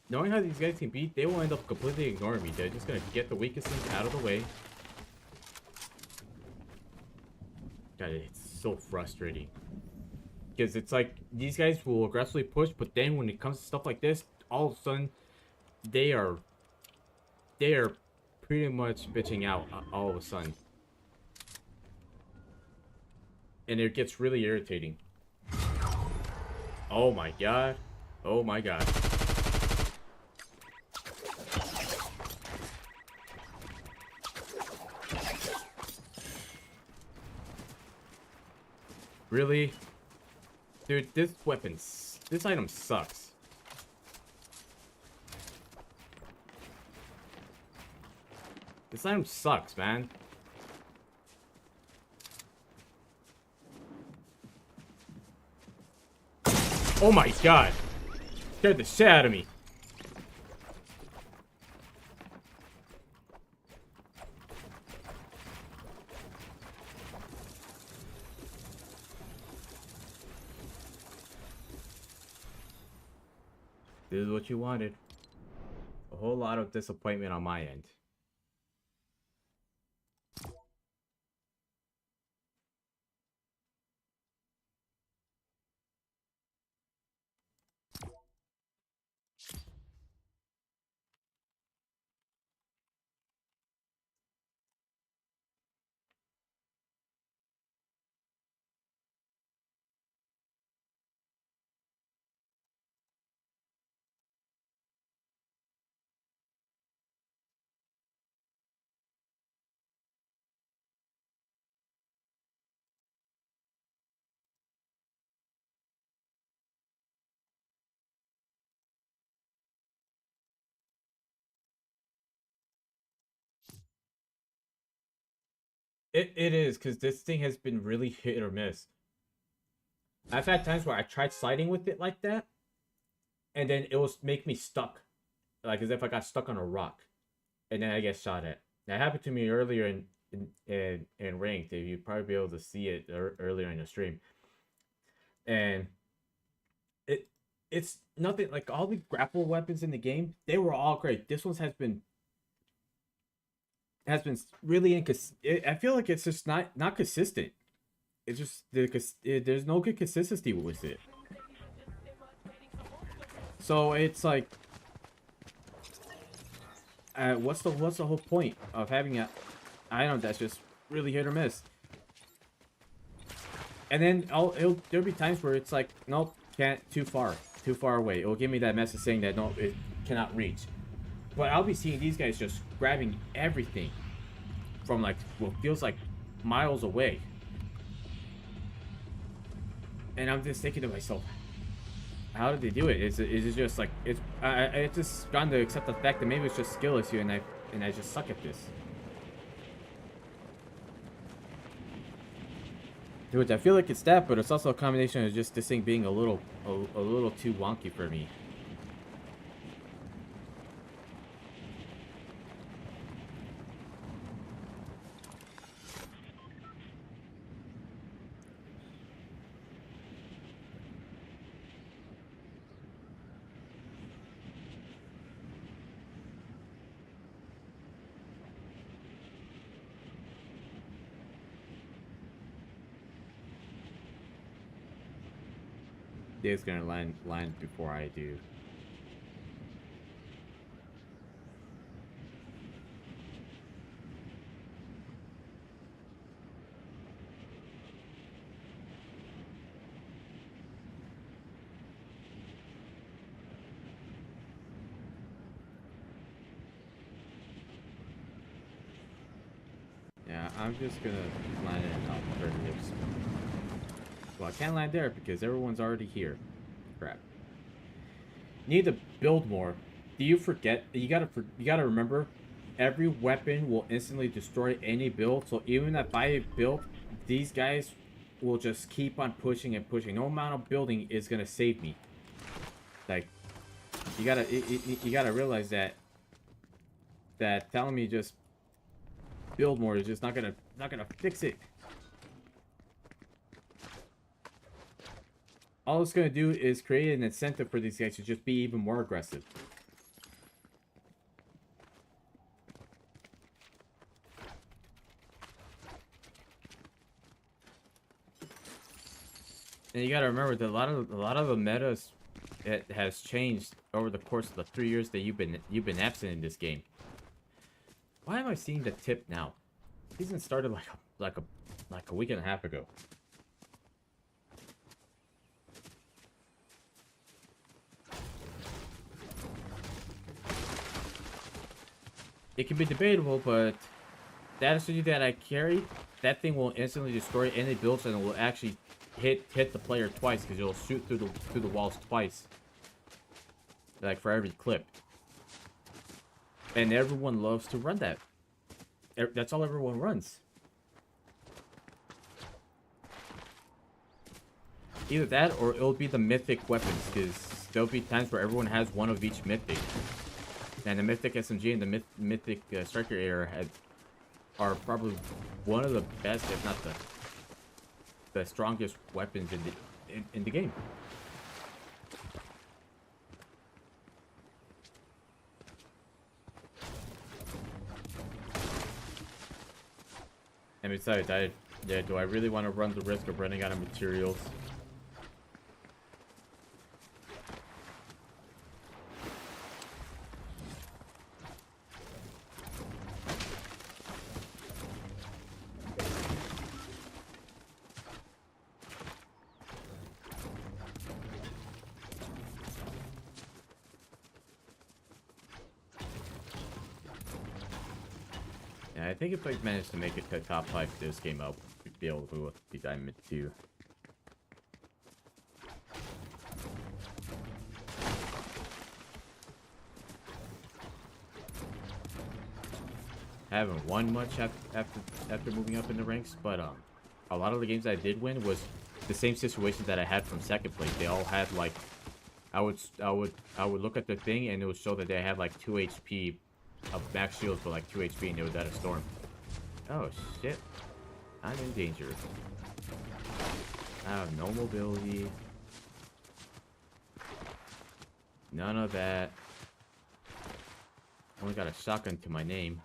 Knowing how these guys can beat, they will end up completely ignoring me. They're just gonna get the weakest link out of the way. God, it's so frustrating. Because it's like, these guys will aggressively push, but then when it comes to stuff like this, all of a sudden, they are pretty much bitching out all of a sudden. And it gets really irritating. Oh my god. Oh my god. Really? Dude, this item sucks. This item sucks, man. Oh my god. Scared the shit out of me. This is what you wanted. A whole lot of disappointment on my end. It is, because this thing has been really hit or miss. I've had times where I tried sliding with it like that, and then it was make me stuck, like as if I got stuck on a rock, and then I get shot at. That happened to me earlier in ranked. You'd probably be able to see it earlier in the stream, and it's nothing like all the grapple weapons in the game. They were all great. This one has been really I feel like it's just not consistent. It's just there's no good consistency with it. So it's like, what's the whole point of having a item that's just really hit or miss? And then there'll be times where it's like, nope, can't, too far away. It'll give me that message saying that no, it cannot reach. But I'll be seeing these guys just grabbing everything from like what feels like miles away. And I'm just thinking to myself, how did they do it? Is it just like it's just gone to accept the fact that maybe it's just skill issue and I just suck at this. Which I feel like it's that, but it's also a combination of just this thing being a little too wonky for me. Dave's gonna land before I do. Yeah, I'm just gonna land in alternatives. Well, I can't land there because everyone's already here. Crap. Need to build more. Do you forget? You gotta remember, every weapon will instantly destroy any build. So even if I build, these guys will just keep on pushing and pushing. No amount of building is gonna save me. Like, you gotta realize that telling me just build more is just not gonna fix it. All it's going to do is create an incentive for these guys to just be even more aggressive. And you got to remember that a lot of the metas has changed over the course of the 3 years that you've been absent in this game. Why am I seeing the tip now? Season started like a week and a half ago. It can be debatable, but that SMG that I carry, that thing will instantly destroy any builds, and it will actually hit the player twice because it'll shoot through the walls twice, like for every clip. And everyone loves to run that. That's all everyone runs. Either that, or it'll be the mythic weapons, because there'll be times where everyone has one of each mythic. And the Mythic SMG and the Mythic Striker era are probably one of the best, if not the strongest weapons in the game. And besides, do I really want to run the risk of running out of materials? I think if I manage to make it to top 5 this game, I'll be able to be Diamond 2. haven't won much after moving up in the ranks, but a lot of the games I did win was the same situations that I had from second place. They all had like I would look at the thing and it would show that they had like 2 HP of max shields for like 2 HP and they was at a storm. Oh shit. I'm in danger. I have no mobility. None of that. Only got a shotgun to my name.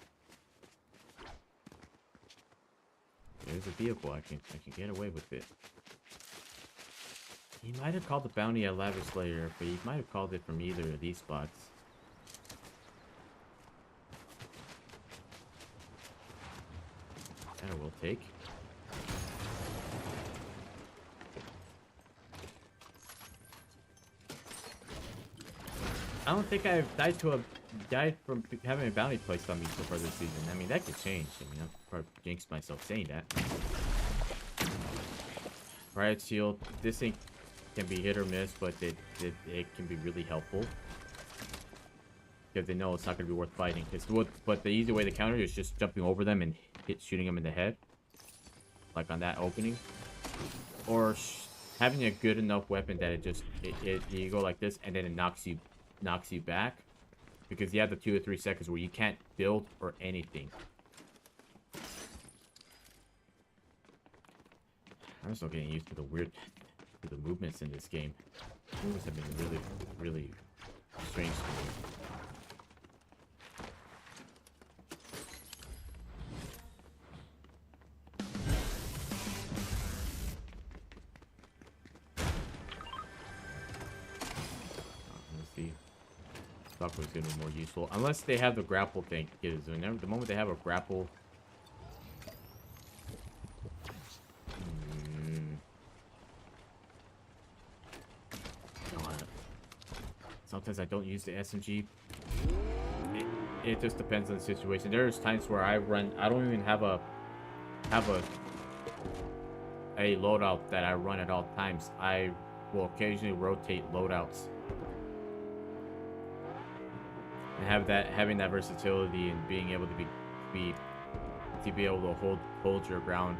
There's a vehicle. I can get away with it. He might have called the bounty at Lavish Slayer, but he might have called it from either of these spots. That will take. I don't think I've died from having a bounty placed on me so far this season. I mean, that could change. I mean, I've probably jinxed myself saying that. Riot Shield. This thing can be hit or miss, but it can be really helpful. Because they know it's not going to be worth fighting. But the easy way to counter is just jumping over them and shooting them in the head. Like on that opening. Or having a good enough weapon that you go like this and then it knocks you back. Because you have the 2 or 3 seconds where you can't build or anything. I'm still getting used to the movements in this game. The movements have been really, really strange to me. Let's see. Shockwave is going to be more useful. Unless they have the grapple thing. Because the moment they have a grapple... Sometimes I don't use the SMG. It just depends on the situation. There's times where I don't even have a loadout that I run at all times. I will occasionally rotate loadouts. And having that versatility and being able to be able to hold your ground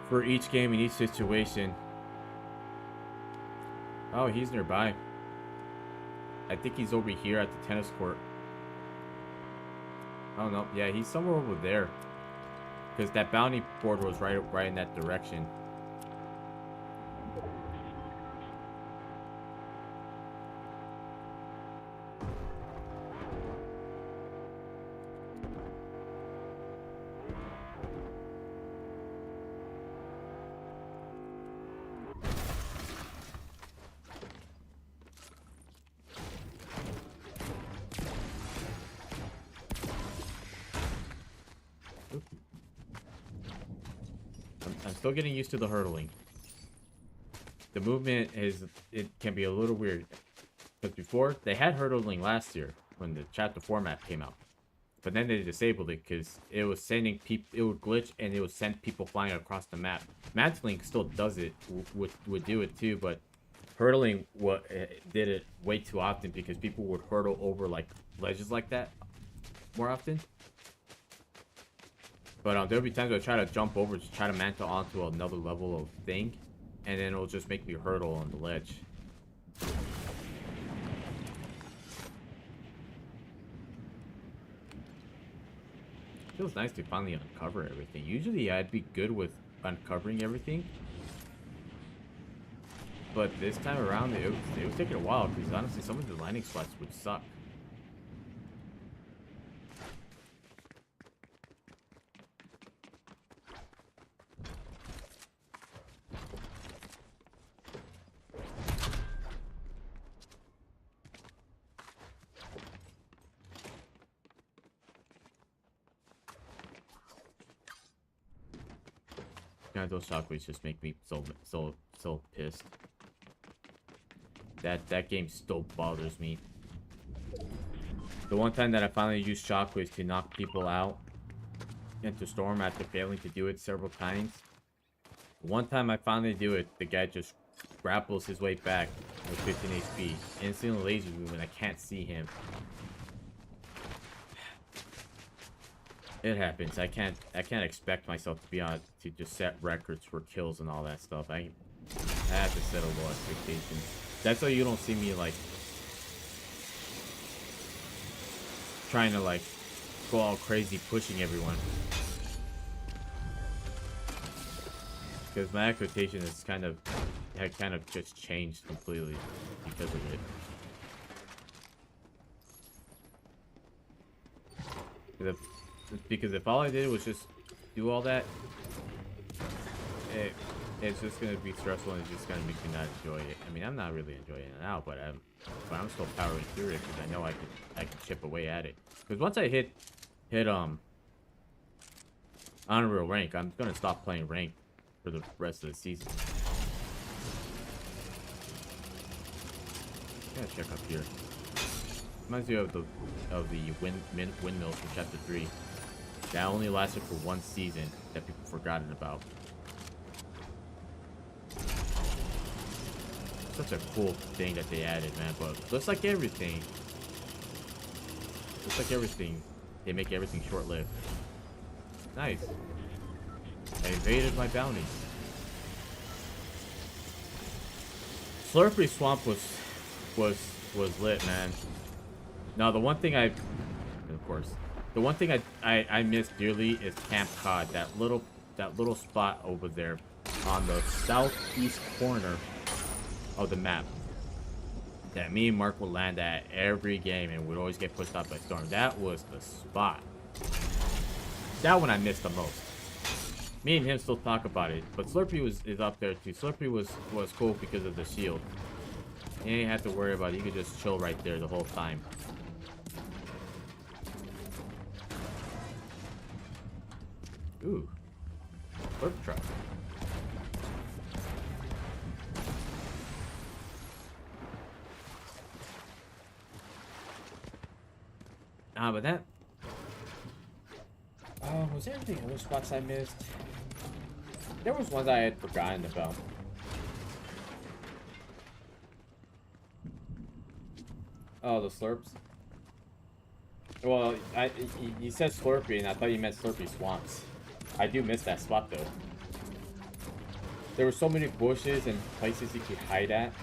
for each game in each situation. Oh, he's nearby. I think he's over here at the tennis court. Oh no, yeah, he's somewhere over there. Because that bounty board was right in that direction. I'm still getting used to the hurdling. The movement can be a little weird. Because before, they had hurdling last year when the chapter 4 map came out. But then they disabled it because it was sending people, it would glitch and it would send people flying across the map. Mantling still does it, would do it too, but hurdling did it way too often because people would hurdle over like ledges like that more often. But there'll be times where I try to jump over to try to mantle onto another level of thing, and then it'll just make me hurdle on the ledge. Feels nice to finally uncover everything. Usually I'd be good with uncovering everything, but this time around it was taking a while because honestly some of the landing spots would suck. God, those shockwaves just make me so pissed. That game still bothers me. The one time that I finally used shockwaves to knock people out into storm after failing to do it several times. One time I finally do it, the guy just grapples his way back with 15 HP. Instantly lasers me when I can't see him. It happens. I can't expect myself to be on to just set records for kills and all that stuff. I have to set a low expectation. That's why you don't see me like trying to like go all crazy pushing everyone. Because my expectation is had kind of just changed completely because of it. Because if all I did was just do all that, it's just gonna be stressful and it's just gonna make me not enjoy it. I mean, I'm not really enjoying it now, but I'm still powering through it because I know I can chip away at it. Because once I hit honorable rank, I'm gonna stop playing rank for the rest of the season. Gotta check up here. Reminds me of the windmills from chapter 3. That only lasted for one season that people forgotten about. Such a cool thing that they added, man. But just like everything, they make everything short-lived. Nice. I evaded my bounty. Slurpy Swamp was lit, man. Now the one thing of course, the one thing I miss dearly is Camp Cod, that little spot over there on the southeast corner of the map that me and Mark would land at every game and would always get pushed out by Storm. That was the spot. That one I missed the most. Me and him still talk about it, but Slurpy is up there too. Slurpy was cool because of the shield. You ain't have to worry about it. You could just chill right there the whole time. Ooh. Slurp truck. But that... was there anything other spots I missed? There was ones I had forgotten about. Oh, the slurps? Well, you said Slurpy, and I thought you meant Slurpy Swamps. I do miss that spot, though. There were so many bushes and places you could hide at.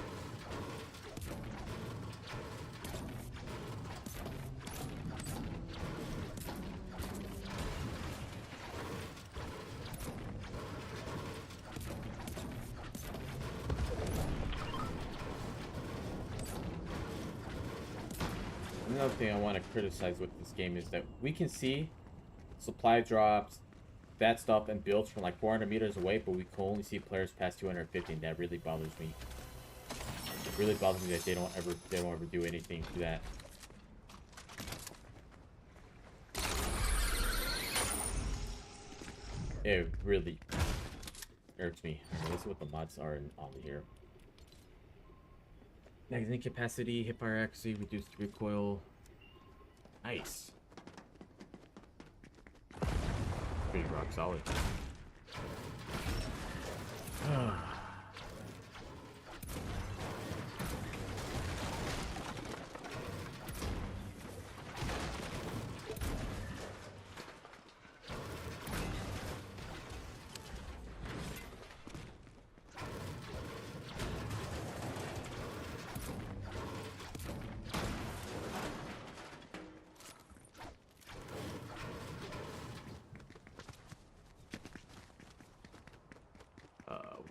Another thing I want to criticize with this game is that we can see supply drops, that stuff, and builds from like 400 meters away, but we can only see players past 250, and that really bothers me. It really bothers me that they don't ever do anything to that. It really irks me. Let's see what the mods are on here. Magazine capacity, hipfire accuracy, reduced recoil. Nice. Pretty rock solid.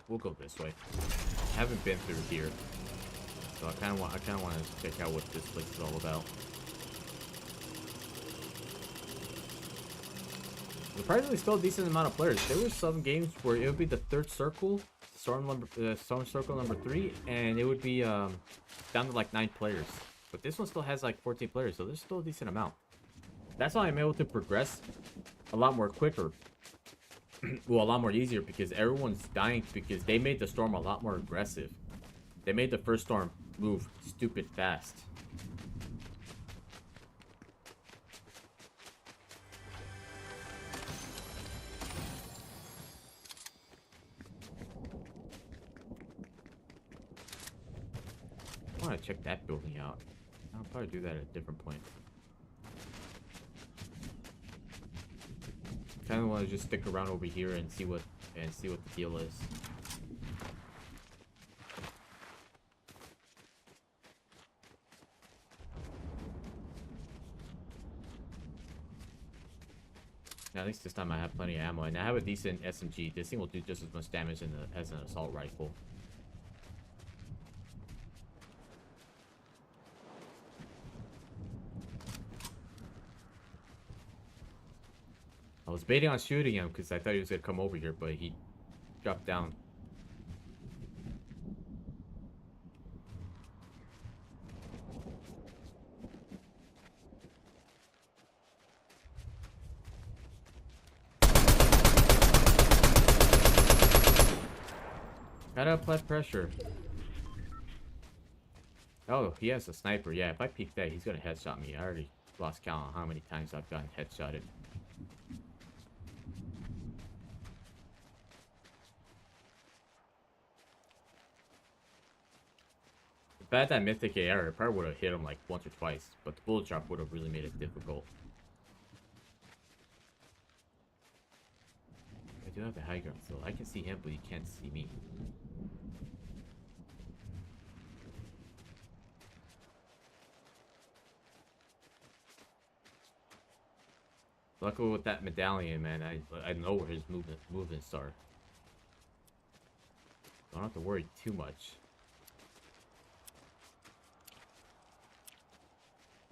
We'll go this way. I haven't been through here, so I kind of want to check out what this place is all about. Surprisingly, still a decent amount of players. There were some games where it would be the third circle, storm circle number 3, and it would be down to like 9 players. But this one still has like 14 players, so there's still a decent amount. That's why I'm able to progress a lot more quicker. Well, a lot more easier because everyone's dying because they made the storm a lot more aggressive. They made the first storm move stupid fast. I want to check that building out. I'll probably do that at a different point. kind of want to just stick around over here and see what the deal is. At least this time I have plenty of ammo, and I have a decent SMG. This thing will do just as much damage as an assault rifle. I was baiting on shooting him because I thought he was going to come over here, but he dropped down. Gotta apply pressure. Oh, he has a sniper. Yeah, if I peek that, he's gonna headshot me. I already lost count on how many times I've gotten headshotted. If I had that mythic AR, it probably would have hit him like once or twice, but the bullet drop would have really made it difficult. I do have the high ground, so I can see him, but he can't see me. Luckily with that medallion, man, I know where his movements are. Don't have to worry too much.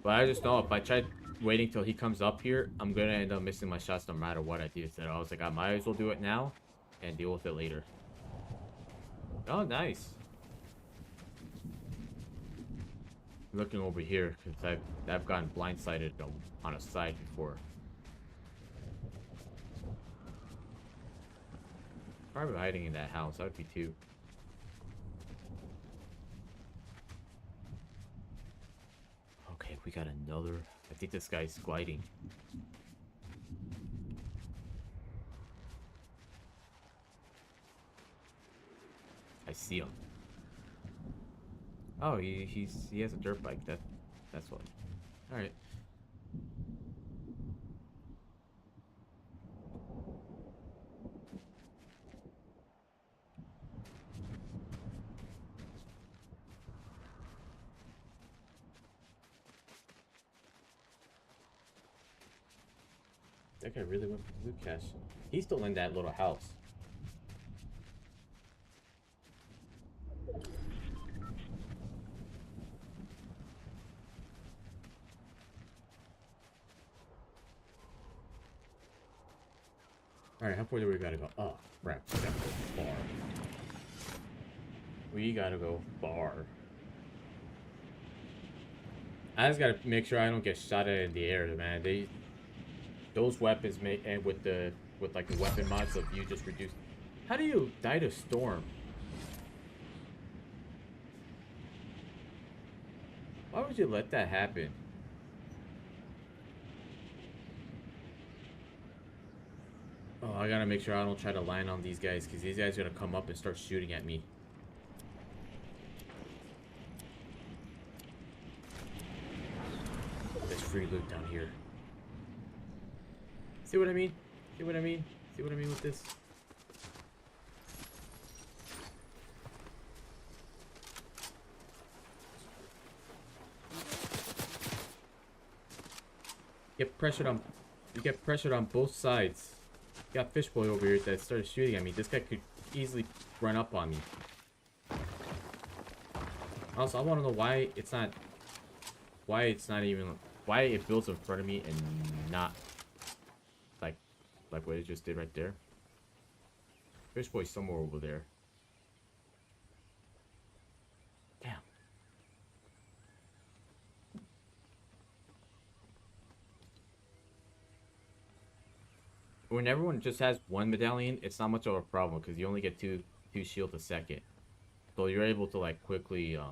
But I just know if I try waiting till he comes up here, I'm gonna end up missing my shots no matter what I do. So I was like, I might as well do it now and deal with it later. Oh, nice. Looking over here because I've gotten blindsided on a side before. Probably hiding in that house. That would be too. Okay, we got another. I think this guy's gliding. I see him. Oh, he has a dirt bike. That's what. All right. That guy really went for the loot cache. He's still in that little house. Alright, how far do we gotta go? Oh, crap. We gotta go far. We gotta go far. I just gotta make sure I don't get shot at in the air, man. Those weapons make, and with like the weapon mods of you just reduce. How do you die to storm? Why would you let that happen? Oh, I gotta make sure I don't try to land on these guys, because these guys are gonna come up and start shooting at me. There's free loot down here. See what I mean? See what I mean? See what I mean with this? Get pressured on. You get pressured on both sides. You got Fishboy over here that started shooting at me. This guy could easily run up on me. Also, I want to know why it's not even, why it builds in front of me and not like what it just did right there. Fishboy's somewhere over there. Damn. When everyone just has one medallion, it's not much of a problem because you only get two shield a second. So you're able to like quickly you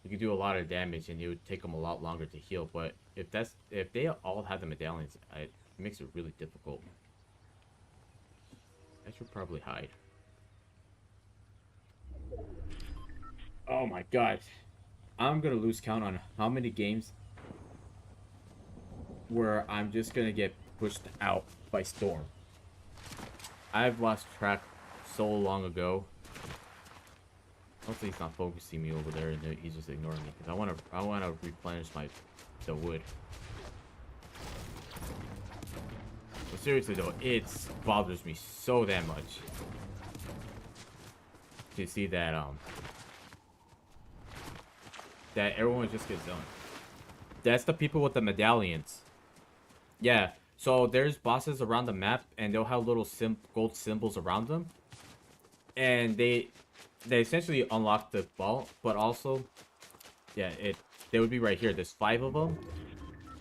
can do a lot of damage and it would take them a lot longer to heal. But if they all have the medallions, it makes it really difficult. I should probably hide. Oh my god. I'm gonna lose count on how many games where I'm just gonna get pushed out by Storm. I've lost track so long ago. Hopefully he's not focusing me over there and he's just ignoring me, because I wanna replenish the wood. But seriously though, it bothers me so damn much to see that that everyone just gets done. That's the people with the medallions. Yeah, so there's bosses around the map, and they'll have little gold symbols around them, and they essentially unlock the vault, but also, yeah, they would be right here. There's 5 of them,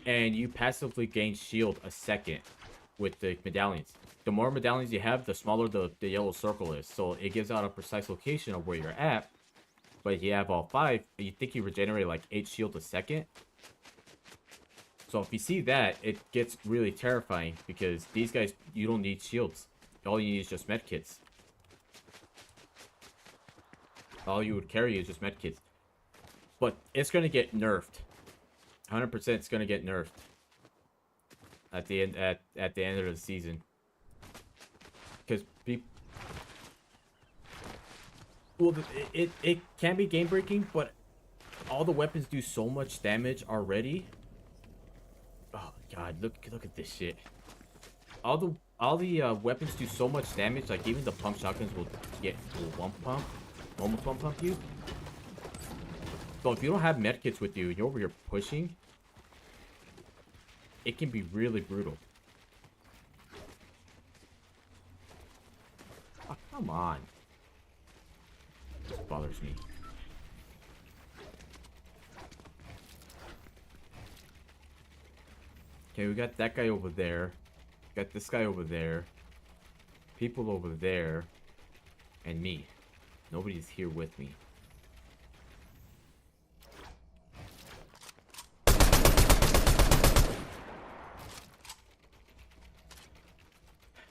and you passively gain shield a second with the medallions. The more medallions you have, the smaller the yellow circle is, so it gives out a precise location of where you're at. But if you have all 5, you think you regenerate like 8 shield a second. So if you see that, it gets really terrifying, because these guys, you don't need shields. All you need is just medkits. All you would carry is just medkits. But it's going to get nerfed. 100% it's going to get nerfed at the end at the end of the season. Because people, well, it can be game breaking, but all the weapons do so much damage already. Oh god, look at this shit. All the weapons do so much damage. Like even the pump shotguns will almost one pump you. So if you don't have medkits with you and you're over here pushing, it can be really brutal. Oh, come on. This bothers me. Okay, we got that guy over there. Got this guy over there. People over there. And me. Nobody's here with me.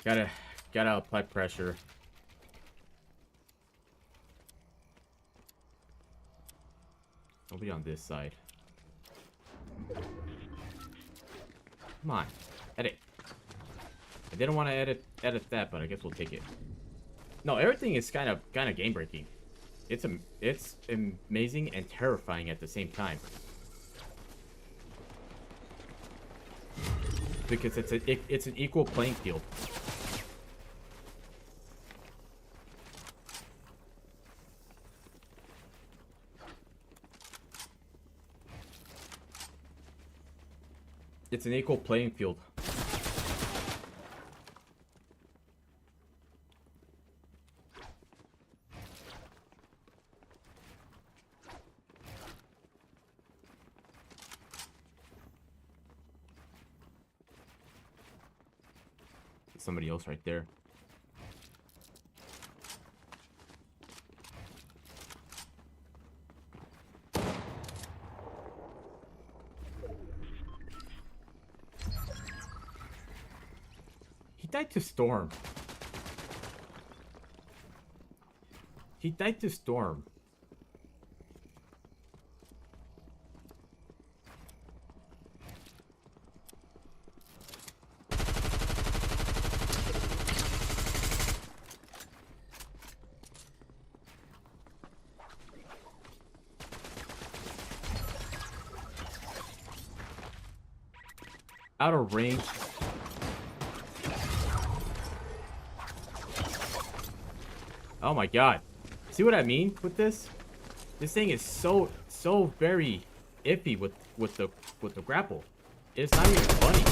Gotta apply pressure. Nobody on this side. Come on, edit. I didn't want to edit that, but I guess we'll take it. No, everything is kind of game breaking. It's amazing and terrifying at the same time. Because it's an equal playing field. It's an equal playing field. There's somebody else right there. He died to Storm. He died to Storm. Out of range. Oh my god. See what I mean with this? This thing is so very iffy with the grapple. It's not even funny.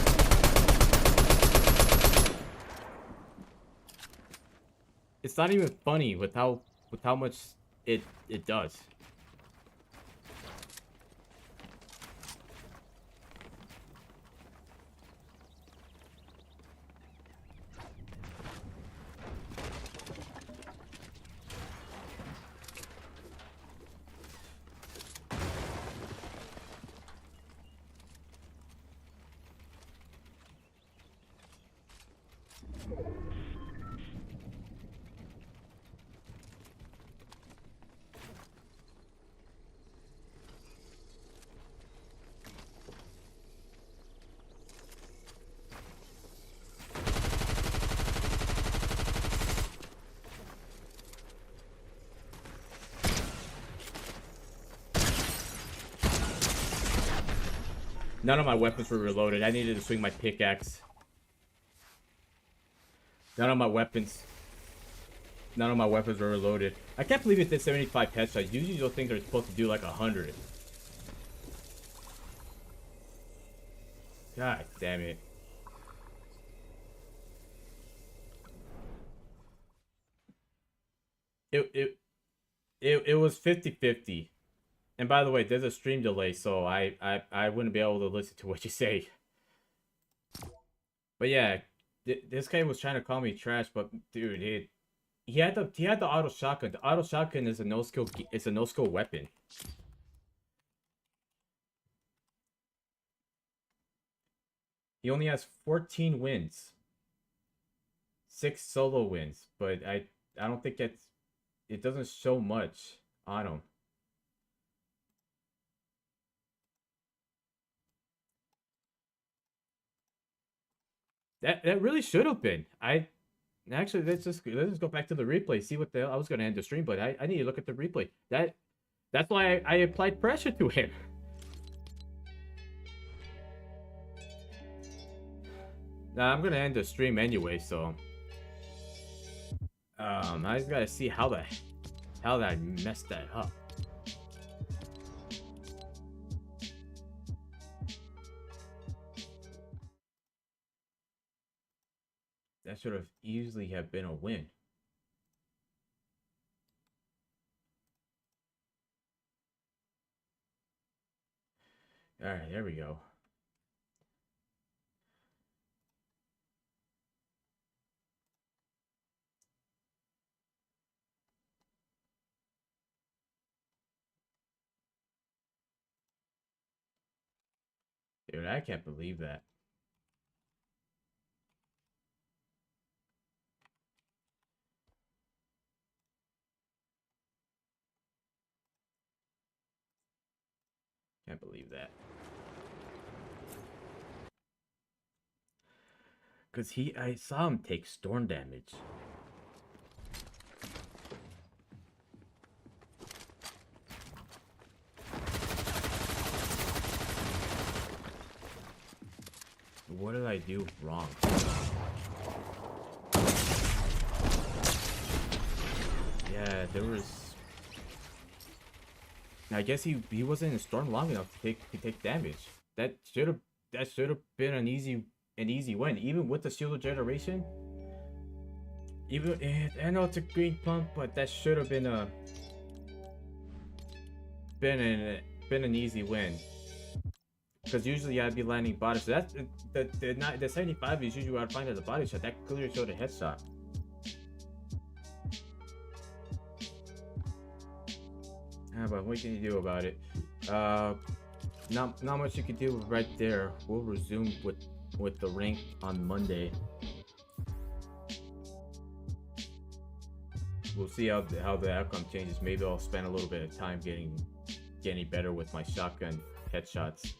It's not even funny with how much it does. None of my weapons were reloaded. I needed to swing my pickaxe. None of my weapons were reloaded. I can't believe it did 75 headshots. Usually those things are supposed to do like 100. God damn it. It was 50-50. And by the way, there's a stream delay, so I wouldn't be able to listen to what you say. But yeah, this guy was trying to call me trash, but dude, he had the auto shotgun. The auto shotgun is a no skill weapon. He only has 14 wins. 6 solo wins, but I don't think it doesn't show much on him. That really should have been. Actually, let's just go back to the replay. See what the hell I was gonna end the stream, but I need to look at the replay. That's why I applied pressure to him. Now I'm gonna end the stream anyway, so I just gotta see how I messed that up. That should have easily have been a win. All right, there we go. Dude, I can't believe that. Can't believe that. Cause I saw him take storm damage. What did I do wrong? Yeah, there was. I guess he wasn't in a storm long enough to take damage. That should have been an easy win, even with the shield generation. Even I know it's a green pump, but that should have been an easy win. Because usually I'd be landing body shot. That's the 75 is usually what I'd find as a body shot. That clearly showed a headshot. But what can you do about it? Not much you can do right there. We'll resume with the rank on Monday. We'll see how the outcome changes. Maybe I'll spend a little bit of time getting better with my shotgun headshots.